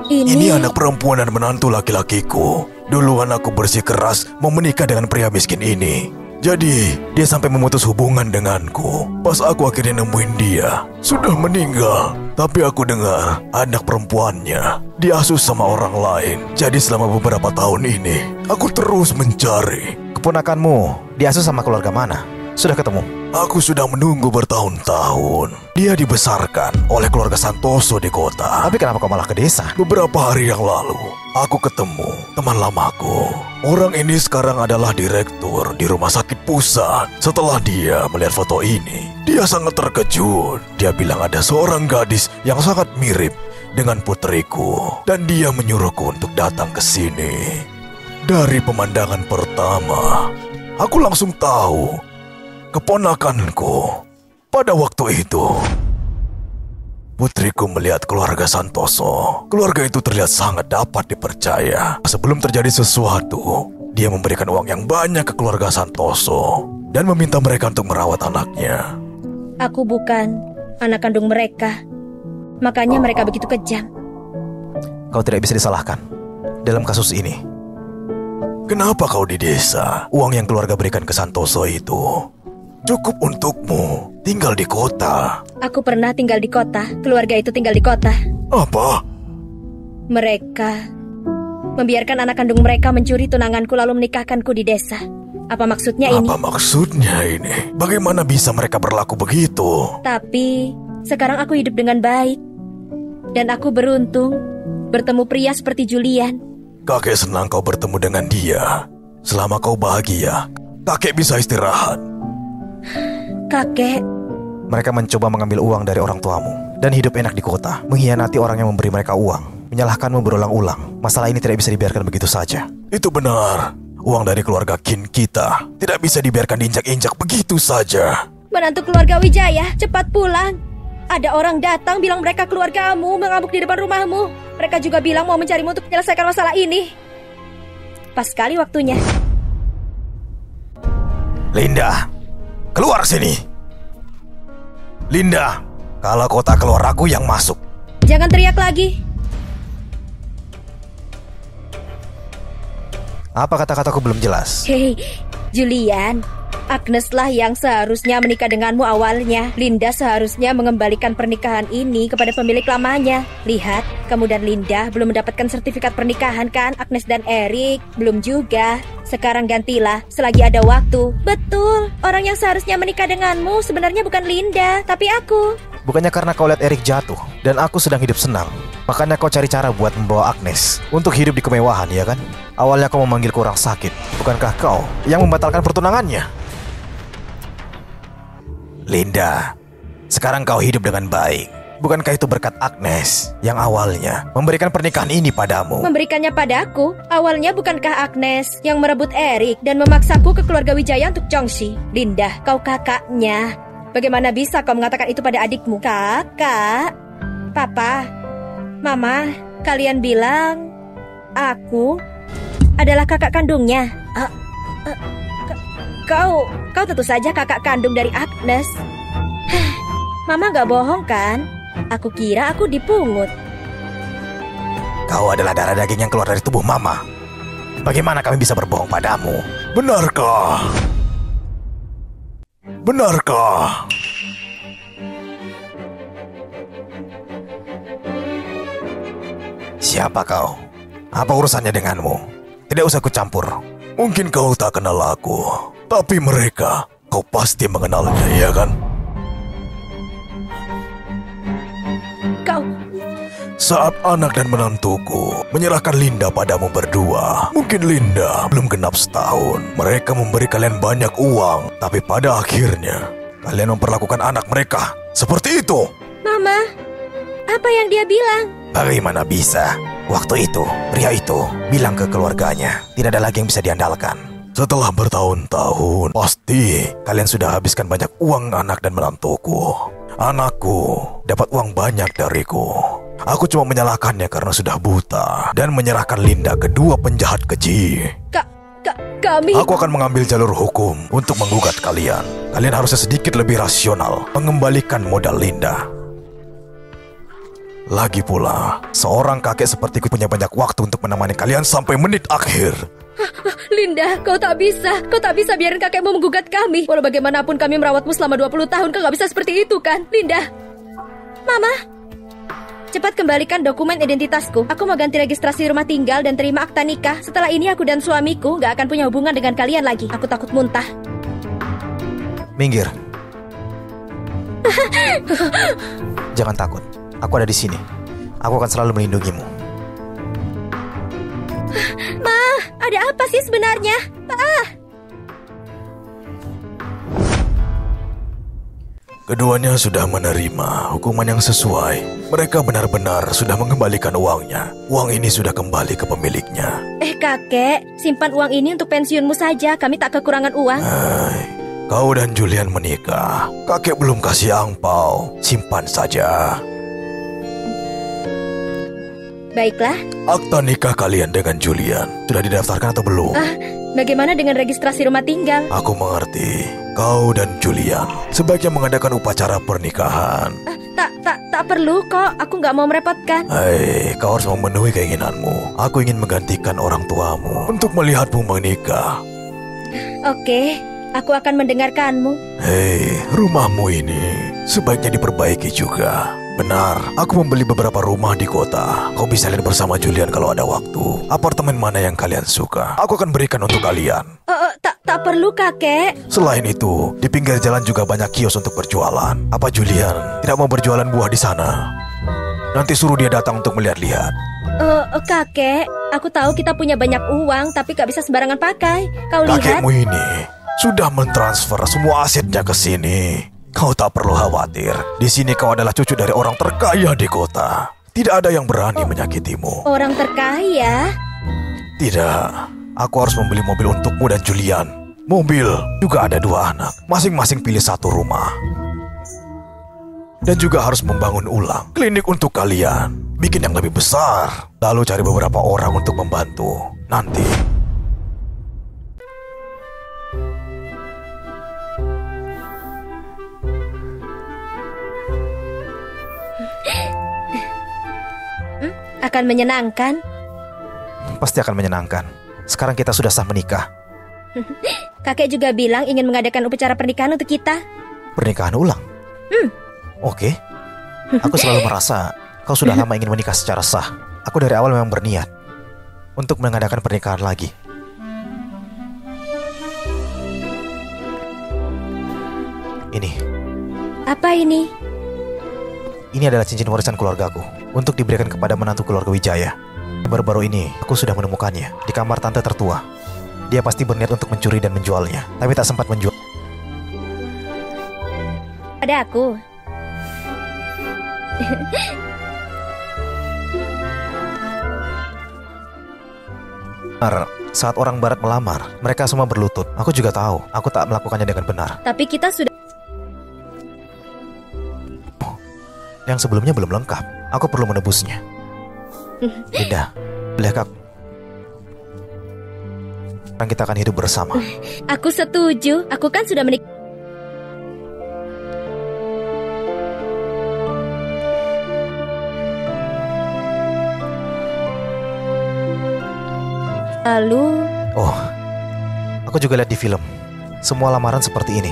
Ini anak perempuan dan menantu laki-lakiku. Duluan aku bersikeras mau menikah dengan pria miskin ini. Jadi, dia sampai memutus hubungan denganku. Pas aku akhirnya nemuin dia, sudah meninggal. Tapi aku dengar anak perempuannya diasuh sama orang lain. Jadi selama beberapa tahun ini, aku terus mencari. Keponakanmu diasuh sama keluarga mana? Sudah ketemu? Aku sudah menunggu bertahun-tahun. Dia dibesarkan oleh keluarga Santoso di kota. Tapi kenapa kau malah ke desa? Beberapa hari yang lalu, aku ketemu teman lamaku. Orang ini sekarang adalah direktur di rumah sakit pusat. Setelah dia melihat foto ini, dia sangat terkejut. Dia bilang ada seorang gadis yang sangat mirip dengan putriku. Dan dia menyuruhku untuk datang ke sini. Dari pemandangan pertama, aku langsung tahu keponakanku. Pada waktu itu, putriku melihat keluarga Santoso. Keluarga itu terlihat sangat dapat dipercaya. Sebelum terjadi sesuatu, dia memberikan uang yang banyak ke keluarga Santoso dan meminta mereka untuk merawat anaknya. Aku bukan anak kandung mereka. Makanya mereka begitu kejam. Kau tidak bisa disalahkan dalam kasus ini. Kenapa kau di desa? Uang yang keluarga berikan ke Santoso itu cukup untukmu tinggal di kota. Aku pernah tinggal di kota. Keluarga itu tinggal di kota. Apa? Mereka membiarkan anak kandung mereka mencuri tunanganku lalu menikahkanku di desa. Apa maksudnya ini? Apa maksudnya ini? Bagaimana bisa mereka berlaku begitu? Tapi sekarang aku hidup dengan baik. Dan aku beruntung bertemu pria seperti Julian. Kakek senang kau bertemu dengan dia. Selama kau bahagia, kakek bisa istirahat. Kakek, Mereka mencoba mengambil uang dari orang tuamu dan hidup enak di kota, mengkhianati orang yang memberi mereka uang, menyalahkanmu berulang-ulang. Masalah ini tidak bisa dibiarkan begitu saja. Itu benar. Uang dari keluarga Kin kita tidak bisa dibiarkan diinjak-injak begitu saja. menantu keluarga Wijaya, cepat pulang. Ada orang datang bilang mereka keluargamu mengamuk di depan rumahmu. Mereka juga bilang mau mencarimu untuk menyelesaikan masalah ini. Pas sekali waktunya. Linda, keluar sini. Linda, kalau kau tak keluar aku yang masuk. Jangan teriak lagi. Apa kata-kataku belum jelas? Hei, Julian, Agnes lah yang seharusnya menikah denganmu awalnya. Linda seharusnya mengembalikan pernikahan ini kepada pemilik lamanya. Lihat, kamu dan Linda belum mendapatkan sertifikat pernikahan kan? Agnes dan Eric belum juga. Sekarang gantilah selagi ada waktu. Betul, orang yang seharusnya menikah denganmu sebenarnya bukan Linda, tapi aku. Bukannya karena kau lihat Eric jatuh dan aku sedang hidup senang, makanya kau cari cara buat membawa Agnes untuk hidup di kemewahan, ya kan? Awalnya kau memanggilku orang sakit. Bukankah kau yang membatalkan pertunangannya? Linda, sekarang kau hidup dengan baik. Bukankah itu berkat Agnes yang awalnya memberikan pernikahan ini padamu? Memberikannya padaku? Awalnya bukankah Agnes yang merebut Eric dan memaksaku ke keluarga Wijaya untuk Chongshi? Linda, kau kakaknya. Bagaimana bisa kau mengatakan itu pada adikmu? Kakak, Papa, Mama, kalian bilang aku adalah kakak kandungnya. Kau tentu saja kakak kandung dari Agnes. Mama gak bohong kan? Aku kira aku dipungut. Kau adalah darah daging yang keluar dari tubuh Mama. Bagaimana kami bisa berbohong padamu? Benarkah? Benarkah? Siapa kau? Apa urusannya denganmu? Tidak usah kucampur. Mungkin kau tak kenal aku, tapi mereka, kau pasti mengenalnya, ya kan? Saat anak dan menantuku menyerahkan Linda padamu berdua, mungkin Linda belum genap setahun. Mereka memberi kalian banyak uang, tapi pada akhirnya kalian memperlakukan anak mereka seperti itu. Mama, apa yang dia bilang? Bagaimana bisa? Waktu itu, pria itu bilang ke keluarganya, tidak ada lagi yang bisa diandalkan. Setelah bertahun-tahun, pasti kalian sudah habiskan banyak uang anak dan menantuku. Anakku dapat uang banyak dariku. Aku cuma menyalahkannya karena sudah buta dan menyerahkan Linda ke dua penjahat keji. Kami... Aku akan mengambil jalur hukum untuk menggugat kalian. Kalian harusnya sedikit lebih rasional mengembalikan modal Linda. Lagi pula, seorang kakek sepertiku punya banyak waktu untuk menemani kalian sampai menit akhir. Linda, kau tak bisa biarin kakekmu menggugat kami. Walau bagaimanapun kami merawatmu selama 20 tahun, kau gak bisa seperti itu kan? Linda, Mama, cepat kembalikan dokumen identitasku. Aku mau ganti registrasi rumah tinggal dan terima akta nikah. Setelah ini aku dan suamiku gak akan punya hubungan dengan kalian lagi. Aku takut muntah. Minggir. Jangan takut, aku ada di sini. Aku akan selalu melindungimu. Ma, ada apa sih sebenarnya? Keduanya sudah menerima hukuman yang sesuai. Mereka benar-benar sudah mengembalikan uangnya. Uang ini sudah kembali ke pemiliknya. Kakek, simpan uang ini untuk pensiunmu saja. Kami tak kekurangan uang. Kau dan Julian menikah. Kakek belum kasih angpau. Simpan saja. Baiklah. Akta nikah kalian dengan Julian sudah didaftarkan atau belum? Bagaimana dengan registrasi rumah tinggal? Aku mengerti. Kau dan Julian sebaiknya mengadakan upacara pernikahan. Tak perlu kok. Aku nggak mau merepotkan. Kau harus memenuhi keinginanmu. Aku ingin menggantikan orang tuamu untuk melihatmu menikah. Oke, aku akan mendengarkanmu. Rumahmu ini sebaiknya diperbaiki juga. Benar, aku membeli beberapa rumah di kota. Kau bisa lihat bersama Julian kalau ada waktu. Apartemen mana yang kalian suka, aku akan berikan untuk kalian. Tak perlu kakek. Selain itu, di pinggir jalan juga banyak kios untuk berjualan. Apa Julian tidak mau berjualan buah di sana? Nanti suruh dia datang untuk melihat-lihat. Kakek, aku tahu kita punya banyak uang, tapi gak bisa sembarangan pakai. Kau lihat. Kakekmu ini sudah mentransfer semua asetnya ke sini. Kau tak perlu khawatir. Di sini kau adalah cucu dari orang terkaya di kota. Tidak ada yang berani menyakitimu. Orang terkaya? Tidak. Aku harus membeli mobil untukmu dan Julian. Mobil juga ada 2 anak. Masing-masing pilih 1 rumah. Dan juga harus membangun ulang klinik untuk kalian. Bikin yang lebih besar. Lalu cari beberapa orang untuk membantu. Nanti akan menyenangkan. Pasti akan menyenangkan. Sekarang kita sudah sah menikah. Kakek juga bilang ingin mengadakan upacara pernikahan untuk kita. Pernikahan ulang? Oke. Aku selalu merasa kau sudah lama ingin menikah secara sah. Aku dari awal memang berniat untuk mengadakan pernikahan lagi. Ini. Apa ini? Ini adalah cincin warisan keluargaku untuk diberikan kepada menantu keluarga Wijaya. Baru-baru ini aku sudah menemukannya di kamar tante tertua. Dia pasti berniat untuk mencuri dan menjualnya, tapi tak sempat menjual. Pada aku. Saat orang barat melamar, mereka semua berlutut. Aku juga tahu, aku tak melakukannya dengan benar. Tapi kita sudah... Yang sebelumnya belum lengkap. Aku perlu menebusnya. Linda, bolehkah sekarang kita akan hidup bersama? Aku setuju. Aku kan sudah menikah. Lalu... Oh, aku juga lihat di film. Semua lamaran seperti ini.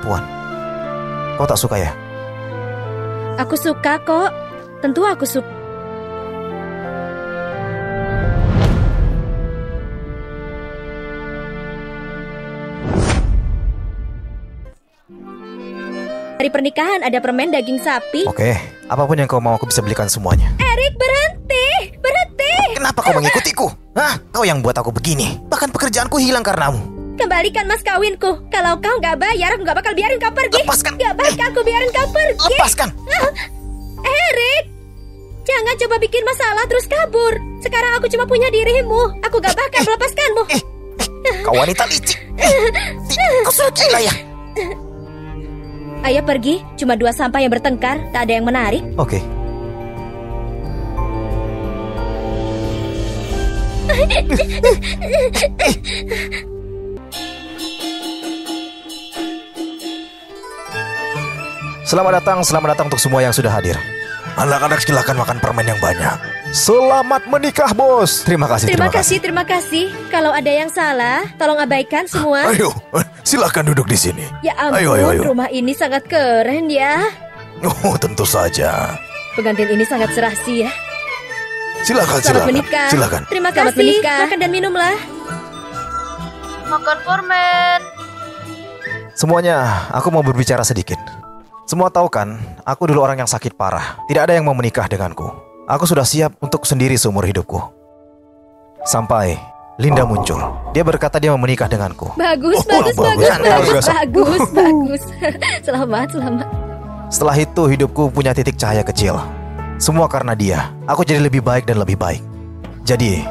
Tuan, kau tak suka ya? Aku suka kok. Tentu aku suka. Hari pernikahan ada permen daging sapi. Oke, apapun yang kau mau aku bisa belikan semuanya. Erik, berhenti! Berhenti! Kenapa kau mengikutiku? Hah? Kau yang buat aku begini. Bahkan pekerjaanku hilang karenamu. Kembalikan mas kawinku. Kalau kau nggak bayar, aku nggak bakal biarin kau pergi. Lepaskan. Nggak bakal aku biarin kau pergi. Lepaskan. Erik, jangan coba bikin masalah terus kabur. Sekarang aku cuma punya dirimu. Aku gak bakal melepaskanmu. Kau wanita licik. Kau sudah gila ya? Ayo pergi, cuma 2 sampah yang bertengkar. Tak ada yang menarik. Oke. Selamat datang untuk semua yang sudah hadir. Anak-anak silakan makan permen yang banyak. Selamat menikah, bos. Terima kasih. Terima kasih. Kalau ada yang salah, tolong abaikan semua. Ayo, silakan duduk di sini. Ya ampun, ayo. rumah ini sangat keren ya. Oh, tentu saja. Pengantin ini sangat serasi ya. Silakan. Menikah. Silakan. Terima kasih. Makan dan minumlah. Makan permen. Semuanya, aku mau berbicara sedikit. Semua tahu kan, aku dulu orang yang sakit parah. Tidak ada yang mau menikah denganku. Aku sudah siap untuk sendiri seumur hidupku. Sampai Linda muncul. Dia berkata dia mau menikah denganku. Bagus. Selamat. Setelah itu hidupku punya titik cahaya kecil. Semua karena dia. Aku jadi lebih baik dan lebih baik. Jadi,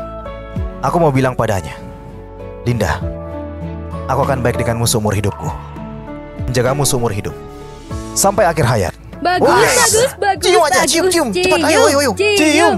aku mau bilang padanya, Linda, aku akan baik denganmu seumur hidupku. Menjagamu seumur hidup. Sampai akhir hayat. Bagus. Cium aja, cium. Cepat, ayo. Cium.